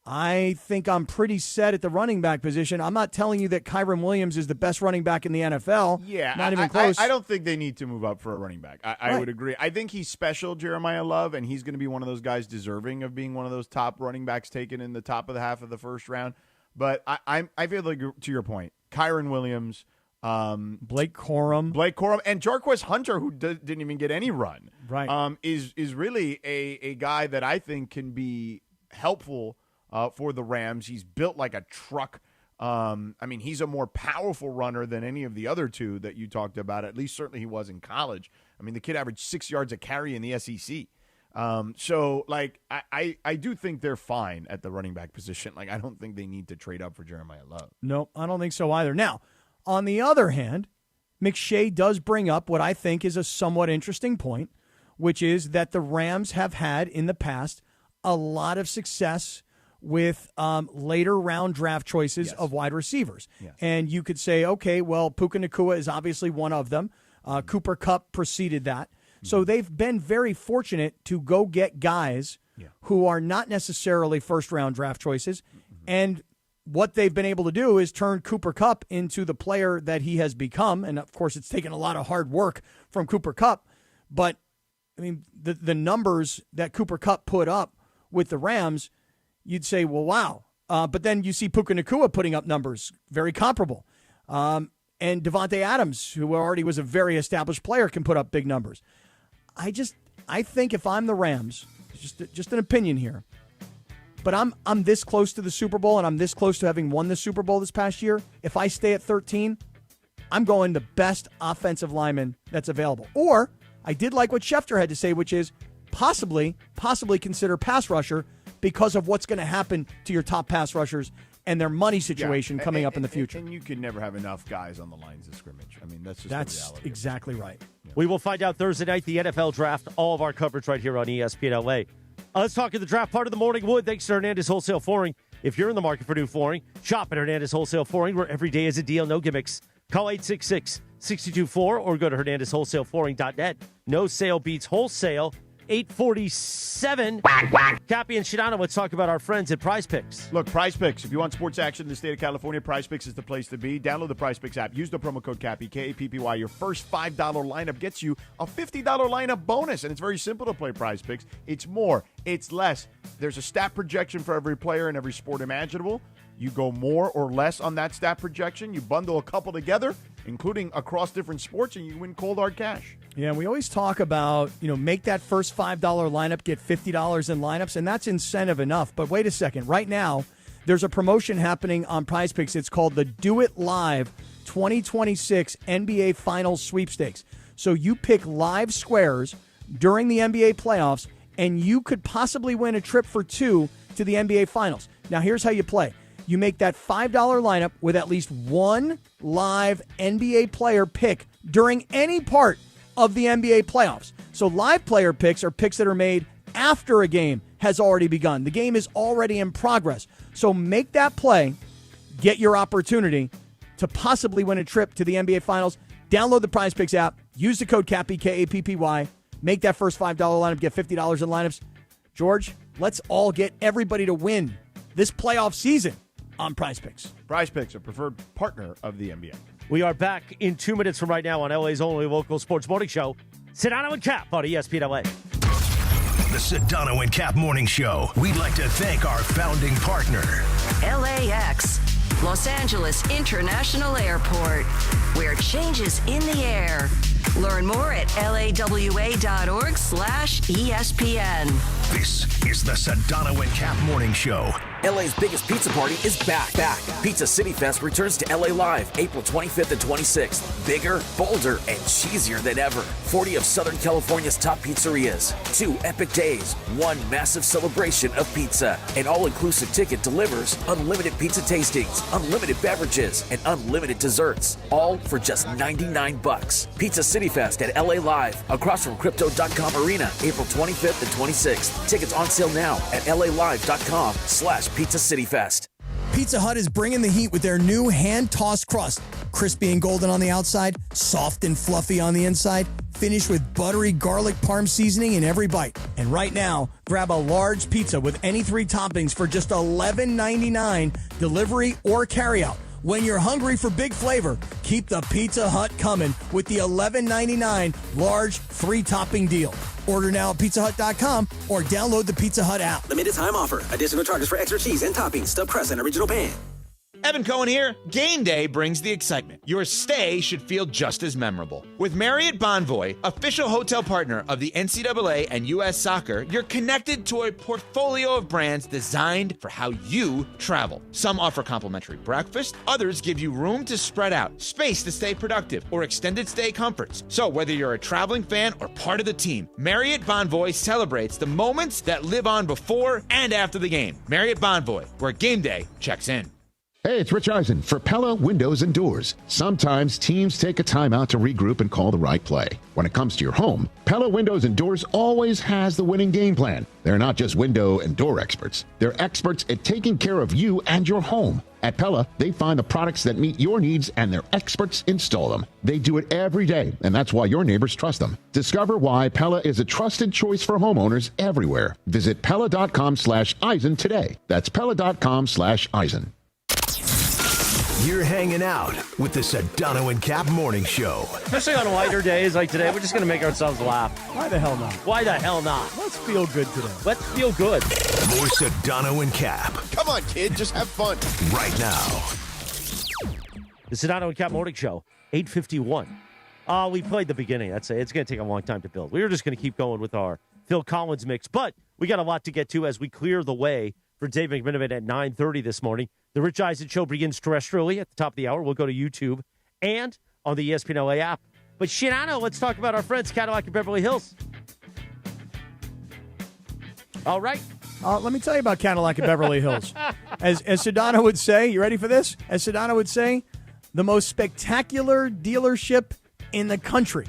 I think I'm pretty set at the running back position. I'm not telling you that Kyren Williams is the best running back in the NFL.
Yeah,
not even close.
I don't think they need to move up for a running back. I would agree. I think he's special, Jeremiah Love, and he's going to be one of those guys deserving of being one of those top running backs taken in the top of the half of the first round. But I feel like, to your point, Kyren Williams,
Blake Corum,
and Jarquez Hunter, who didn't even get any run,
right?
Is really a guy that I think can be helpful for the Rams. He's built like a truck. He's a more powerful runner than any of the other two that you talked about. At least certainly he was in college. I mean, the kid averaged 6 yards a carry in the SEC. I do think they're fine at the running back position. Like, I don't think they need to trade up for Jeremiah Love.
No, I don't think so either. Now, on the other hand, McShay does bring up what I think is a somewhat interesting point, which is that the Rams have had in the past a lot of success with later round draft choices of wide receivers. Yes. And you could say, okay, well, Puka Nacua is obviously one of them. Cooper Kupp preceded that. So they've been very fortunate to go get guys who are not necessarily first-round draft choices. And what they've been able to do is turn Cooper Kupp into the player that he has become. And, of course, it's taken a lot of hard work from Cooper Kupp. But, I mean, the numbers that Cooper Kupp put up with the Rams, you'd say, well, wow. But then you see Puka Nacua putting up numbers very comparable. And Devontae Adams, who already was a very established player, can put up big numbers. I think if I'm the Rams, just an opinion here, but I'm this close to the Super Bowl and I'm this close to having won the Super Bowl this past year. If I stay at 13, I'm going the best offensive lineman that's available. Or I did like what Schefter had to say, which is possibly consider pass rusher because of what's going to happen to your top pass rushers and their money situation coming up in the future.
And you can never have enough guys on the lines of scrimmage. I mean, that's the reality.
Exactly right.
Yeah.
We will find out Thursday night, the NFL draft, all of our coverage right here on ESPN LA. Let's talk in the draft part of the morning wood. Thanks to Hernandez Wholesale Flooring. If you're in the market for new flooring, shop at Hernandez Wholesale Flooring, where every day is a deal, no gimmicks. Call 866-624 or go to HernandezWholesaleFlooring.net. No sale beats wholesale. 8:47. Cappy and Sedano, let's talk about our friends at Prize Picks.
Look, Prize Picks. If you want sports action in the state of California, Prize Picks is the place to be. Download the Prize Picks app. Use the promo code Cappy, K-A-P-P-Y. Your first $5 lineup gets you a $50 lineup bonus. And it's very simple to play Prize Picks. It's more. It's less. There's a stat projection for every player in every sport imaginable. You go more or less on that stat projection. You bundle a couple together, including across different sports, and you win cold hard cash.
Yeah, we always talk about, make that first $5 lineup, get $50 in lineups, and that's incentive enough. But wait a second. Right now, there's a promotion happening on Prize Picks. It's called the Do It Live 2026 NBA Finals Sweepstakes. So you pick live squares during the NBA playoffs, and you could possibly win a trip for two to the NBA Finals. Now, here's how you play. You make that $5 lineup with at least one live NBA player pick during any part of the NBA playoffs. So live player picks are picks that are made after a game has already begun. The game is already in progress. So make that play, get your opportunity to possibly win a trip to the NBA Finals. Download the Prize Picks app. Use the code KAPPY, K-A-P-P-Y. Make that first $5 lineup. Get $50 in lineups. George, let's all get everybody to win this playoff season on Prize Picks.
Prize Picks, a preferred partner of the NBA.
We are back in 2 minutes from right now on LA's only local sports morning show, Sedano and Kap on ESPN LA.
The Sedano and Kap Morning Show. We'd like to thank our founding partner,
LAX, Los Angeles International Airport, where change is in the air. Learn more at lawa.org/ESPN.
This is the Sedano and Kap Morning Show.
LA's biggest pizza party is back. Pizza City Fest returns to LA Live April 25th and 26th. Bigger, bolder, and cheesier than ever. 40 of Southern California's top pizzerias. 2 epic days. 1 massive celebration of pizza. An all-inclusive ticket delivers unlimited pizza tastings, unlimited beverages, and unlimited desserts. All for just $99. Pizza City Fest at LA Live across from Crypto.com Arena, April 25th and 26th. Tickets on sale now at LALive.com/Pizza City Fest.
Pizza Hut is bringing the heat with their new hand-tossed crust. Crispy and golden on the outside, soft and fluffy on the inside, finished with buttery garlic parm seasoning in every bite. And right now, grab a large pizza with any 3 toppings for just $11.99, delivery or carryout. When you're hungry for big flavor, keep the Pizza Hut coming with the $11.99 large 3-topping deal. Order now at pizzahut.com or download the Pizza Hut app.
Limited time offer. Additional charges for extra cheese and toppings, stuffed crust, and original pan.
Evan Cohen here. Game day brings the excitement. Your stay should feel just as memorable. With Marriott Bonvoy, official hotel partner of the NCAA and U.S. Soccer, you're connected to a portfolio of brands designed for how you travel. Some offer complimentary breakfast, others give you room to spread out, space to stay productive, or extended stay comforts. So whether you're a traveling fan or part of the team, Marriott Bonvoy celebrates the moments that live on before and after the game. Marriott Bonvoy, where game day checks in.
Hey, it's Rich Eisen for Pella Windows and Doors. Sometimes teams take a timeout to regroup and call the right play. When it comes to your home, Pella Windows and Doors always has the winning game plan. They're not just window and door experts. They're experts at taking care of you and your home. At Pella, they find the products that meet your needs and their experts install them. They do it every day, and that's why your neighbors trust them. Discover why Pella is a trusted choice for homeowners everywhere. Visit Pella.com/Eisen today. That's Pella.com/Eisen.
You're hanging out with the Sedano and Kap Morning Show.
Especially on lighter days like today, we're just going to make ourselves laugh.
Why the hell not?
Why the hell not?
Let's feel good today.
Let's feel good.
More Sedano and Kap.
Come on, kid. Just have fun.
Right now.
The Sedano and Kap Morning Show, 8:51. We played the beginning. It's going to take a long time to build. We were just going to keep going with our Phil Collins mix, but we got a lot to get to as we clear the way for Dave McMenamin at 9:30 this morning. The Rich Eisen Show begins terrestrially at the top of the hour. We'll go to YouTube and on the ESPN LA app. But Sedano, let's talk about our friends Cadillac and Beverly Hills. All right.
Let me tell you about Cadillac and Beverly Hills. As Sedano would say, you ready for this? As Sedano would say, the most spectacular dealership in the country.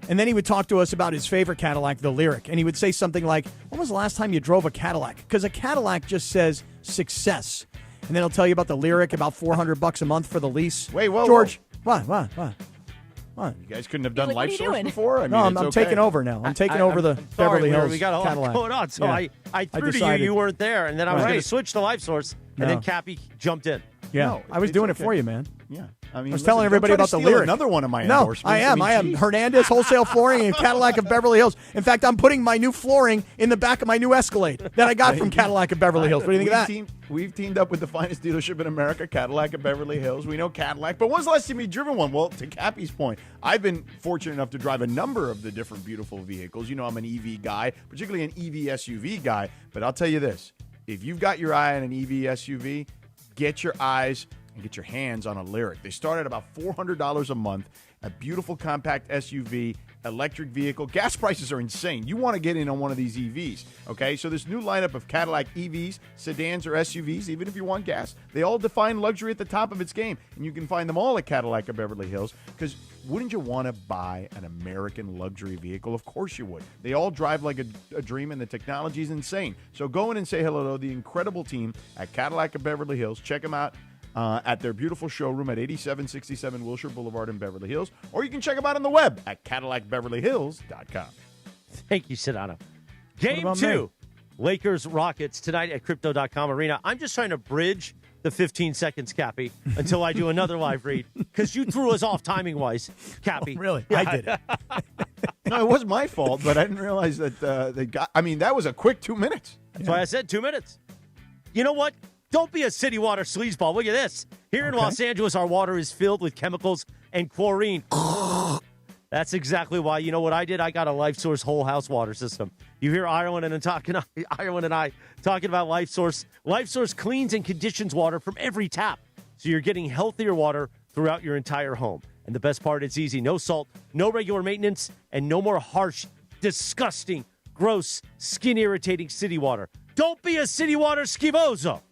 And then he would talk to us about his favorite Cadillac, the Lyric. And he would say something like, when was the last time you drove a Cadillac? Because a Cadillac just says success. And then he'll tell you about the Lyric, about $400 a month for the lease.
Wait, whoa,
George,
whoa.
What?
You guys couldn't have done
Like, what are
Life
you
Source
doing?
before? I mean,
No, I'm
it's okay.
taking over now. I'm taking over the
Sorry,
Beverly Hills
we got a lot
Cadillac.
going on, so
Yeah.
I threw to
decided.
you weren't there, and then I was
Right.
going to switch to Life Source, and then Cappy jumped in.
Yeah,
No,
I was
it's
doing
okay.
it for you, man.
Yeah.
I was telling everybody about the Lyric.
Another one of my
No,
endorsements.
I am.
geez.
Hernandez Wholesale Flooring and Cadillac of Beverly Hills. In fact, I'm putting my new flooring in the back of my new Escalade that I got from Cadillac of Beverly Hills. What do you think of that?
We've teamed up with the finest dealership in America, Cadillac of Beverly Hills. We know Cadillac, but when's the last time you driven one? Well, to Cappy's point, I've been fortunate enough to drive a number of the different beautiful vehicles. You know, I'm an EV guy, particularly an EV SUV guy. But I'll tell you this. If you've got your eye on an EV SUV, get your eyes and get your hands on a Lyric. They start at about $400 a month. A beautiful compact SUV, electric vehicle. Gas prices are insane. You want to get in on one of these EVs, okay? So this new lineup of Cadillac EVs, sedans, or SUVs, even if you want gas, they all define luxury at the top of its game. And you can find them all at Cadillac of Beverly Hills, because wouldn't you want to buy an American luxury vehicle? Of course you would. They all drive like a dream, and the technology is insane. So go in and say hello to the incredible team at Cadillac of Beverly Hills. Check them out at their beautiful showroom at 8767 Wilshire Boulevard in Beverly Hills, or you can check them out on the web at CadillacBeverlyHills.com.
Thank you, Sedano. Game 2, Lakers-Rockets tonight at Crypto.com Arena. I'm just trying to bridge the 15 seconds, Cappy, until I do another live read, because you threw us off timing-wise, Cappy.
Oh, really?
Yeah.
I did it.
No, it wasn't my fault, but I didn't realize that they got – I mean, that was a quick 2 minutes.
That's why I said 2 minutes. You know what? Don't be a city water sleazeball. Look at this. Here in Los Angeles, our water is filled with chemicals and chlorine. That's exactly why. You know what I did? I got a LifeSource whole house water system. You hear Ireland and I talking about LifeSource. LifeSource cleans and conditions water from every tap, so you're getting healthier water throughout your entire home. And the best part, it's easy. No salt, no regular maintenance, and no more harsh, disgusting, gross, skin-irritating city water. Don't be a city water schifoso.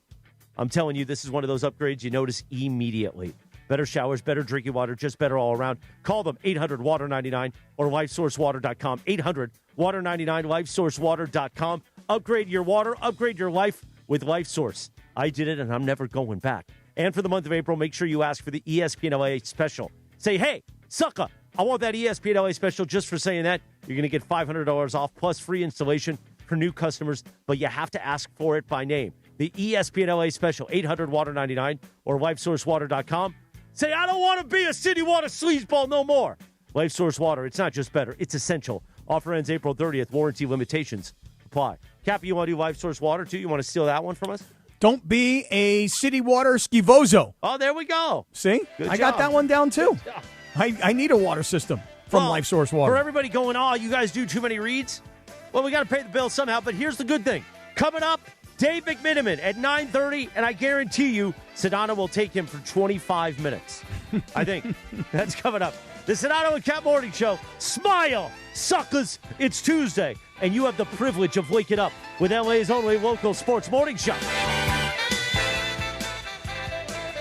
I'm telling you, this is one of those upgrades you notice immediately. Better showers, better drinking water, just better all around. Call them 800-WATER-99 or LifeSourceWater.com. 800-WATER-99, LifeSourceWater.com. Upgrade your water, upgrade your life with LifeSource. I did it, and I'm never going back. And for the month of April, make sure you ask for the ESPN LA special. Say, hey, sucker, I want that ESPN LA special. Just for saying that, you're going to get $500 off plus free installation for new customers, but you have to ask for it by name. The ESPN LA special, 800-WATER-99 or LifeSourceWater.com. Say, I don't want to be a city water sleazeball no more. LifeSource Water, it's not just better, it's essential. Offer ends April 30th. Warranty limitations apply. Cappy, you want to do LifeSource Water, too? You want to steal that one from us?
Don't be a city water schifoso.
Oh, there we go.
See?
Good
I
job.
got that one down, too. I need a water system from LifeSource Water.
For everybody going, oh, you guys do too many reads? Well, we got to pay the bill somehow, but here's the good thing. Coming up, Dave McMenamin at 9:30, and I guarantee you Sedano will take him for 25 minutes. I think. That's coming up. The Sedano and Kap Morning Show. Smile, suckers. It's Tuesday, and you have the privilege of waking up with LA's only local sports morning show.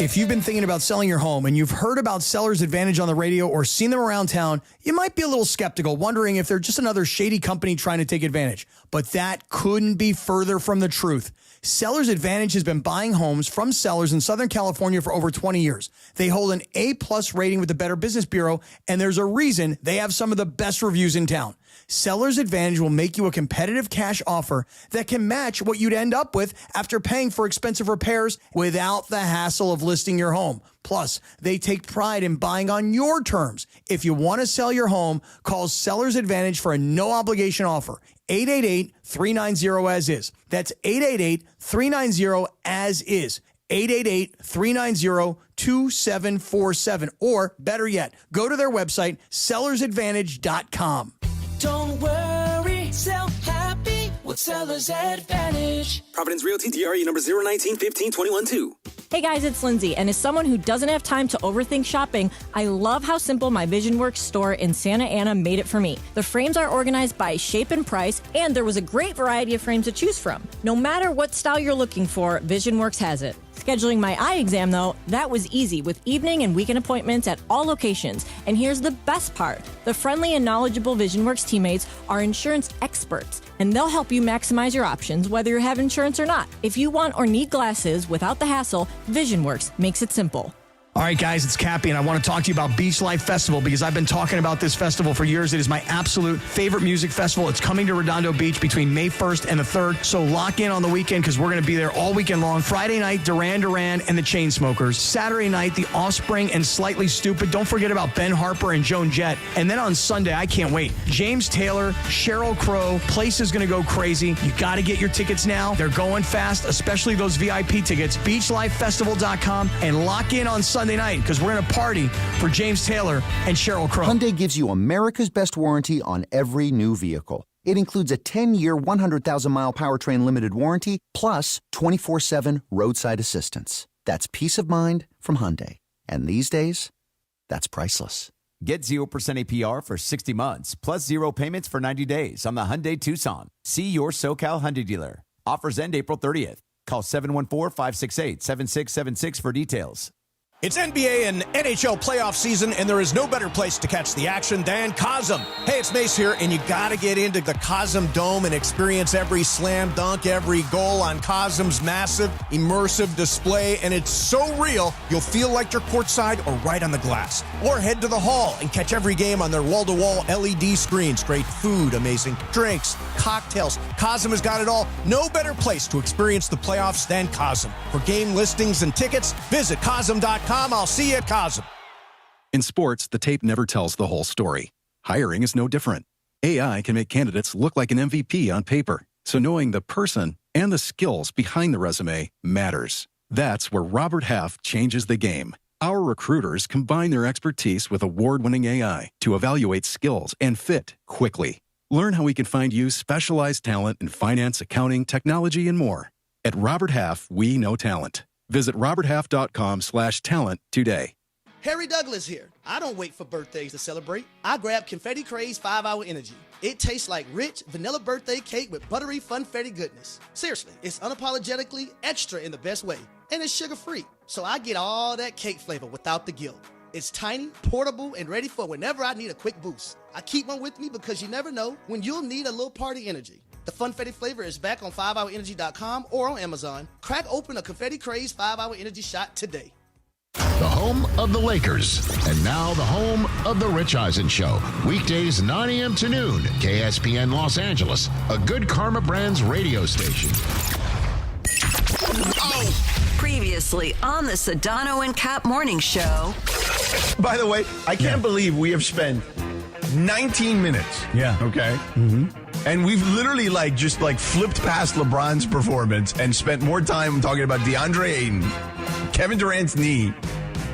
If you've been thinking about selling your home and you've heard about Seller's Advantage on the radio or seen them around town, you might be a little skeptical, wondering if they're just another shady company trying to take advantage. But that couldn't be further from the truth. Seller's Advantage has been buying homes from sellers in Southern California for over 20 years. They hold an A+ rating with the Better Business Bureau, and there's a reason they have some of the best reviews in town. Seller's Advantage will make you a competitive cash offer that can match what you'd end up with after paying for expensive repairs without the hassle of listing your home. Plus, they take pride in buying on your terms. If you want to sell your home, call Seller's Advantage for a no-obligation offer. 888-390-AS-IS. That's 888-390-AS-IS. 888-390-2747. Or, better yet, go to their website, sellersadvantage.com.
Don't worry, sell happy with Seller's Advantage.
Providence Realty, DRE number 019-15-21-2.
Hey guys, it's Lindsay, and as someone who doesn't have time to overthink shopping, I love how simple my VisionWorks store in Santa Ana made it for me. The frames are organized by shape and price, and there was a great variety of frames to choose from. No matter what style you're looking for, VisionWorks has it. Scheduling my eye exam, though, that was easy with evening and weekend appointments at all locations. And here's the best part. The friendly and knowledgeable VisionWorks teammates are insurance experts, and they'll help you maximize your options whether you have insurance or not. If you want or need glasses without the hassle, VisionWorks makes it simple.
All right, guys, it's Cappy, and I want to talk to you about Beach Life Festival because I've been talking about this festival for years. It is my absolute favorite music festival. It's coming to Redondo Beach between May 1st and the 3rd, so lock in on the weekend because we're going to be there all weekend long. Friday night, Duran Duran and the Chainsmokers. Saturday night, The Offspring and Slightly Stupid. Don't forget about Ben Harper and Joan Jett. And then on Sunday, I can't wait, James Taylor, Sheryl Crow. Place is going to go crazy. You got to get your tickets now. They're going fast, especially those VIP tickets. BeachLifeFestival.com and lock in on Sunday night because we're going to party for James Taylor and Sheryl Crow.
Hyundai gives you America's best warranty on every new vehicle. It includes a 10-year, 100,000-mile powertrain limited warranty plus 24/7 roadside assistance. That's peace of mind from Hyundai. And these days, that's priceless.
Get 0% APR for 60 months, plus 0 payments for 90 days on the Hyundai Tucson. See your SoCal Hyundai dealer. Offers end April 30th. Call 714-568-7676 for details.
It's NBA and NHL playoff season, and there is no better place to catch the action than Cosm. Hey, it's Mace here, and you got to get into the Cosm Dome and experience every slam dunk, every goal on Cosm's massive, immersive display, and it's so real, you'll feel like you're courtside or right on the glass. Or head to the hall and catch every game on their wall-to-wall LED screens. Great food, amazing drinks, cocktails. Cosm has got it all. No better place to experience the playoffs than Cosm. For game listings and tickets, visit Cosm.com. I'll see you at Cosm.
In sports, the tape never tells the whole story. Hiring is no different. AI can make candidates look like an MVP on paper, so knowing the person and the skills behind the resume matters. That's where Robert Half changes the game. Our recruiters combine their expertise with award-winning AI to evaluate skills and fit quickly. Learn how we can find you specialized talent in finance, accounting, technology, and more. At Robert Half, we know talent. Visit roberthalf.com/talent today.
Harry Douglas here. I don't wait for birthdays to celebrate. I grab Confetti Craze 5-Hour Energy. It tastes like rich vanilla birthday cake with buttery funfetti goodness. Seriously, it's unapologetically extra in the best way. And it's sugar-free, so I get all that cake flavor without the guilt. It's tiny, portable, and ready for whenever I need a quick boost. I keep one with me because you never know when you'll need a little party energy. The Funfetti flavor is back on 5hourenergy.com or on Amazon. Crack open a Confetti Craze 5-Hour Energy shot today.
The home of the Lakers. And now the home of the Rich Eisen Show. Weekdays 9 a.m. to noon. KSPN Los Angeles. A Good Karma Brands radio station.
Previously on the Sedano and Kap Morning Show.
By the way, I can't believe we have spent 19 minutes.
Yeah.
Okay. Mm-hmm. And we've literally just flipped past LeBron's performance and spent more time talking about DeAndre Ayton, Kevin Durant's knee,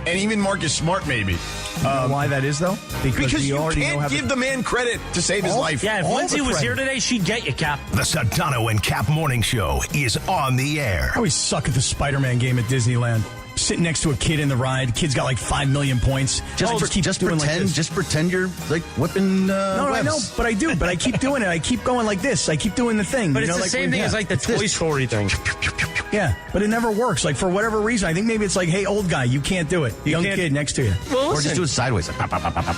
and even Marcus Smart maybe.
You know why that is, though?
Because you can't give the man credit to save his life.
Yeah, if Lindsay was here today, she'd get you, Cap.
The Sedano and Kap Morning Show is on the air.
I always suck at the Spider-Man game at Disneyland. Sitting next to a kid in the ride. The kid's got like 5 million points.
Just pretend you're like whipping.
No, I know, but I do. But I keep doing it. I keep going like this. I keep doing the thing.
But it's the same thing as like the Toy Story thing.
Yeah, but it never works. Like for whatever reason, I think maybe it's like, hey, old guy, you can't do it. The young kid next to you.
Well,
or just do it sideways.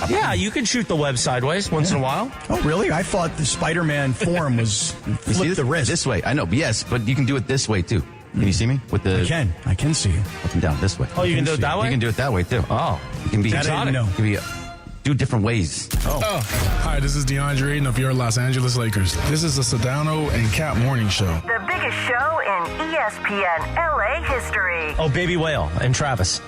Yeah, you can shoot the web sideways once in a while.
Oh, really? I thought the Spider-Man form was flip the wrist.
This way. I know, yes, but you can do it this way too. Can you see me? With the
I can see you.
Up and down this way.
Oh, you can do it that way?
You can do it that way too.
Oh.
You can be
that
exotic.
You
can be do different ways.
Oh. Hi, this is DeAndre Ayton of your Los Angeles Lakers. This is the Sedano and Kap Morning Show.
The biggest show in ESPN LA history.
Oh, Baby Whale and Travis.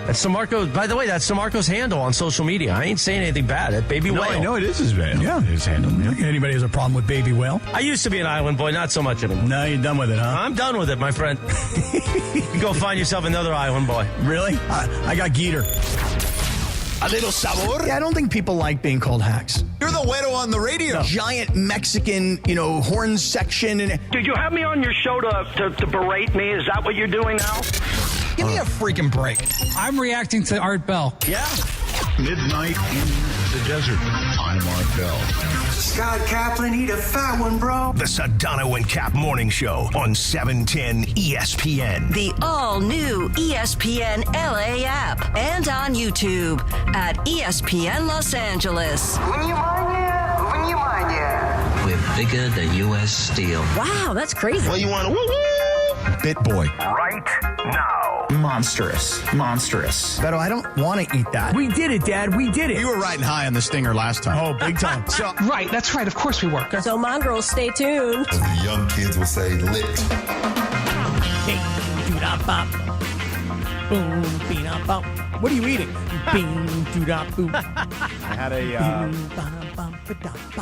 That's DeMarco. By the way, that's DeMarco's handle on social media. I ain't saying anything bad. At Baby Whale.
No, it is his handle.
Yeah, his handle. Anybody has a problem with Baby Whale?
I used to be an island boy, not so much anymore.
No, you're done with it, huh?
I'm done with it, my friend. You go find yourself another island boy.
Really? I got Geeter.
A little sabor.
Yeah, I don't think people like being called hacks.
You're the güero on the radio.
Giant Mexican, horn section.
Did you have me on your show to berate me? Is that what you're doing now?
Give me a freaking break.
I'm reacting to Art Bell.
Yeah.
Midnight in the desert. I'm Art Bell.
Scott Kaplan, eat a fat one, bro.
The Sedano and Kap Morning Show on 710 ESPN.
The all-new ESPN LA app and on YouTube at ESPN Los Angeles.
When you mind, yeah.
We're bigger than U.S. Steel.
Wow, that's crazy.
Well, you want to woo-woo?
Bit boy.
Right now.
Monstrous.
Beto, I don't want to eat that. We did it, Dad. We did it.
You were riding high on the stinger last time.
Oh, big time.
Right, that's right. Of course we were.
So, mongrels, stay tuned.
As the young kids would say, lit.
What are you eating?
I had a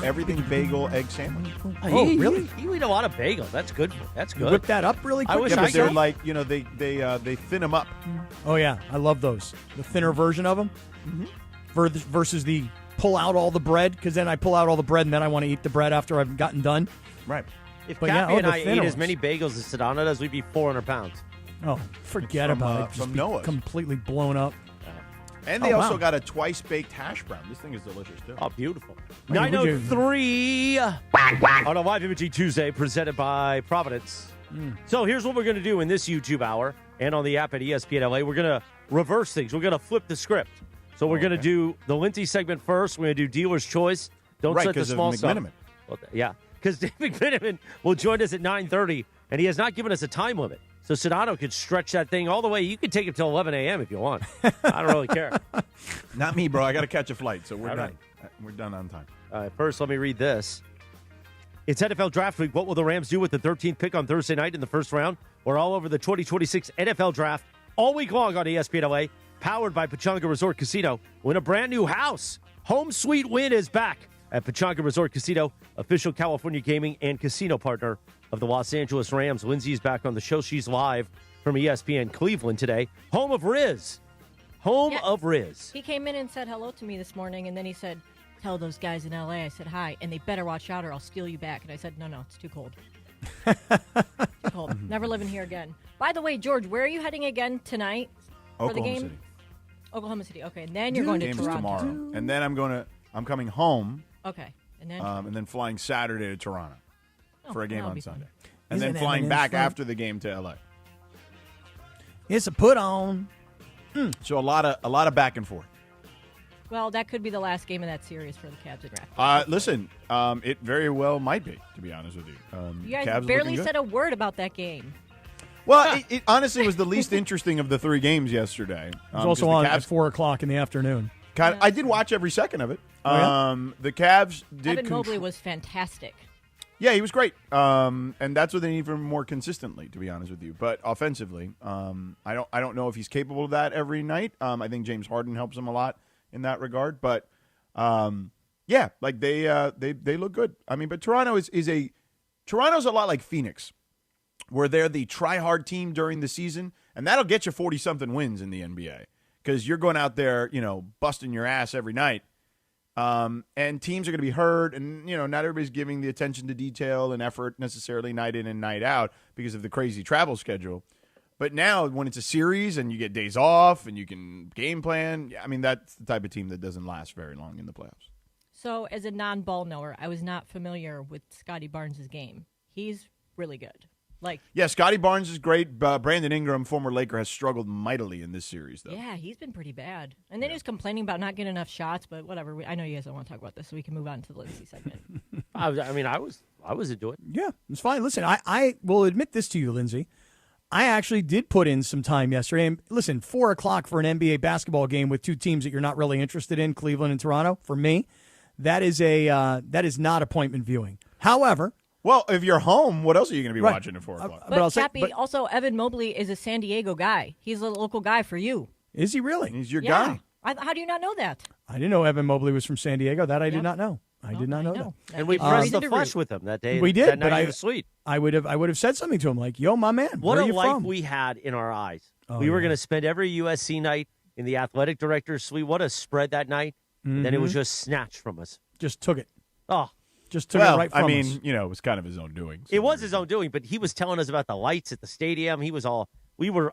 everything bagel egg sandwich.
Oh, really?
You eat a lot of bagel. That's good. That's good.
Whip that up really quick.
I wish
Yeah,
I
but they're
could.
like, they thin them up.
Oh, yeah. I love those. The thinner version of them versus the pull out all the bread, because then I pull out all the bread and then I want to eat the bread after I've gotten done.
Right.
If
But
Cappy
yeah,
and
the
I ate
thinner
as
ones.
many bagels as Sedano does, we'd be 400 pounds.
Oh, forget about it. Just
from
be
Noah's.
completely blown up.
And they also got a twice-baked hash brown. This thing is delicious, too.
Oh, beautiful.
Wait, would you-
9:03 on a Live Imaging Tuesday presented by Providence. So here's what we're going to do in this YouTube hour and on the app at ESPN LA. We're going to reverse things. We're going to flip the script. So we're going to do the Lindsay segment first. We're going to do Dealer's Choice. Don't
Right,
set the
'cause of
small stuff.
McMenamin.
Well, yeah, because Dave McMenamin will join us at 9:30, and he has not given us a time limit. So Sedano could stretch that thing all the way. You could take it till 11 a.m. if you want. I don't really care.
Not me, bro. I got to catch a flight, so we're
All
done.
right.
We're done on time.
First, let me read this. It's NFL Draft Week. What will the Rams do with the 13th pick on Thursday night in the first round? We're all over the 2026 NFL Draft all week long on ESPN LA, powered by Pechanga Resort Casino. Win a brand new house. Home Sweet Win is back at Pechanga Resort Casino, official California gaming and casino partner of the Los Angeles Rams. Lindsay's back on the show. She's live from ESPN Cleveland today. Home of Riz. Of Riz.
He came in and said hello to me this morning, and then he said, tell those guys in L.A. I said, hi, and they better watch out or I'll steal you back. And I said, no, it's too cold. Too cold. Never living here again. By the way, George, where are you heading again tonight for the game?
City.
Oklahoma City. Okay, and then you're going to
Game's
Toronto.
tomorrow. And then I'm coming home.
Okay, and
then flying Saturday to Toronto for a game
that'll
on
be
Sunday.
fun.
And
Isn't
then flying
Eminem's
back
fun?
after the game to LA.
It's a put on.
So a lot of back and forth.
Well, that could be the last game of that series for the Cavs and Raptors.
Listen, it very well might be, to be honest with you.
You guys
Cavs
barely
looking good.
said a word about that game.
Well, it honestly was the least interesting of the three games yesterday.
It was also on at 4 o'clock in the afternoon.
I did watch every second of it.
Oh, yeah?
The Cavs did.
Evan Mobley was fantastic.
Yeah, he was great. And that's what they need from more consistently, to be honest with you. But offensively, I don't know if he's capable of that every night. I think James Harden helps him a lot in that regard. But yeah, like they look good. I mean, but Toronto's a lot like Phoenix, where they're the try-hard team during the season, and that'll get you 40-something wins in the NBA because you're going out there, busting your ass every night. And teams are going to be hurt, and not everybody's giving the attention to detail and effort necessarily night in and night out because of the crazy travel schedule. But now, when it's a series and you get days off and you can game plan, I mean, that's the type of team that doesn't last very long in the playoffs.
So, as a non-ball knower, I was not familiar with Scotty Barnes' game. He's really good.
Yeah, Scotty Barnes is great. Brandon Ingram, former Laker, has struggled mightily in this series, though.
Yeah, he's been pretty bad. And then he was complaining about not getting enough shots, but whatever. I know you guys don't want to talk about this, so we can move on to the Lindsay segment.
I was into it.
Yeah, it's fine. Listen, I will admit this to you, Lindsay. I actually did put in some time yesterday. And listen, 4 o'clock for an NBA basketball game with two teams that you're not really interested in, Cleveland and Toronto, for me, that is not appointment viewing. However,
well, if you're home, what else are you going to be watching at 4 o'clock?
But Cappy, also, Evan Mobley is a San Diego guy. He's a local guy for you.
Is he really?
He's your guy.
How do you not know that?
I didn't know Evan Mobley was from San Diego. That I did not know. I did not know that.
And we pressed the flush with him that day.
We did,
that
but
night. He was sweet.
I would have said something to him like, "Yo, my man,
What
where
a
you
life
from?"
we had in our eyes.
Oh,
we were
yeah.
going to spend every USC night in the athletic director's suite. What a spread that night. And then it was just snatched from us.
Just took it.
Oh.
Just took it right from us.
It was kind of his own doing.
It was his own doing, but he was telling us about the lights at the stadium. He was all,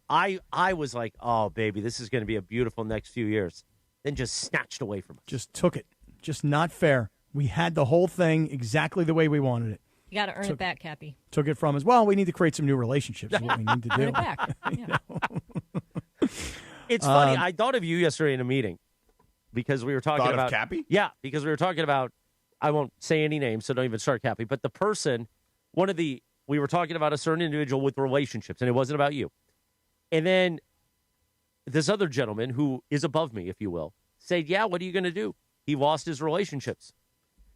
I was like, oh, baby, this is going to be a beautiful next few years. Then just snatched away from us.
Just took it. Just not fair. We had the whole thing exactly the way we wanted it.
You got to earn it back, Cappy.
Took it from us. Well, we need to create some new relationships is what we need to do.
Earn it back. Yeah.
It's funny. I thought of you yesterday in a meeting because we were talking
Thought
about
of Cappy?
Yeah, because we were talking about, I won't say any names, so don't even start Cappy, but the person, we were talking about a certain individual with relationships, and it wasn't about you. And then this other gentleman who is above me, if you will, said, yeah, what are you going to do? He lost his relationships.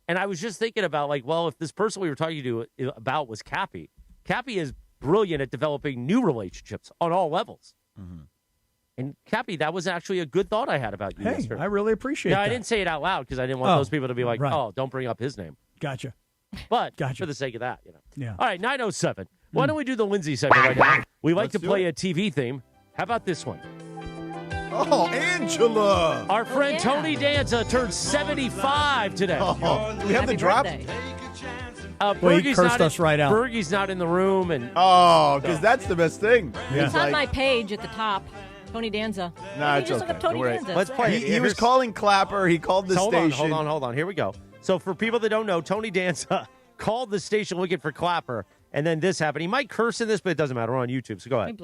And I was just thinking about, if this person we were talking to about was Cappy is brilliant at developing new relationships on all levels. Mm-hmm. And Cappy, that was actually a good thought I had about you yesterday.
I really appreciate that.
I didn't say it out loud because I didn't want those people to be like,
right.
oh, don't bring up his name.
Gotcha.
But for the sake of that,
Yeah.
All right, 9:07. Why don't we do the Lindsay segment right now? We like
Let's
to
do
play
it.
a TV theme. How about this one?
Oh, Angela.
Our friend Tony Danza turned 75 today.
Oh, do we have the drop?
Well, he cursed us right out.
Bergie's not in the room.
Because that's the best thing.
It's on my page at the top. Tony Danza.
Nah,
you
it's
just
okay.
look up Tony
Don't worry.
Danza.
Let's play it.
He was calling Clapper. He called the station.
Hold on. Here we go. So for people that don't know, Tony Danza called the station looking for Clapper, and then this happened. He might curse in this, but it doesn't matter. We're on YouTube, so go ahead.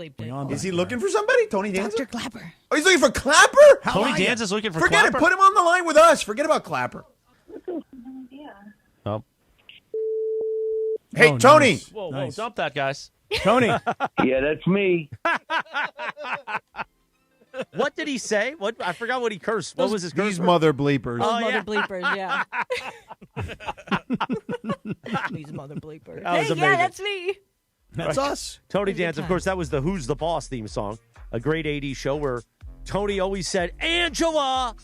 Is he looking for somebody? Tony Danza?
Dr. Clapper.
Oh, he's looking for Clapper?
Tony Danza's looking for
Forget
Clapper?
it. Put him on the line with us. Forget about Clapper.
Oh.
Hey, Tony.
Nice. Whoa, dump that, guys.
Tony.
Yeah, that's me.
What did he say? What I forgot what he cursed. What was his curse?
These mother bleepers.
Those mother bleepers, yeah. These mother bleepers.
That was
hey,
amazing.
yeah, that's me.
That's us.
Tony Danza, of course, that was the Who's the Boss theme song, a great 80s show where Tony always said, Angela.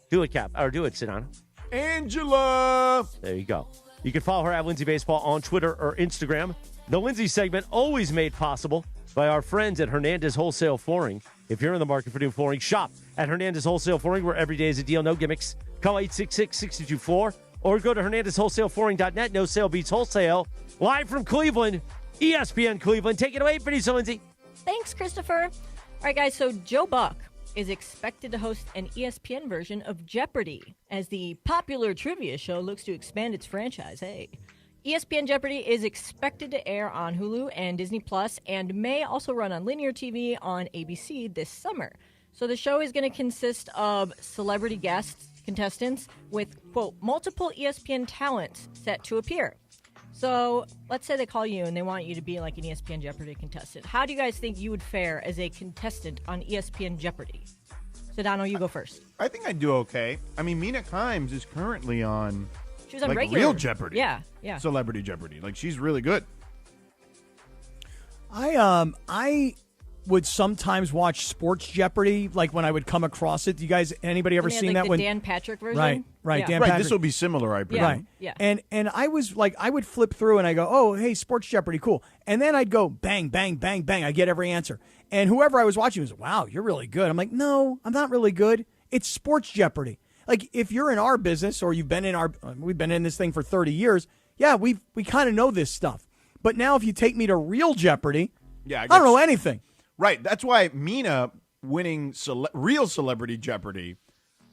Do it, Cap. Or do it, Sedano.
Angela.
There you go. You can follow her at Lindsay Baseball on Twitter or Instagram. The Lindsay segment always made possible by our friends at Hernandez Wholesale Flooring. If you're in the market for new flooring, shop at Hernandez Wholesale Flooring, where every day is a deal, no gimmicks. Call 866-62-FLOOR or go to HernandezWholesaleFlooring.net. No sale beats wholesale. Live from Cleveland, ESPN Cleveland. Take it away, producer Lindsay.
Thanks, Christopher. All right, guys, so Joe Buck is expected to host an ESPN version of Jeopardy as the popular trivia show looks to expand its franchise. Hey. ESPN Jeopardy is expected to air on Hulu and Disney Plus and may also run on linear TV on ABC this summer. So the show is going to consist of celebrity guests, contestants, with, quote, multiple ESPN talents set to appear. So let's say they call you and they want you to be like an ESPN Jeopardy contestant. How do you guys think you would fare as a contestant on ESPN Jeopardy? Sedano, you go first.
I think I'd do okay. I mean, Mina Kimes is currently on...
She was on
like
regular
real Jeopardy.
Yeah.
Celebrity Jeopardy. Like, she's really good.
I would sometimes watch Sports Jeopardy, like when I would come across it. You guys, anybody ever seen that
the
one?
Dan Patrick version?
Right.
Yeah.
Dan
Right,
Patrick.
this will be similar, I presume.
Right.
Yeah.
And I was like, I would flip through and I go, oh, hey, Sports Jeopardy, cool. And then I'd go bang, bang, bang, bang. I get every answer. And whoever I was watching was, wow, you're really good. I'm like, no, I'm not really good. It's Sports Jeopardy. Like, if you're in our business or we've been in this thing for 30 years, yeah, we kind of know this stuff. But now if you take me to real Jeopardy, I don't know anything.
Right. That's why Mina winning real Celebrity Jeopardy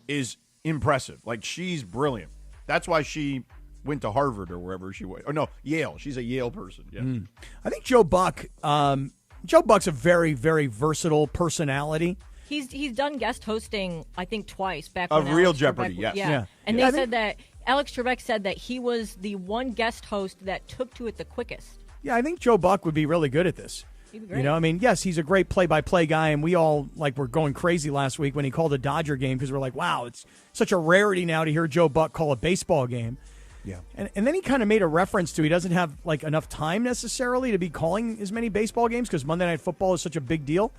is impressive. Like, she's brilliant. That's why she went to Harvard or wherever she went. Oh, no, Yale. She's a Yale person. Yeah.
I think Joe Buck's a very, very versatile personality.
He's done guest hosting, I think, twice back
of
when
real
Alex
Jeopardy.
Trebek,
Yes.
Yeah. And they said that Alex Trebek said that he was the one guest host that took to it the quickest.
Yeah, I think Joe Buck would be really good at this.
He'd be great.
You know, I mean, yes, he's a great play-by-play guy, and we all were going crazy last week when he called a Dodger game because we're like, wow, it's such a rarity now to hear Joe Buck call a baseball game.
Yeah.
And then he kind of made a reference to he doesn't have enough time necessarily to be calling as many baseball games because Monday Night Football is such a big deal.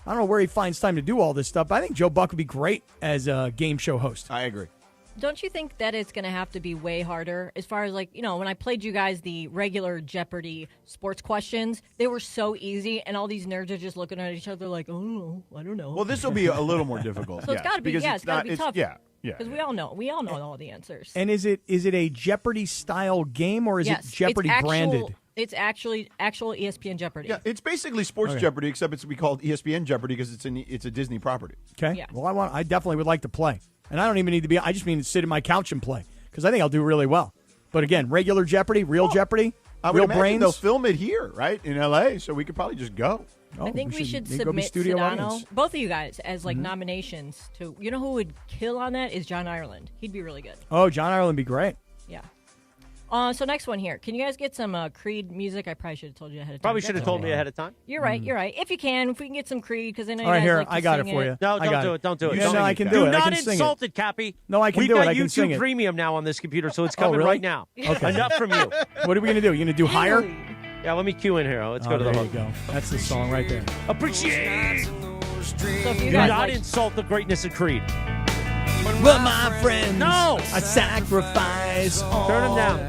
I don't know where he finds time to do all this stuff, but I think Joe Buck would be great as a game show host.
I agree.
Don't you think that it's going to have to be way harder as far as, when I played you guys the regular Jeopardy sports questions, they were so easy, and all these nerds are just looking at each other like, oh, I don't know.
Well, this will be a little more difficult.
So it's got to be, it's got to be tough.
Yeah.
Because we all know all the answers.
And is it a Jeopardy style game or is it Jeopardy branded?
It's actual ESPN Jeopardy.
Yeah, it's basically Sports Jeopardy, except it's to be called ESPN Jeopardy because it's a Disney property.
Okay.
Yeah.
Well, I definitely would like to play. And I don't even need to be, I just mean to sit in my couch and play because I think I'll do really well. But again, regular Jeopardy, real Jeopardy,
I
real
would imagine
brains.
they'll film it here, right, in L.A., so we could probably just go.
I think we should
go be
submit
studio
Sedano,
audience.
both of you guys, as nominations to. You know who would kill on that is John Ireland. He'd be really good.
Oh, John Ireland would be great.
Yeah. So next one here. Can you guys get some Creed music? I probably should have told you ahead of time.
Probably should have told me ahead of time.
You're right. You're right. If you can we can get some Creed, because I know
All right,
you guys
here,
like to
I got
sing
it for you.
No, don't do it. Don't do it.
Yeah, no, I can do
Do
it. I
not
can sing
insult
it.
it, Cappy.
No, I can
We've
do it.
got
I can sing
YouTube
it.
Premium now on this computer, so it's coming
really?
right now.
Okay.
Enough from you.
What are we going to do? You going to do higher?
Yeah, let me cue in here. Let's go to the
there
hook.
you go. That's the song right there.
Appreciate.
So if you
Do
guys
not
like,
insult the greatness of Creed.
But my friends,
No!
I sacrifice.
Turn him down.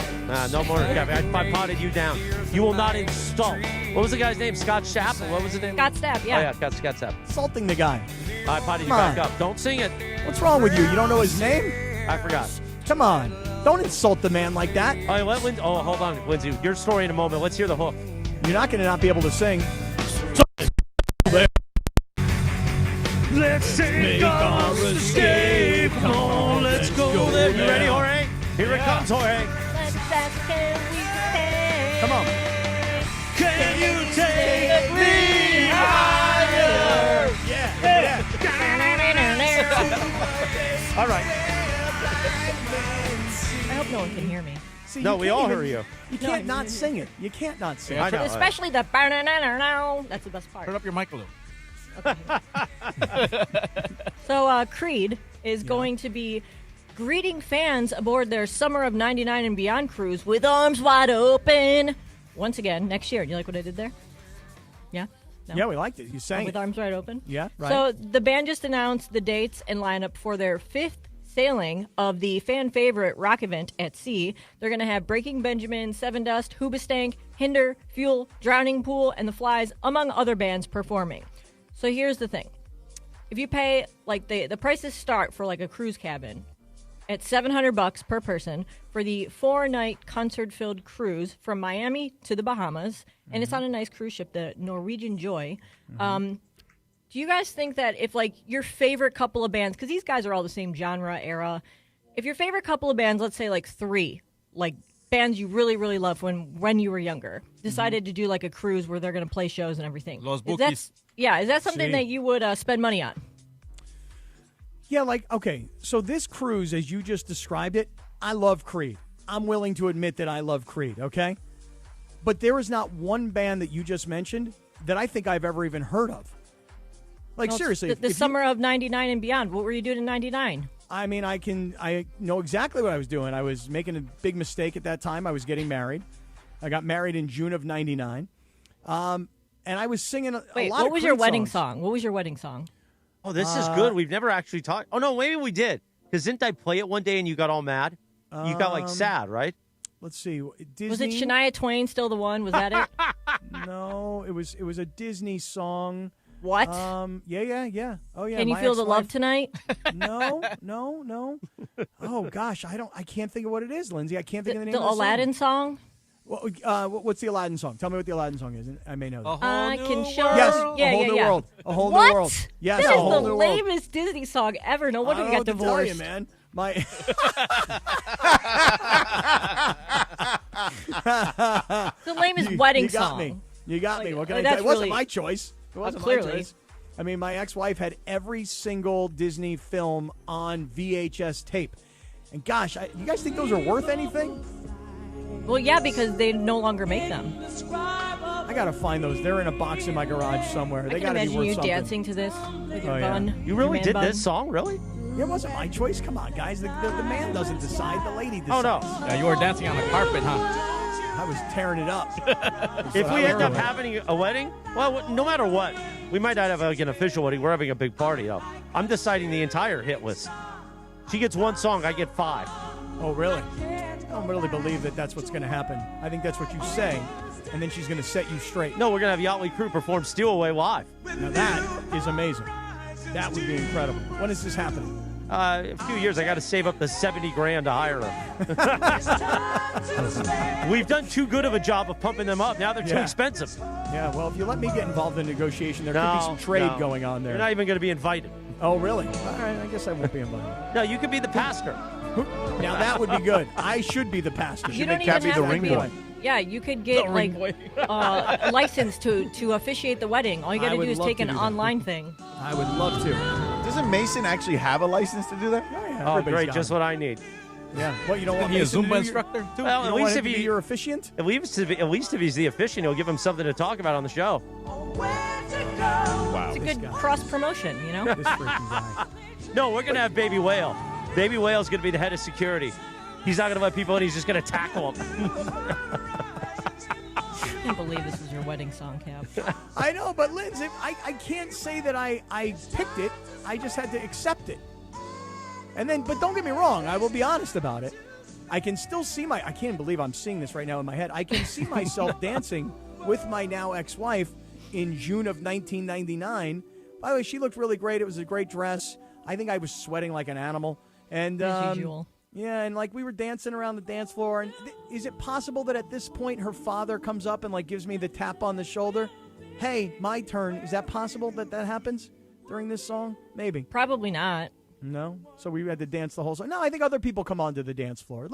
No more. I potted you down. You will not insult. What was the guy's name? Scott Stapp? What was his name?
Scott Stapp, yeah.
Oh, yeah, Scott Stapp.
Insulting the guy.
I potted you
Come
back
on.
up. Don't sing it.
What's wrong with you? You don't know his name?
I forgot.
Come on. Don't insult the man like that.
All right, hold on, Lindsay. Your story in a moment. Let's hear the hook.
You're not going to not be able to sing.
Let's take our escape. Come on, let's go there. You ready, Jorge? Here it comes, Jorge.
Come on.
Can you take me higher?
Yeah.
All right.
I hope no one can hear me.
See,
No, we all hear you.
You can't not sing it. You can't not sing it.
I know.
Especially the that's the best part.
Turn up your mic a little.
So Creed is going to be greeting fans aboard their Summer of 99 and Beyond cruise with arms wide open. Once again, next year. Do you like what I did there? Yeah? No?
Yeah, we liked it. You sang
with
it.
arms wide open?
Yeah, right.
So the band just announced the dates and lineup for their 5th sailing of the fan favorite rock event at sea. They're going to have Breaking Benjamin, Seven Dust, Hoobastank, Hinder, Fuel, Drowning Pool, and The Flies, among other bands performing. So here's the thing. If you pay, like, the prices start for, like, a cruise cabin at $700 per person for the 4-night concert-filled cruise from Miami to the Bahamas, and it's on a nice cruise ship, the Norwegian Joy. Do you guys think that if, like, your favorite couple of bands, because these guys are all the same genre, era, if your favorite couple of bands, let's say, like, 3, like, bands you really, really loved when you were younger, decided to do, like, a cruise where they're going to play shows and everything.
Los Bookies.
Is that something that you would spend money on?
Yeah, like, okay, so this cruise, as you just described it, I love Creed. I'm willing to admit that I love Creed, okay? But there is not one band that you just mentioned that I think I've ever even heard of. Like,
No,
seriously.
The summer of 99 and beyond. What were you doing in 99?
I mean, I know exactly what I was doing. I was making a big mistake at that time. I was getting married. I got married in June of 99. And I was singing a lot of
Wait, what was
Creed
your wedding
songs.
song? What was your wedding song?
Oh, this is good. We've never actually talked. Oh, no, maybe we did. Because didn't I play it one day and you got all mad? You got, like, sad, right?
Let's see. Disney?
Was it Shania Twain still the one? Was that it?
No, it was a Disney song.
What?
Yeah. Oh, yeah.
Can you
my
feel the love
ex-wife-
tonight?
No. Oh, gosh, I can't think of what it is, Lindsay. I can't think of the name
The
of the
Aladdin song?
What's the Aladdin song? Tell me what the Aladdin song is. I may know that.
I can show.
Yes,
Yeah,
A Whole New
yeah.
World. A Whole
What?
New World. Yes,
This
A
is
Whole
the
New World.
lamest Disney song ever. No wonder
I
we
don't
got
know what to
divorced.
tell you, man. My
The lamest wedding
you got
song.
Me. You got me. What can I
that's
tell you? It wasn't
really-
my choice. It wasn't
clearly.
my choice. I mean, my ex-wife had every single Disney film on VHS tape. And gosh, you guys think those are worth anything?
Well, yeah, because they no longer make them.
I gotta find those. They're in a box in my garage somewhere.
I
They
can
gotta be
imagine
worth
you
something.
dancing to this with your
Oh, yeah.
bun.
You really
your man
did
bun.
this song, really?
It wasn't my choice. Come on, guys. The man doesn't decide. The lady decides.
Oh, no.
Yeah, you were dancing on the carpet, huh?
I was tearing it up.
If we end up having a wedding, well, no matter what, we might not have like an official wedding. We're having a big party, though. I'm deciding the entire hit list. She gets one song, I get 5.
Oh, really? I don't really believe that that's what's going to happen. I think that's what you say, and then she's going to set you straight.
No, we're going to have Yachtly Crew perform Steal Away live.
Now that is amazing. That would be incredible. When is this happening?
A few years, I got to save up the $70,000 to hire them. We've done too good of a job of pumping them up. Now they're too expensive.
Yeah, well, if you let me get involved in negotiation, there could be some trade going on there.
You're not even going to be invited.
Oh, really? All right, I guess I won't be invited.
No, you could be the pastor.
Now that would be good. I should be the pastor.
You don't even have to be. Yeah, you could get like a license to officiate the wedding. All you got to do is take an online thing.
I would love to.
Doesn't Mason actually have a license to do that?
Oh, great! Just what I need.
Yeah. What, you don't want
He a
Mason to
Zumba
be
instructor too?
Well,
You
at
don't
least
want him
if
to be
he
your officiant?
At least if he's the officiant, he'll give him something to talk about on the show.
Wow.
It's a good cross promotion, you know.
This freaking guy.
No, we're going to have Baby Whale. Baby Whale's going to be the head of security. He's not going to let people in. He's just going to tackle them.
I can't believe this is your wedding song, Cap.
I know, but Lindsay, I can't say that I picked it. I just had to accept it. And then, but don't get me wrong, I will be honest about it. I can still see I can't believe I'm seeing this right now in my head. I can see myself dancing with my now ex-wife in June of 1999. By the way, she looked really great. It was a great dress. I think I was sweating like an animal. And
As usual.
Yeah, and like we were dancing around the dance floor. And is it possible that at this point her father comes up and like gives me the tap on the shoulder? Hey, my turn. Is that possible that happens during this song? Maybe.
Probably not.
No? So we had to dance the whole song. No, I think other people come onto the dance floor.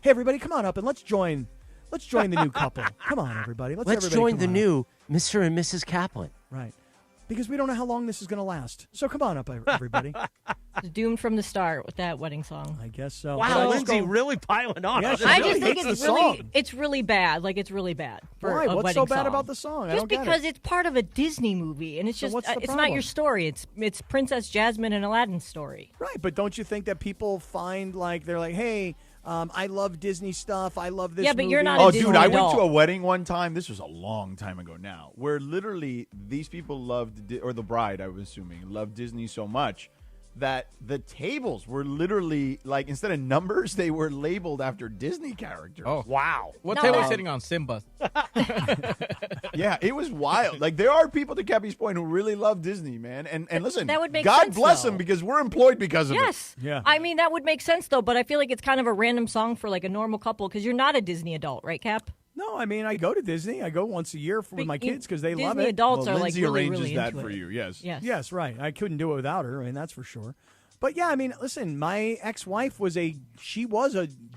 Hey, everybody, come on up and let's join the new couple. Come on, everybody.
Let's join the new Mr. and Mrs. Kaplan.
Right. Because we don't know how long this is going to last. So come on up, everybody.
It's doomed from the start with that wedding song.
I guess so.
Wow, Lindsay really piling on.
Yeah,
I just think it's really bad. Like, it's really bad for
Why?
a
What's
wedding
so bad
song.
about the song? I
Just
don't get
because
it.
it's part of a Disney movie, and it's
So
just
what's the
it's not
problem?
your story. It's Princess Jasmine and Aladdin's story.
Right, but don't you think that people find like they're like, hey, I love Disney stuff. I love this.
Yeah, but
movie.
you're not
Oh,
a Disney
dude, I went
adult.
to a wedding one time. This was a long time ago now, where literally these people loved, or the bride, I was assuming, loved Disney so much that the tables were literally like, instead of numbers, they were labeled after Disney characters.
Oh,
wow.
What table was sitting on? Simba.
Yeah, it was wild. Like, there are people, to Cappy's point, who really love Disney, man. And listen,
that would make
God
sense,
bless
though.
them, because we're employed because of
Yes.
it.
Yeah.
I mean, that would make sense, though, but I feel like it's kind of a random song for, like, a normal couple, because you're not a Disney adult, right, Cap?
No, I mean, I go to Disney. I go once a year with my kids because they love
Disney
it.
adults
Well,
are, like,
Lindsay
really,
arranges
really
that
into
for
it.
you, yes.
Yes, right. I couldn't do it without her. I mean, that's for sure. But yeah, I mean, listen, my ex-wife was a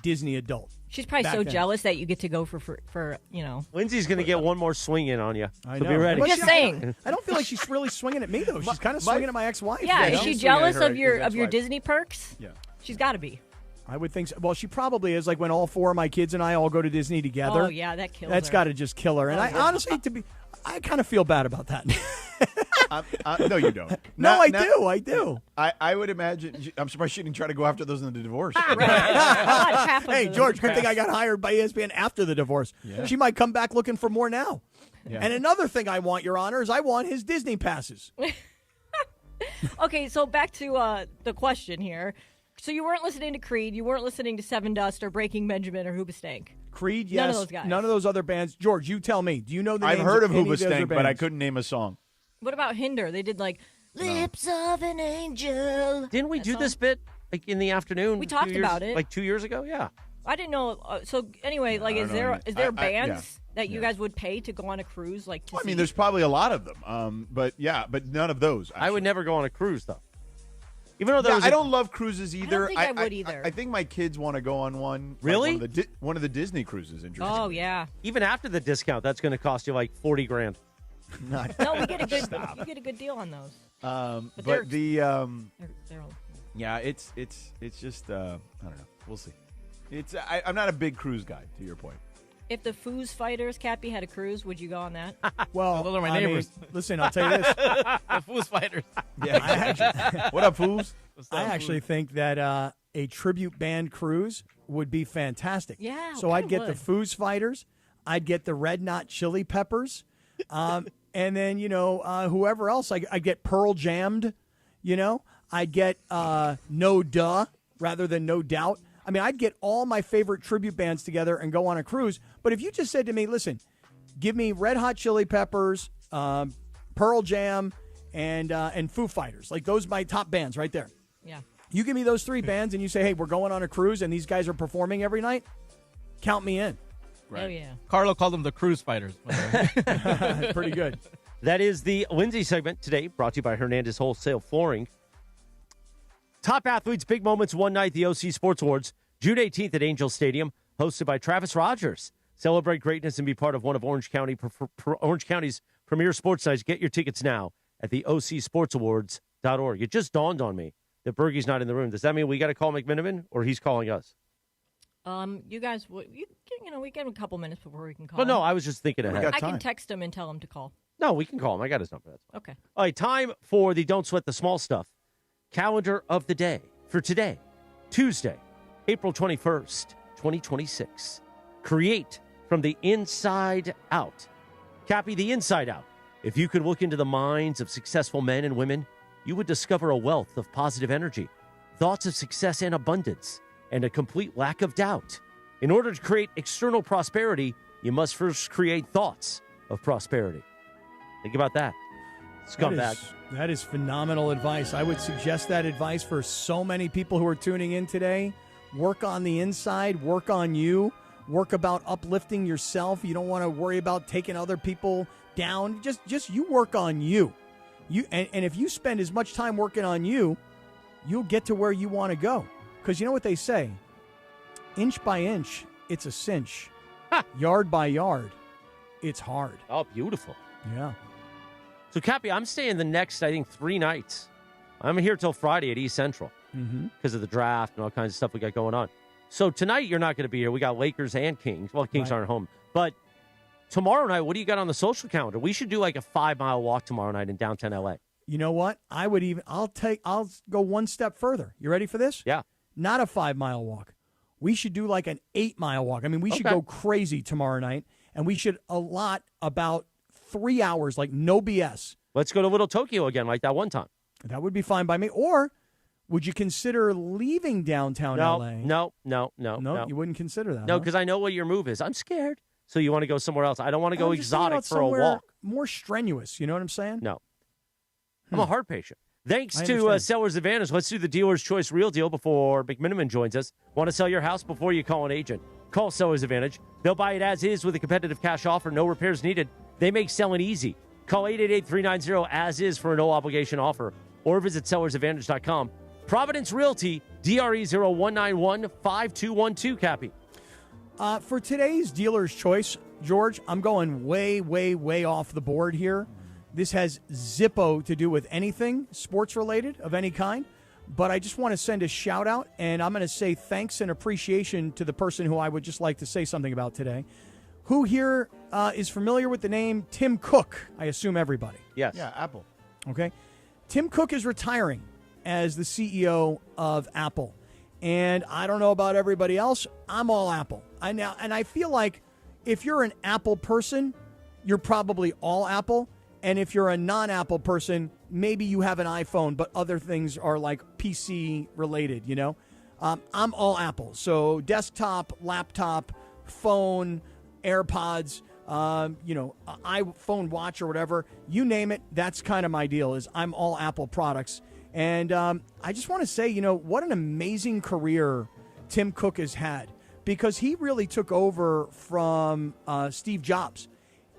Disney adult.
She's probably
back
so
then.
jealous that you get to go for you know.
Lindsay's going to get one more swing in on you.
I
So
know.
be ready.
But
Just
she-
saying.
I don't feel like she's really swinging at me though. She's kind of swinging at my ex-wife.
Yeah,
you
is
know?
she
She's swinging at
jealous
her
of your
ex-wife.
Disney perks?
Yeah.
She's got to be.
I would think so. Well, she probably is. Like when all four of my kids and I all go to Disney together.
Oh yeah, that kills
That's
her.
got to just kill her. And I honestly, I kind of feel bad about that.
No, you don't.
No, I do.
I would imagine. I'm surprised she didn't try to go after those in the divorce.
Hey, George, good thing I got hired by ESPN after the divorce.
Yeah.
She might come back looking for more now.
Yeah.
And another thing I want, Your Honor, is I want his Disney passes.
Okay, so back to the question here. So you weren't listening to Creed, you weren't listening to Seven Dust or Breaking Benjamin or Hoobastank.
Creed, yes.
None of those guys.
None of those other bands. George, you tell me. Do you know the
I've
names
heard of
any the other
Hoobastank, but I
bands?
couldn't name a song.
What about Hinder? They did like Lips of an Angel.
Didn't we do this bit like in the afternoon?
We talked about it.
Like 2 years ago? Yeah.
I didn't know. So anyway, like,
I
is
don't
there
know.
is there
I-
bands
yeah.
that you guys would pay to go on a cruise? Like, to
I
see?
mean, there's probably a lot of them. But none of those.
I would never go on a cruise, though. Even though
I don't love cruises either.
think I would either.
I think my kids want to go on one. like
Really?
one of the Disney cruises. Interesting.
Oh yeah.
Even after the discount, that's going to cost you like $40,000.
No, we get a good. You get a good deal on those.
But the
They're all,
yeah, it's just I don't know. We'll see. I'm not a big cruise guy. To your point.
if the Foos Fighters, Cappy, had a cruise, would you go on that?
Well,
those are my
I mean,
neighbors.
listen, I'll tell you this.
The Foos Fighters.
Yeah. What up, Foos?
I actually think that a tribute band cruise would be fantastic.
Yeah,
So I'd get
would.
the Foos Fighters. I'd get the Red Knot Chili Peppers. And then, whoever else. I'd get Pearl Jammed, I'd get No Duh rather than No Doubt. I mean, I'd get all my favorite tribute bands together and go on a cruise. But if you just said to me, listen, give me Red Hot Chili Peppers, Pearl Jam, and Foo Fighters. Like, those are my top bands right there.
Yeah.
You give me those three bands and you say, hey, we're going on a cruise and these guys are performing every night, count me in.
Right. Oh, yeah.
Carlo called them the Cruise Fighters.
Pretty good.
That is the Lindsay segment today, brought to you by Hernandez Wholesale Flooring. Top athletes, big moments, one night, the OC Sports Awards, June 18th at Angel Stadium, hosted by Travis Rogers. Celebrate greatness and be part of one of Orange County's premier sports nights. Get your tickets now at the OCSportsAwards.org. It just dawned on me that Bergie's not in the room. Does that mean we got to call McMenamin, or he's calling us?
You guys, we get him a couple minutes before we can call
Well, no,
him.
I was just thinking ahead.
I can text him and tell him to call.
No, we can call him. I got his number. That's fine.
Okay.
All right, time for the Don't Sweat the Small Stuff calendar of the day for today, Tuesday, April 21st, 2026. Create from the inside out. Copy the inside out. If you could look into the minds of successful men and women, you would discover a wealth of positive energy, thoughts of success and abundance, and a complete lack of doubt. In order to create external prosperity, you must first create thoughts of prosperity. Think about that. Scumbag.
That is phenomenal advice. I would suggest that advice for so many people who are tuning in today. Work on the inside. Work on you. Work about uplifting yourself. You don't want to worry about taking other people down. Just you work on you. And if you spend as much time working on you, you'll get to where you want to go. Because you know what they say? Inch by inch, it's a cinch. Yard by yard, it's hard.
Oh, beautiful.
Yeah.
So, Cappy, I'm staying the next, I think, 3 nights. I'm here till Friday at East Central because of the draft and all kinds of stuff we got going on. So tonight you're not going to be here. We got Lakers and Kings. Well, Kings aren't home. But tomorrow night, what do you got on the social calendar? We should do like a 5-mile walk tomorrow night in downtown L.A.
You know what? I'll go one step further. You ready for this?
Yeah.
Not a 5-mile walk. We should do like an 8-mile walk. I mean, we should go crazy tomorrow night, and we should allot about 3 hours, like no BS.
Let's go to Little Tokyo again, like that one time.
That would be fine by me. Or would you consider leaving downtown L.A.?
No.
You wouldn't consider that.
No, because I know what your move is. I'm scared. So you want to go somewhere else. I don't want to go exotic for a walk.
More strenuous. You know what I'm saying?
No. I'm a heart patient. Thanks to Seller's Advantage. Let's do the Dealer's Choice Real Deal before McMenamin joins us. Want to sell your house before you call an agent? Call Seller's Advantage. They'll buy it as is with a competitive cash offer. No repairs needed. They make selling easy. Call 888-390-AS-IS for a no-obligation offer. Or visit sellersadvantage.com. Providence Realty, DRE 0191-5212, Cappy.
For today's Dealer's Choice, George, I'm going way, way, way off the board here. This has zippo to do with anything sports-related of any kind, but I just want to send a shout-out, and I'm going to say thanks and appreciation to the person who I would just like to say something about today. Who here is familiar with the name Tim Cook? I assume everybody.
Yes.
Yeah, Apple.
Okay. Tim Cook is retiring as the CEO of Apple. And I don't know about everybody else. I'm all Apple. And I feel like if you're an Apple person, you're probably all Apple. And if you're a non-Apple person, maybe you have an iPhone, but other things are like PC related, you know? I'm all Apple. So desktop, laptop, phone, AirPods, iPhone watch or whatever, you name it, that's kind of my deal, is I'm all Apple products. And I just want to say, what an amazing career Tim Cook has had, because he really took over from Steve Jobs.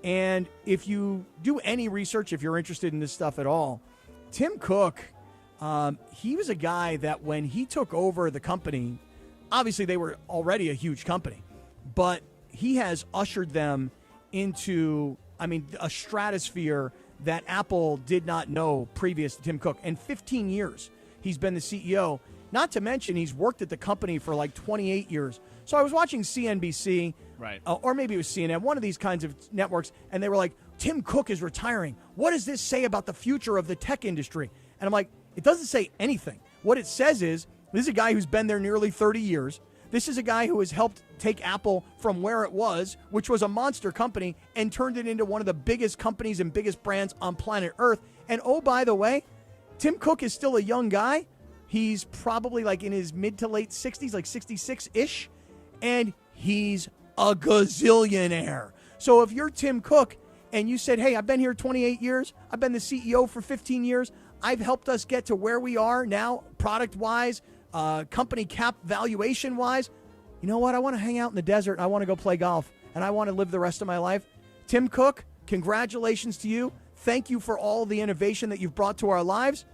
And if you do any research, if you're interested in this stuff at all, Tim Cook, he was a guy that when he took over the company, obviously they were already a huge company, but he has ushered them into, a stratosphere that Apple did not know previous to Tim Cook. And 15 years he's been the CEO, not to mention he's worked at the company for like 28 years. So I was watching CNBC,
right,
or maybe it was CNN, one of these kinds of networks, and they were like, Tim Cook is retiring. What does this say about the future of the tech industry? And I'm like, it doesn't say anything. What it says is, this is a guy who's been there nearly 30 years. This is a guy who has helped take Apple from where it was, which was a monster company, and turned it into one of the biggest companies and biggest brands on planet Earth. And oh, by the way, Tim Cook is still a young guy. He's probably like in his mid to late 60s, like 66-ish. And he's a gazillionaire. So if you're Tim Cook and you said, hey, I've been here 28 years, I've been the CEO for 15 years, I've helped us get to where we are now, product-wise, company cap valuation-wise, you know what? I want to hang out in the desert, and I want to go play golf, and I want to live the rest of my life. Tim Cook, congratulations to you. Thank you for all the innovation that you've brought to our lives,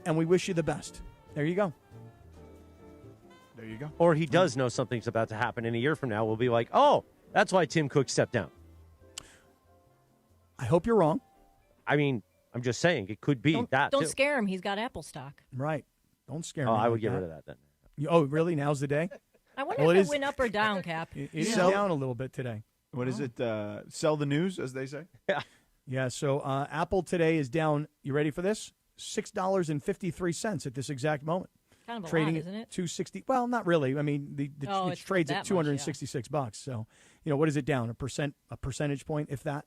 and we wish you the best. There you go.
There you go.
Or he does know something's about to happen in a year from now. We'll be like, oh, that's why Tim Cook stepped down.
I hope you're wrong.
I'm just saying it could be that.
Don't
too.
scare him. He's got Apple stock.
Right. Don't scare me.
I would
like
get
that.
rid of that then.
Oh, really? Now's the day?
I wonder if it went up or down, Cap.
It is down a little bit today.
What is it? Sell the news, as they say?
Yeah.
Yeah, so Apple today is down, you ready for this? $6.53 at this exact moment.
Kind of a
trading
lot, isn't it?
$2.60. Well, not really. It trades at $266. So, what is it down? A percentage point, if that?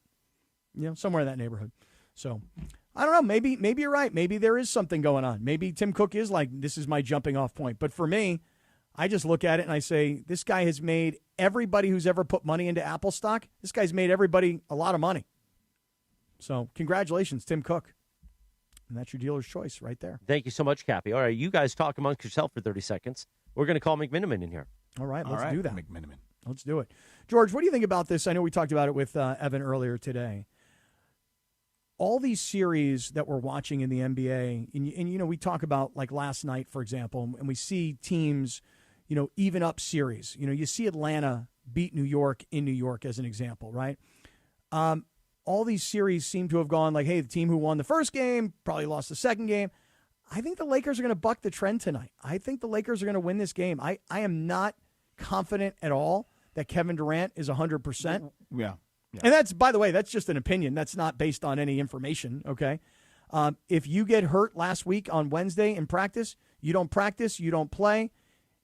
Somewhere in that neighborhood. So, I don't know. Maybe you're right. Maybe there is something going on. Maybe Tim Cook is like, this is my jumping off point. But for me, I just look at it and I say, this guy has made everybody who's ever put money into Apple stock, this guy's made everybody a lot of money. So, congratulations, Tim Cook. And that's your dealer's choice right there.
Thank you so much, Cappy. All right, you guys talk amongst yourself for 30 seconds. we're going to call McMenamin in here.
All right, let's do that.
McMenamin.
Let's do it. George, what do you think about this? I know we talked about it with Evan earlier today. All these series that we're watching in the NBA, and we talk about like last night, for example, and we see teams, even up series. You see Atlanta beat New York in New York as an example, right? All these series seem to have gone like, hey, the team who won the first game probably lost the second game. I think the Lakers are going to buck the trend tonight. I think the Lakers are going to win this game. I am not confident at all that Kevin Durant is 100%.
Yeah.
And that's, by the way, that's just an opinion. That's not based on any information, okay? If you get hurt last week on Wednesday in practice, you don't play.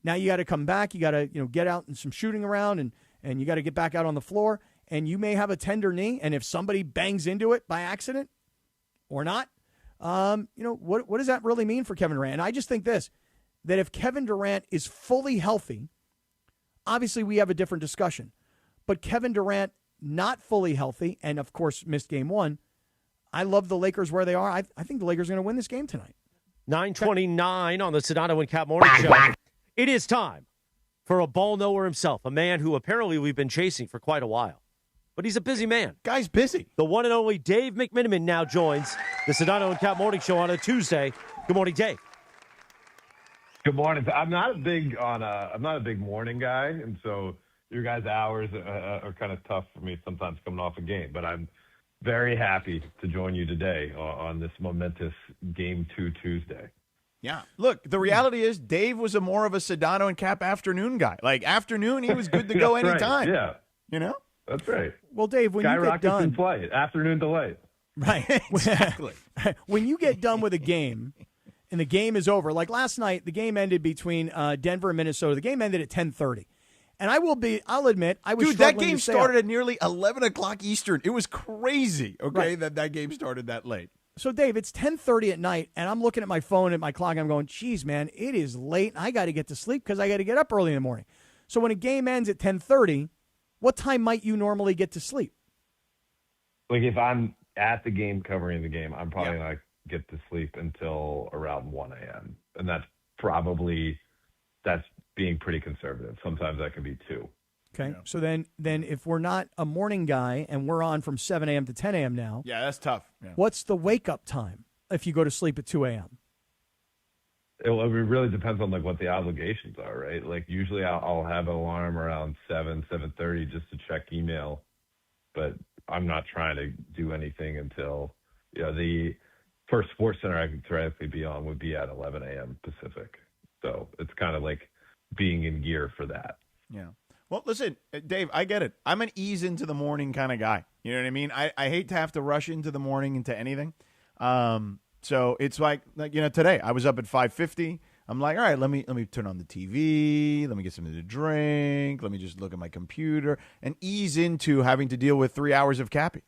Now you got to come back. You got to get out and some shooting around, and you got to get back out on the floor. And you may have a tender knee, and if somebody bangs into it by accident or not, what does that really mean for Kevin Durant? And I just think that if Kevin Durant is fully healthy, obviously we have a different discussion. But Kevin Durant not fully healthy, and of course missed game one, I love the Lakers where they are. I think the Lakers are going to win this game tonight.
9:29 on the Sedano and Kap Morning Show. It is time for a ball knower himself, a man who apparently we've been chasing for quite a while. But he's a busy man.
Guy's busy.
The one and only Dave McMenamin now joins the Sedano and Kap Morning Show on a Tuesday. Good morning, Dave.
Good morning. I'm not a big morning guy, and so your guys' hours are kind of tough for me sometimes coming off a game. But I'm very happy to join you today on this momentous Game 2 Tuesday.
Yeah. Look, the reality is Dave was more of a Sedano and Kap afternoon guy. Like afternoon, he was good to go anytime.
Right. Yeah. That's right.
Well, Dave, when you get done,
in play, afternoon delay.
Right.
Exactly.
When you get done with a game and the game is over, like last night, the game ended between Denver and Minnesota. The game ended at 10:30. And I'll admit, I was
Dude,
struggling
that game
to stay
started
up.
at nearly 11 o'clock Eastern. It was crazy, okay, that game started that late.
So, Dave, it's 10:30 at night, and I'm looking at my phone at my clock, and I'm going, geez, man, it is late. I got to get to sleep because I got to get up early in the morning. So when a game ends at 10:30, what time might you normally get to sleep?
Like if I'm at the game covering the game, I'm probably not get to sleep until around 1 a.m. And that's being pretty conservative. Sometimes that can be 2.
Okay. Yeah. So then if we're not a morning guy and we're on from 7 a.m. to 10 a.m. now.
Yeah, that's tough. Yeah.
What's the wake-up time if you go to sleep at 2 a.m.?
It really depends on what the obligations are, right? Like usually I'll have an alarm around 7:30 just to check email, but I'm not trying to do anything until the first Sports Center I could theoretically be on would be at 11 a.m. Pacific. So it's kind of like being in gear for that.
Yeah. Well, listen, Dave, I get it. I'm an ease into the morning kind of guy. You know what I mean? I hate to have to rush into the morning into anything. So it's like today I was up at 5:50. I'm like, all right, let me turn on the TV. Let me get something to drink. Let me just look at my computer and ease into having to deal with 3 hours of Cappy.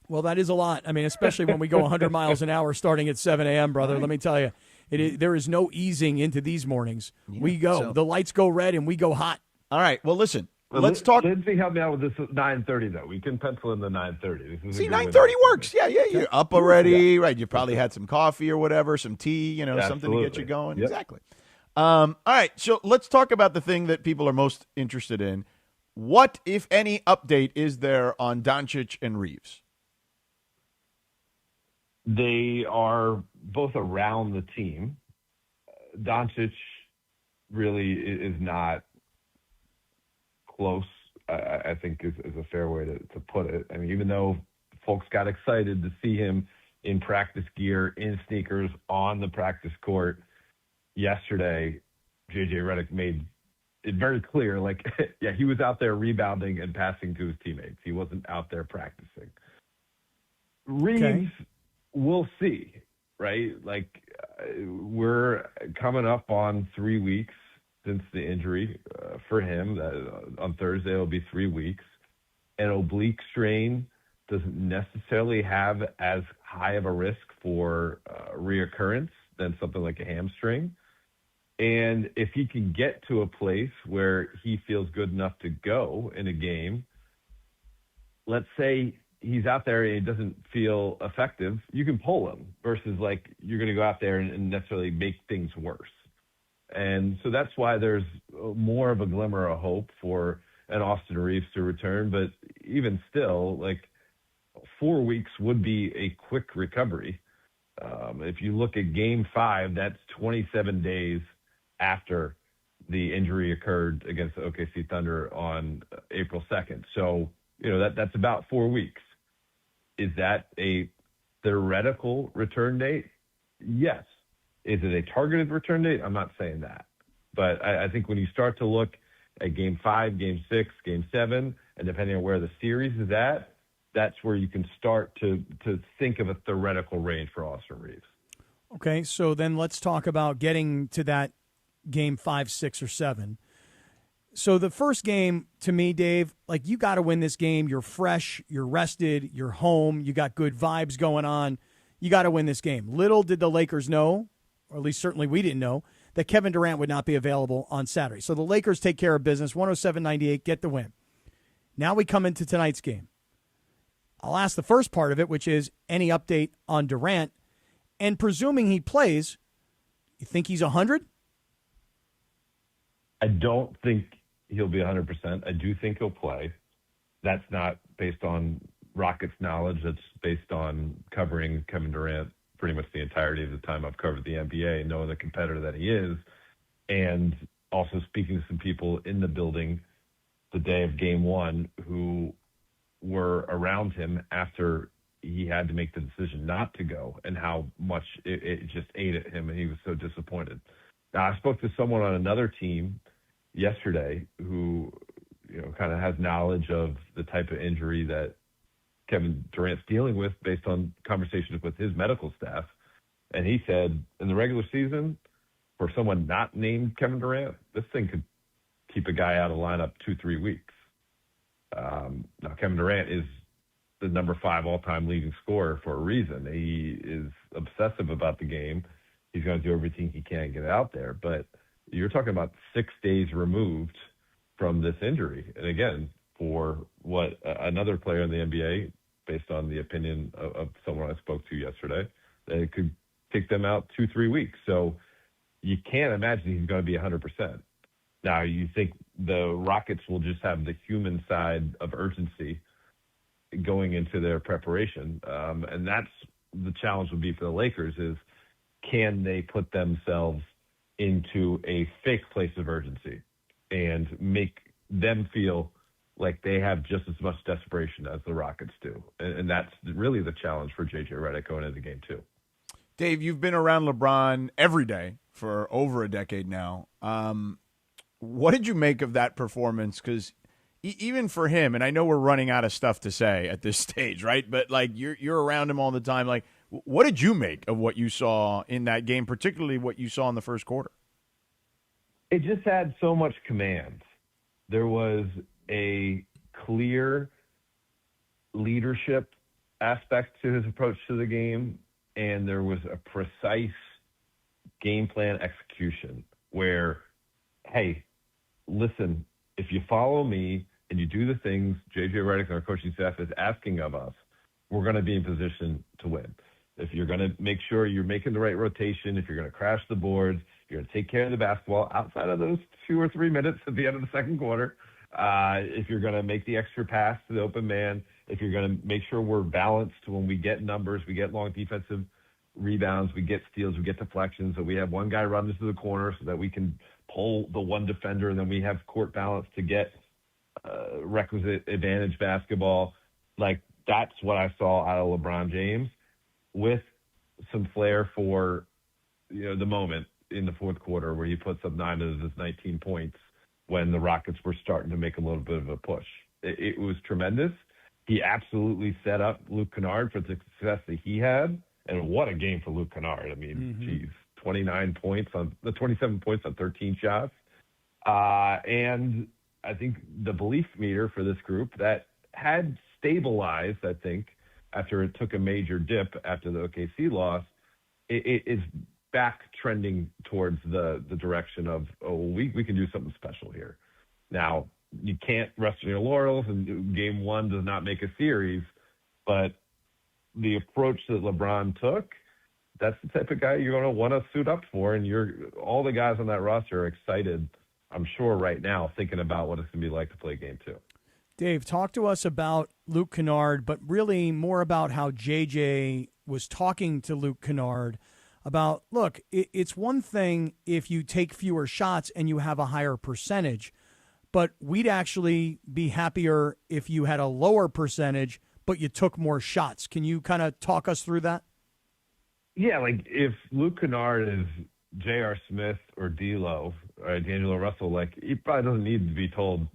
Well, that is a lot. I mean, especially when we go 100 miles an hour starting at 7 a.m., brother. Let me tell you, there is no easing into these mornings. Yeah, we go. The lights go red and we go hot.
All right. Well, listen. Let's talk.
Lindsay, help me out with this 9:30 though. We can pencil in the 9:30.
See, 9:30 works. Yeah. You're up already, right? You probably had some coffee or whatever, some tea, something to get you going. Yep. Exactly. All right. So let's talk about the thing that people are most interested in. What, if any, update is there on Doncic and Reeves?
They are both around the team. Doncic really is not close, I think is a fair way to put it. I mean, even though folks got excited to see him in practice gear, in sneakers, on the practice court yesterday, JJ Redick made it very clear, he was out there rebounding and passing to his teammates. He wasn't out there practicing. Reeves, we'll see, right? We're coming up on 3 weeks since the injury for him. On Thursday, it'll be 3 weeks. An oblique strain doesn't necessarily have as high of a risk for reoccurrence than something like a hamstring. And if he can get to a place where he feels good enough to go in a game, let's say he's out there and he doesn't feel effective, you can pull him versus you're going to go out there and necessarily make things worse. And so that's why there's more of a glimmer of hope for an Austin Reeves to return. But even still, like 4 weeks would be a quick recovery. If you look at Game 5, that's 27 days after the injury occurred against the OKC Thunder on April 2nd. So, that's about 4 weeks. Is that a theoretical return date? Yes. Is it a targeted return date? I'm not saying that. But I think when you start to look at Game 5, Game 6, Game 7, and depending on where the series is at, that's where you can start to think of a theoretical range for Austin Reeves.
Okay, so then let's talk about getting to that Game 5, 6, or 7. So the first game, to me, Dave, like you got to win this game. You're fresh, you're rested, you're home, you got good vibes going on. You got to win this game. Little did the Lakers know, or at least certainly we didn't know, that Kevin Durant would not be available on Saturday. So the Lakers take care of business, 107-98, get the win. Now we come into tonight's game. I'll ask the first part of it, which is any update on Durant. And presuming he plays, you think he's 100?
I don't think he'll be 100%. I do think he'll play. That's not based on Rockets knowledge. That's based on covering Kevin Durant pretty much the entirety of the time I've covered the NBA, knowing the competitor that he is, and also speaking to some people in the building the day of Game 1 who were around him after he had to make the decision not to go, and how much it just ate at him, and he was so disappointed. Now, I spoke to someone on another team yesterday who, kind of has knowledge of the type of injury that Kevin Durant's dealing with based on conversations with his medical staff. And he said in the regular season, for someone not named Kevin Durant, this thing could keep a guy out of the lineup 2-3 weeks. Now, Kevin Durant is the number 5 all-time leading scorer for a reason. He is obsessive about the game. He's going to do everything he can to get out there. But you're talking about 6 days removed from this injury. And again, for what another player in the NBA, based on the opinion of someone I spoke to yesterday, that it could take them out 2-3 weeks. So you can't imagine he's going to be 100%. Now, you think the Rockets will just have the human side of urgency going into their preparation. And that's the challenge would be for the Lakers is, can they put themselves into a fake place of urgency and make them feel like they have just as much desperation as the Rockets do? And that's really the challenge for J.J. Redick going into Game 2.
Dave, you've been around LeBron every day for over a decade now. What did you make of that performance? Because even for him, and I know we're running out of stuff to say at this stage, right? But like you're around him all the time. Like, what did you make of what you saw in that game, particularly what you saw in the first quarter?
It just had so much command. There was a clear leadership aspect to his approach to the game, and there was a precise game plan execution where, hey, listen, if you follow me and you do the things J.J. Redick and our coaching staff is asking of us, we're going to be in position to win. If you're going to make sure you're making the right rotation, if you're going to crash the boards, you're going to take care of the basketball outside of those 2 or 3 minutes at the end of the second quarter, if you're going to make the extra pass to the open man, if you're going to make sure we're balanced when we get numbers, we get long defensive rebounds, we get steals, we get deflections, so we have one guy run into the corner so that we can pull the one defender, and then we have court balance to get requisite advantage basketball. Like, that's what I saw out of LeBron James, with some flair for, the moment in the fourth quarter where he puts up 9 of his 19 points when the Rockets were starting to make a little bit of a push. It was tremendous. He absolutely set up Luke Kennard for the success that he had, and what a game for Luke Kennard. I mean, geez, 27 points on 13 shots. And I think the belief meter for this group that had stabilized, I think, after it took a major dip after the OKC loss, it is back trending towards the direction of, we can do something special here. Now, you can't rest on your laurels, and Game 1 does not make a series, but the approach that LeBron took that's the type of guy you're going to want to suit up for. And all the guys on that roster are excited, I'm sure, right now, thinking about what it's going to be like to play Game 2.
Dave, talk to us about Luke Kennard, but really more about how JJ was talking to Luke Kennard about, look, it's one thing if you take fewer shots and you have a higher percentage, but we'd actually be happier if you had a lower percentage, but you took more shots. Can you kind of talk us through that?
Yeah, like if Luke Kennard is J.R. Smith or D'Lo or D'Angelo Russell, like he probably doesn't need to be told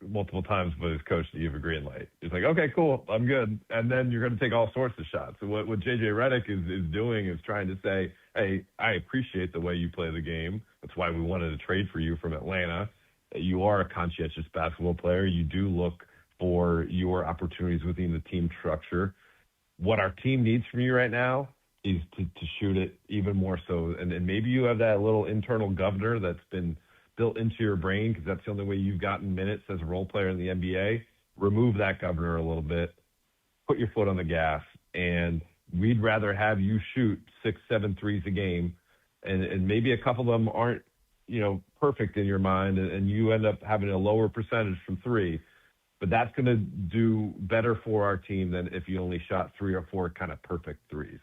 multiple times by his coach that you have a green light. It's like, okay, cool, I'm good. And then you're going to take all sorts of shots. So what J.J. Redick is doing is trying to say, hey, I appreciate the way you play the game. That's why we wanted to trade for you from Atlanta. You are a conscientious basketball player. You do look for your opportunities within the team structure. What our team needs from you right now is to shoot it even more so. And maybe you have that little internal governor that's been built into your brain because that's the only way you've gotten minutes as a role player in the NBA. Remove that governor a little bit, put your foot on the gas, and we'd rather have you shoot 6-7 threes a game, and maybe a couple of them aren't, perfect in your mind, and you end up having a lower percentage from three. But that's going to do better for our team than if you only shot 3 or 4 kind of perfect threes.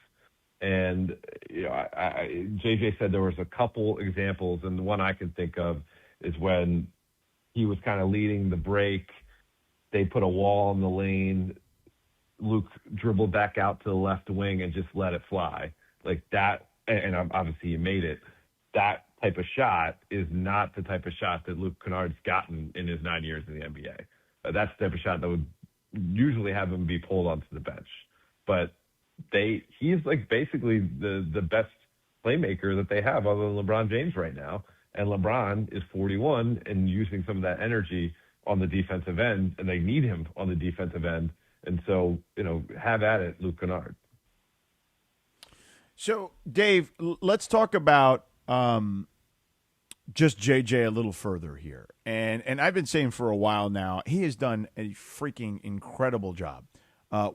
And JJ said there was a couple examples, and the one I can think of is when he was kind of leading the break. They put a wall in the lane. Luke dribbled back out to the left wing and just let it fly like that. And obviously he made it. That type of shot is not the type of shot that Luke Kennard's gotten in his 9 years in the NBA. That's the type of shot that would usually have him be pulled onto the bench. But he's like basically the best playmaker that they have other than LeBron James right now. And LeBron is 41 and using some of that energy on the defensive end, and they need him on the defensive end. And so, have at it, Luke Kennard.
So, Dave, let's talk about just JJ a little further here. And I've been saying for a while now, he has done a freaking incredible job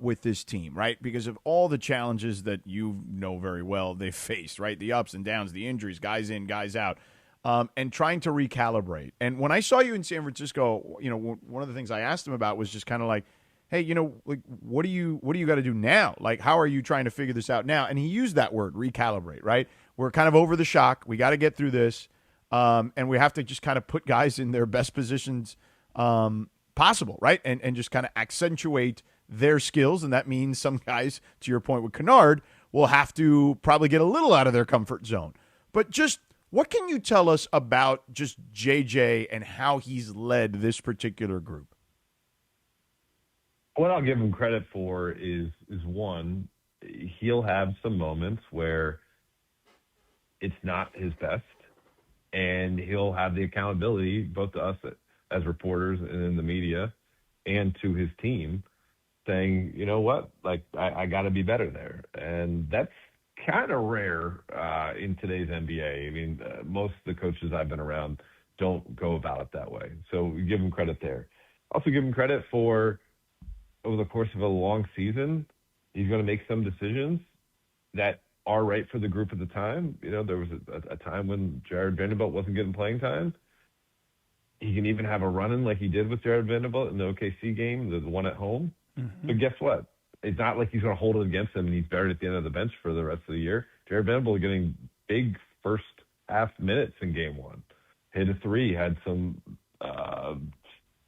with this team, right? Because of all the challenges that you know very well they've faced, right? The ups and downs, the injuries, guys in, guys out, and trying to recalibrate. And when I saw you in San Francisco, one of the things I asked him about was just kind of like, hey, like what do you got to do now? Like, how are you trying to figure this out now? And he used that word, recalibrate, right? We're kind of over the shock. We got to get through this. And we have to just kind of put guys in their best positions possible, right? And just kind of accentuate their skills. And that means some guys, to your point with Kennard, will have to probably get a little out of their comfort zone. But just what can you tell us about just JJ and how he's led this particular group?
What I'll give him credit for is one, he'll have some moments where it's not his best, and he'll have the accountability both to us as reporters and in the media and to his team saying, you know what, like I got to be better there. And that's kind of rare in today's NBA. I mean, most of the coaches I've been around don't go about it that way. So we give him credit there. Also give him credit for over the course of a long season, he's going to make some decisions that are right for the group at the time. There was a time when Jared Vanderbilt wasn't getting playing time. He can even have a run-in like he did with Jared Vanderbilt in the OKC game, the one at home. Mm-hmm. But guess what? It's not like he's going to hold it against him and he's buried at the end of the bench for the rest of the year. Jared Vanderbilt getting big first half minutes in game one. Hit a three, had some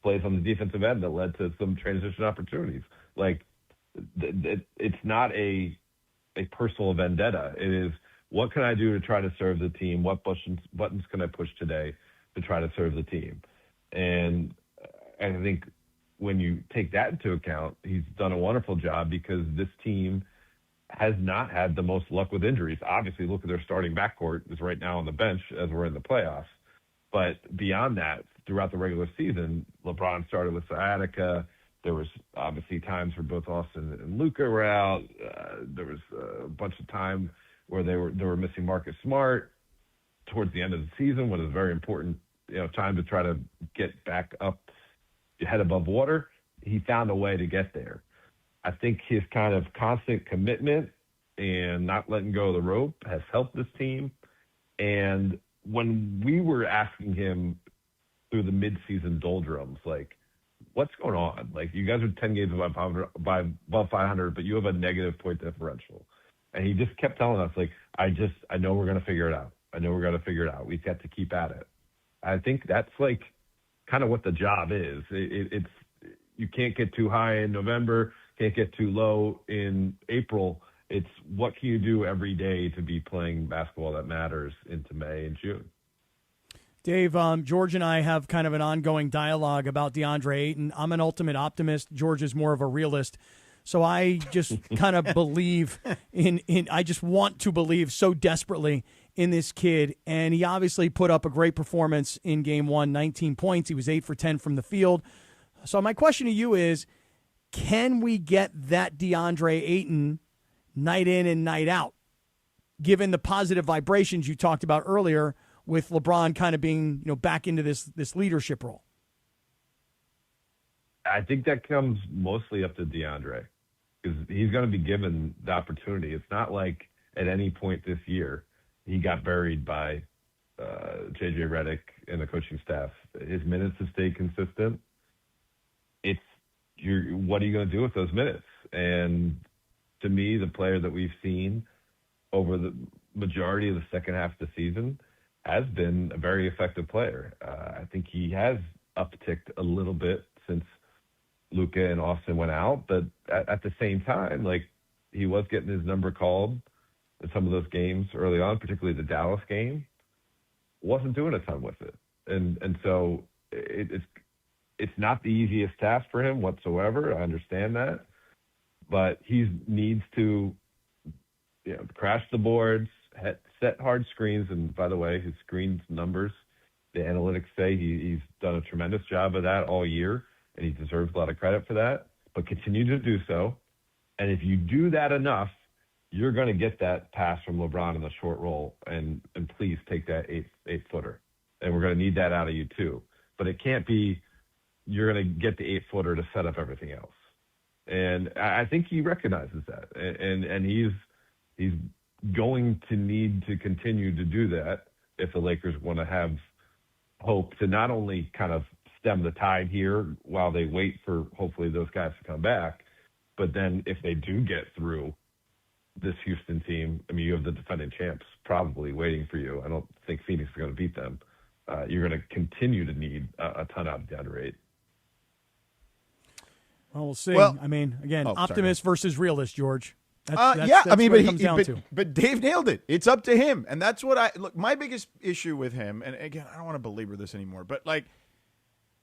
plays on the defensive end that led to some transition opportunities. Like, it's not a personal vendetta. It is, what can I do to try to serve the team? What buttons can I push today to try to serve the team? And I think when you take that into account, he's done a wonderful job because this team has not had the most luck with injuries. Obviously, look at their starting backcourt is right now on the bench as we're in the playoffs. But beyond that, throughout the regular season, LeBron started with sciatica. There was obviously times where both Austin and Luka were out. There was a bunch of time where they were missing Marcus Smart towards the end of the season, when it was a very important time to try to get back up, head above water. He found a way to get there. I think his kind of constant commitment and not letting go of the rope has helped this team. And when we were asking him through the midseason doldrums, like, what's going on? Like, you guys are 10 games above 500, but you have a negative point differential. And he just kept telling us, like, I know we're going to figure it out. I know we're going to figure it out. We've got to keep at it. I think that's, like, kind of what the job is. It's you can't get too high in November, can't get too low in April. It's what can you do every day to be playing basketball that matters into May and June.
Dave, George and I have kind of an ongoing dialogue about DeAndre Ayton. I'm an ultimate optimist. George is more of a realist. So I just kind of believe I just want to believe so desperately in this kid. And he obviously put up a great performance in game 1, 19 points. He was 8 for 10 from the field. So my question to you is, can we get that DeAndre Ayton night in and night out, given the positive vibrations you talked about earlier with LeBron kind of being, back into this leadership role?
I think that comes mostly up to DeAndre because he's going to be given the opportunity. It's not like at any point this year he got buried by J.J. Redick and the coaching staff. His minutes have stayed consistent. What are you going to do with those minutes? And to me, the player that we've seen over the majority of the second half of the season has been a very effective player. I think he has upticked a little bit since Luka and Austin went out, but at the same time, like, he was getting his number called in some of those games early on, particularly the Dallas game. Wasn't doing a ton with it, and so it's not the easiest task for him whatsoever. I understand that, but he needs to crash the boards, set hard screens. And by the way, his screens numbers, the analytics say he's done a tremendous job of that all year, and he deserves a lot of credit for that. But continue to do so. And if you do that enough, you're going to get that pass from LeBron in the short roll, and please take that eight-footer. And we're going to need that out of you too. But it can't be you're going to get the 8-footer to set up everything else. And I think he recognizes that. And he's going to need to continue to do that if the Lakers want to have hope to not only kind of stem the tide here while they wait for hopefully those guys to come back, but then if they do get through this Houston team, I mean, you have the defending champs probably waiting for you. I don't think Phoenix is going to beat them. You're going to continue to need a ton out of DeAndre Ayton.
Well, we'll see. I mean, again, optimist versus realist, George. That's what it comes down to.
But Dave nailed it. It's up to him. And that's what look, my biggest issue with him, and again, I don't want to belabor this anymore, but like,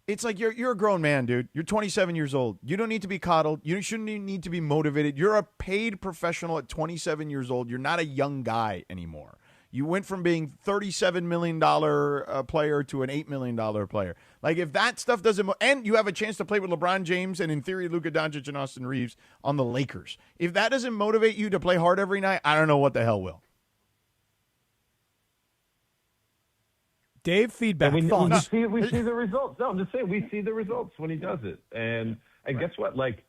it's like you're a grown man, dude. You're 27 years old. You don't need to be coddled. You shouldn't even need to be motivated. You're a paid professional at 27 years old. You're not a young guy anymore. You went from being $37 million player to an $8 million player. Like, if that stuff doesn't and you have a chance to play with LeBron James and, in theory, Luka Doncic and Austin Reeves on the Lakers. If that doesn't motivate you to play hard every night, I don't know what the hell will.
Dave, feedback, thoughts?
We see the results. No, I'm just saying we see the results when he does it. And guess what? Like,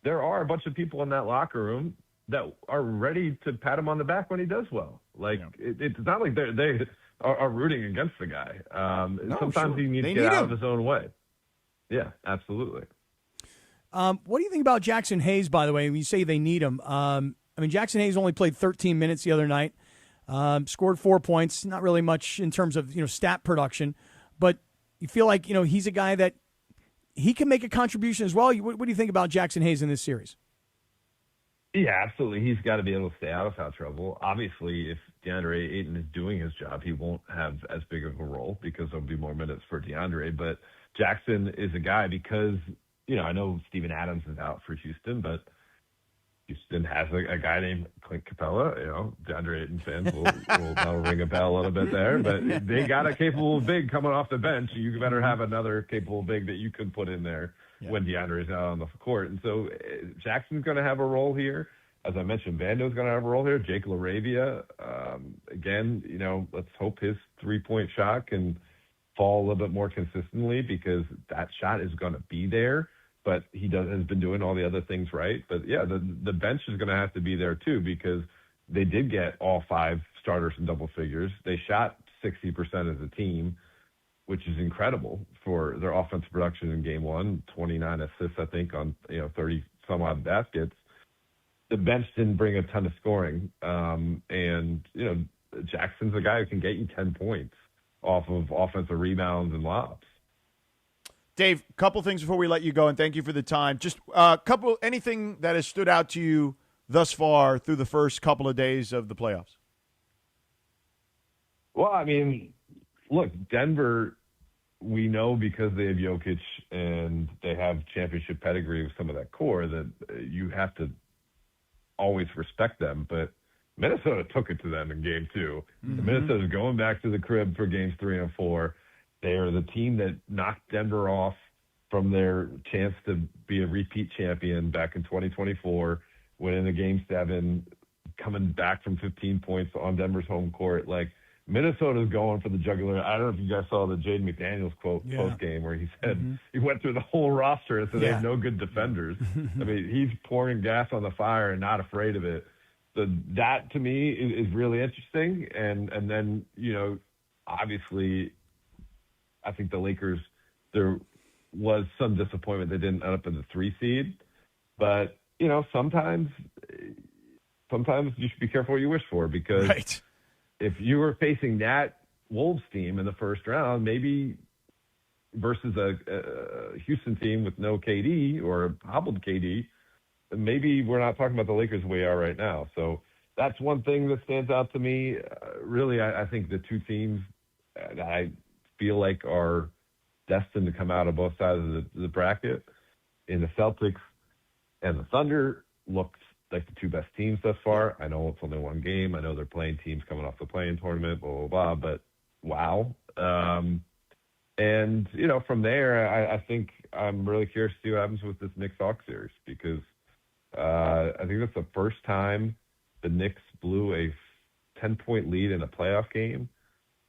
there are a bunch of people in that locker room that are ready to pat him on the back when he does well. Like, it's not like they are rooting against the guy. Sometimes he needs to get out of his own way. Yeah, absolutely.
What do you think about Jackson Hayes, by the way, when you say they need him? I mean, Jackson Hayes only played 13 minutes the other night, scored 4 points, not really much in terms of, stat production, but you feel like, he's a guy that he can make a contribution as well. What do you think about Jackson Hayes in this series?
Yeah, absolutely. He's got to be able to stay out of foul trouble. Obviously, if DeAndre Ayton is doing his job, he won't have as big of a role because there'll be more minutes for DeAndre. But Jackson is a guy because, I know Steven Adams is out for Houston, but Houston has a guy named Clint Capella. DeAndre Ayton fans will ring a bell a little bit there. But they got a capable big coming off the bench. You better have another capable big that you can put in there when DeAndre is out on the court. And so Jackson's going to have a role here. As I mentioned, Vando's going to have a role here. Jake LaRavia, again, let's hope his three-point shot can fall a little bit more consistently because that shot is going to be there. But he has been doing all the other things right. But, yeah, the bench is going to have to be there too because they did get all 5 starters in double figures. They shot 60% as a team, which is incredible for their offensive production in game 1. 29 assists, I think, on 30 some odd baskets. The bench didn't bring a ton of scoring, and Jackson's a guy who can get you 10 points off of offensive rebounds and lobs.
Dave, a couple things before we let you go, and thank you for the time. Just anything that has stood out to you thus far through the first couple of days of the playoffs?
Well, I mean, look, Denver, we know because they have Jokic and they have championship pedigree with some of that core that you have to always respect them. But Minnesota took it to them in game 2. Mm-hmm. Minnesota's going back to the crib for games 3 and 4. They are the team that knocked Denver off from their chance to be a repeat champion back in 2024, winning the game 7, coming back from 15 points on Denver's home court. Like, Minnesota's going for the jugular. I don't know if you guys saw the Jaden McDaniels quote post-game where he said he went through the whole roster and said they have no good defenders. I mean, he's pouring gas on the fire and not afraid of it. So that, to me, is really interesting. And then, obviously, I think the Lakers, there was some disappointment they didn't end up in the 3 seed. But, sometimes you should be careful what you wish for, because if you were facing that Wolves team in the first round, maybe versus a Houston team with no KD or a hobbled KD, maybe we're not talking about the Lakers the way we are right now. So that's one thing that stands out to me. Really, I think the 2 teams that I feel like are destined to come out of both sides of the bracket in the Celtics and the Thunder look like the 2 best teams thus far. I know it's only 1 game. I know they're playing teams coming off the play-in tournament, blah, blah, blah, but wow. And, from there, I think I'm really curious to see what happens with this Knicks-Hawks series, because I think that's the first time the Knicks blew a 10-point lead in a playoff game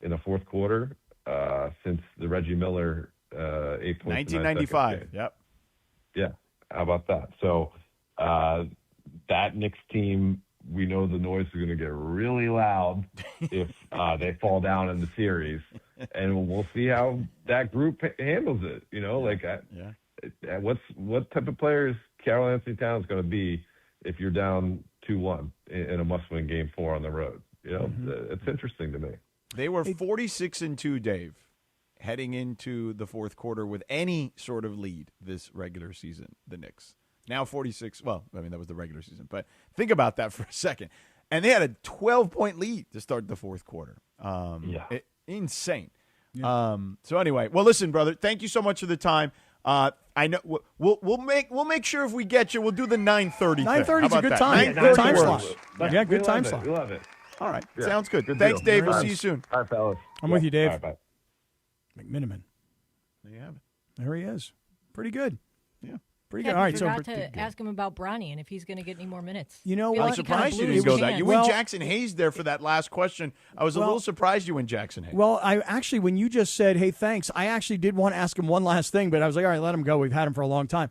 in the fourth quarter since the Reggie Miller 8 points.
1995, yep.
Yeah, how about that? So that Knicks team, we know the noise is going to get really loud if they fall down in the series, and we'll see how that group handles it. What type of player is Carol Anthony Towns going to be if you're down 2-1 in a must-win game 4 on the road? It's interesting to me.
They were 46-2, Dave, heading into the fourth quarter with any sort of lead this regular season, the Knicks. Now 46. Well, I mean, that was the regular season, but think about that for a second. And they had a 12-point lead to start the fourth quarter. Insane. Yeah. So anyway, well, listen, brother, thank you so much for the time. I know we'll make sure if we get you, we'll do the 9:30.
9:30 is a good time.
Good
time slot. Yeah, good time slot.
We love it.
All right, sounds good. Thanks, Dave. We'll see you soon.
All right, fellas.
I'm with you, Dave.
All right, bye.
McMenamin.
There you have it.
There he is. Pretty good.
Yeah.
Pretty
Yeah,
good. All right,
forgot to ask him about Bronny and if he's going to get any more minutes.
You know
I feel
what?
I'm
like he
surprised
kinda
you
blew
didn't
his
go that.
chance.
You went Jackson Hayes there for that last question. I was a little surprised you went Jackson Hayes.
Well, I actually, when you just said, hey, thanks, I actually did want to ask him one last thing, but I was like, all right, let him go. We've had him for a long time.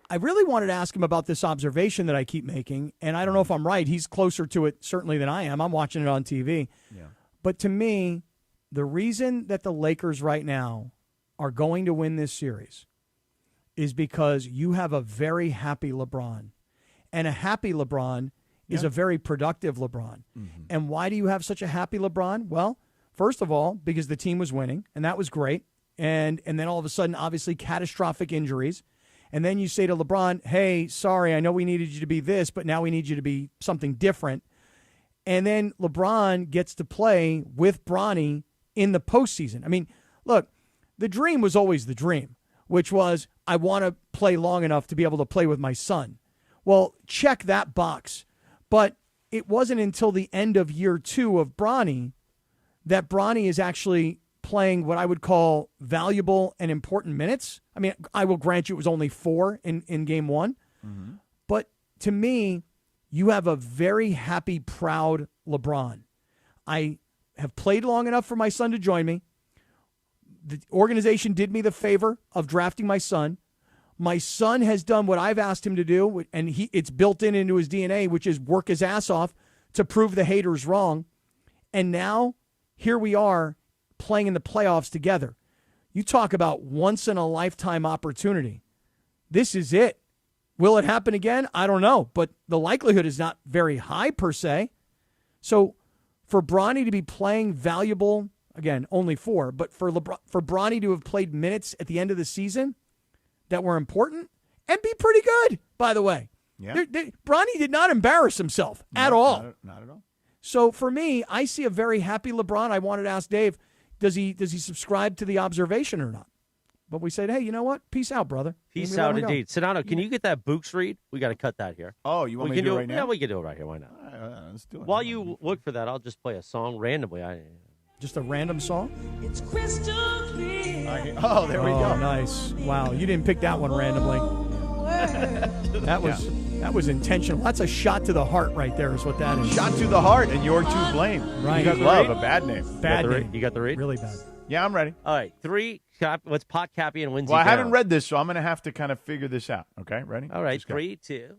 I really wanted to ask him about this observation that I keep making, and I don't know if I'm right. He's closer to it certainly than I am. I'm watching it on TV.
Yeah.
But to me, the reason that the Lakers right now are going to win this series is because you have a very happy LeBron. And a happy LeBron is a very productive LeBron. Mm-hmm. And why do you have such a happy LeBron? Well, first of all, because the team was winning, and that was great. And then all of a sudden, obviously, catastrophic injuries. And then you say to LeBron, hey, sorry, I know we needed you to be this, but now we need you to be something different. And then LeBron gets to play with Bronny in the postseason. I mean, look, the dream was always the dream, which was I want to play long enough to be able to play with my son. Well, check that box. But it wasn't until the end of year 2 of Bronny that Bronny is actually playing what I would call valuable and important minutes. I mean, I will grant you it was only 4 in game 1. Mm-hmm. But to me, you have a very happy, proud LeBron. I have played long enough for my son to join me. The organization did me the favor of drafting my son. My son has done what I've asked him to do, and it's built into his DNA, which is work his ass off to prove the haters wrong. And now here we are playing in the playoffs together. You talk about once-in-a-lifetime opportunity. This is it. Will it happen again? I don't know, but the likelihood is not very high per se. So for Bronny to be playing valuable, again, only 4, but for Bronny to have played minutes at the end of the season that were important and be pretty good, by the way.
Yeah.
Bronny did not embarrass himself at all.
Not at all.
So for me, I see a very happy LeBron. I wanted to ask Dave, does he subscribe to the observation or not? But we said, hey, you know what? Peace out, brother.
Peace out indeed. Sedano, can you get that Books read? We got to cut that here.
Oh, you want me to do it right now?
Yeah, we can do it right here. Why not?
Let's do it.
While you look for that, I'll just play a song randomly.
Just a random song?
It's crystal clear.
Oh, there we go.
Nice. Wow, you didn't pick that one randomly. That was intentional. That's a shot to the heart right there is what that is.
Shot to the heart, and you're to blame.
Right.
You got love, a bad name.
Bad name.
You got the read?
Really bad.
Yeah, I'm ready.
All right, 3. Let's pot Cappy and Windsy
Well, I
down.
haven't read this, so I'm going to have to kind of figure this out. Okay, ready?
All right, 3, 2.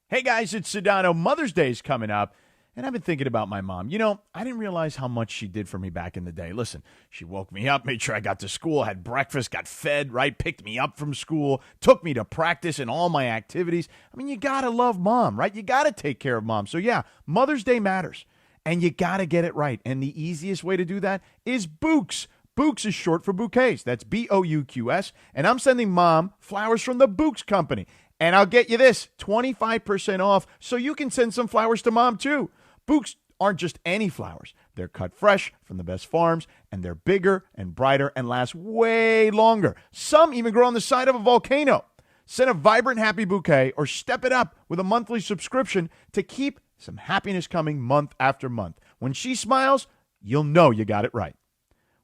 Hey, guys, it's Sedano. Mother's Day is coming up, and I've been thinking about my mom. You know, I didn't realize how much she did for me back in the day. Listen, she woke me up, made sure I got to school, had breakfast, got fed, right, picked me up from school, took me to practice and all my activities. I mean, you got to love mom, right? You got to take care of mom. So, yeah, Mother's Day matters, and you got to get it right. And the easiest way to do that is Bouqs. Bouqs is short for bouquets. That's Bouqs. And I'm sending mom flowers from the Bouqs Company. And I'll get you this, 25% off, so you can send some flowers to mom, too. Bouqs aren't just any flowers. They're cut fresh from the best farms, and they're bigger and brighter and last way longer. Some even grow on the side of a volcano. Send a vibrant, happy bouquet or step it up with a monthly subscription to keep some happiness coming month after month. When she smiles, you'll know you got it right.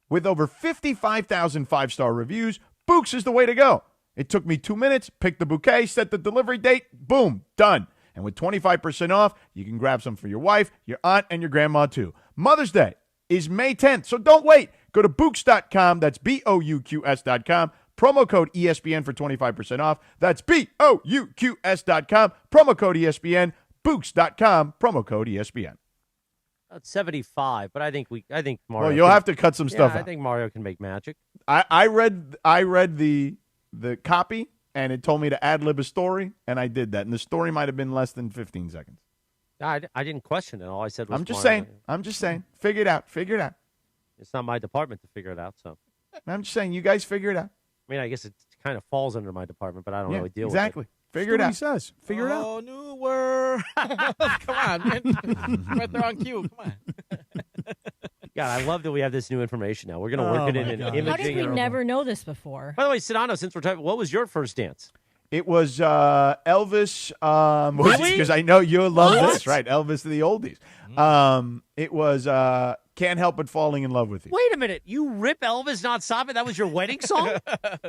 With over 55,000 five-star reviews, Bouqs is the way to go. It took me 2 minutes, picked the bouquet, set the delivery date, boom, done. And with 25% off, you can grab some for your wife, your aunt, and your grandma, too. Mother's Day is May 10th, so don't wait. Go to Bouqs.com. That's Bouqs.com. Promo code ESPN for 25% off. That's Bouqs.com. Promo code ESPN. Bouqs.com. Promo code ESPN.
It's 75, but I think Mario.
Well, you'll have to cut some stuff out.
I think Mario can make magic.
I read the copy, and it told me to ad-lib a story, and I did that. And the story might have been less than 15 seconds.
I didn't question it. All I said was
I'm just saying. Figure it out.
It's not my department to figure it out, so.
I'm just saying, you guys figure it out.
I mean, I guess it kind of falls under my department, but I don't really deal with it.
Exactly. Figure it out.
He says. Figure it out.
Oh, new word. Come on, man. Right there on cue. Come on.
God, I love that we have this new information now. We're going to work it in imaging.
How did we never know this before?
By the way, Sedano, since we're talking, what was your first dance?
It was Elvis.
Really?
Because I know you love this, right? Elvis the oldies. It was Can't Help But Falling in Love with You.
Wait a minute. You rip Elvis Not Stop It? That was your wedding song?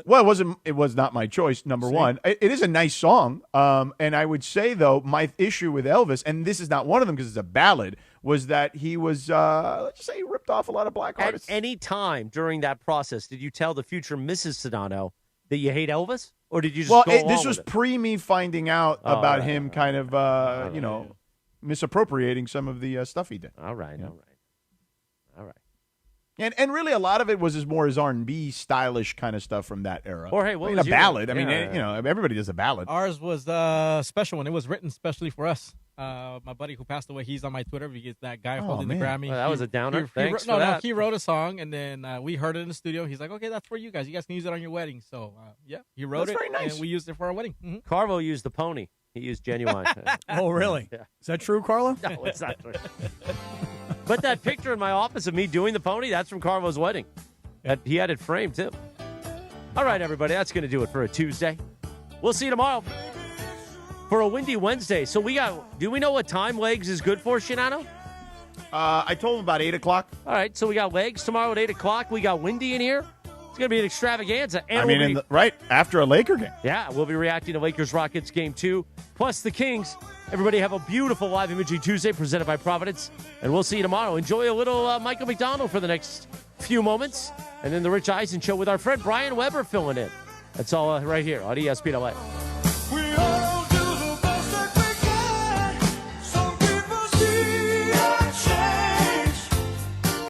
Well, it was not my choice, number one. It is a nice song. And I would say, though, my issue with Elvis, and this is not one of them because it's a ballad, was that he was, let's just say, he ripped off a lot of black artists.
At any time during that process, did you tell the future Mrs. Sedano that you hate Elvis? Or did you just go along
this was
with it?
pre me finding out about him kind of, misappropriating some of the stuff he did.
All right.
And really, a lot of it was more his R&B stylish kind of stuff from that era.
Or hey,
a ballad. I mean, everybody does a ballad.
Ours was a special one. It was written specially for us. My buddy who passed away, he's on my Twitter because that guy holding the Grammy.
Well, that was a downer. Thanks for that.
He wrote a song, and then we heard it in the studio. He's like, okay, that's for you guys. You guys can use it on your wedding. So, he wrote it,
very nice.
and we used it for our wedding. Mm-hmm.
Carvo used the pony. He used Genuine.
Oh, really?
Yeah.
Is that true, Carlo?
No, it's not true. But that picture in my office of me doing the pony, that's from Carvo's wedding. He had it framed, too. All right, everybody, that's going to do it for a Tuesday. We'll see you tomorrow for a windy Wednesday. So do we know what time Legs is good for, Shinano?
I told him about 8 o'clock.
All right, so we got Legs tomorrow at 8 o'clock. We got windy in here. It's going to be an extravaganza. And
right after a Laker game.
Yeah, we'll be reacting to Lakers-Rockets Game 2, plus the Kings. Everybody have a beautiful live imaging Tuesday presented by Providence, and we'll see you tomorrow. Enjoy a little Michael McDonald for the next few moments, and then the Rich Eisen Show with our friend Brian Weber filling in. That's all right here on ESPN LA.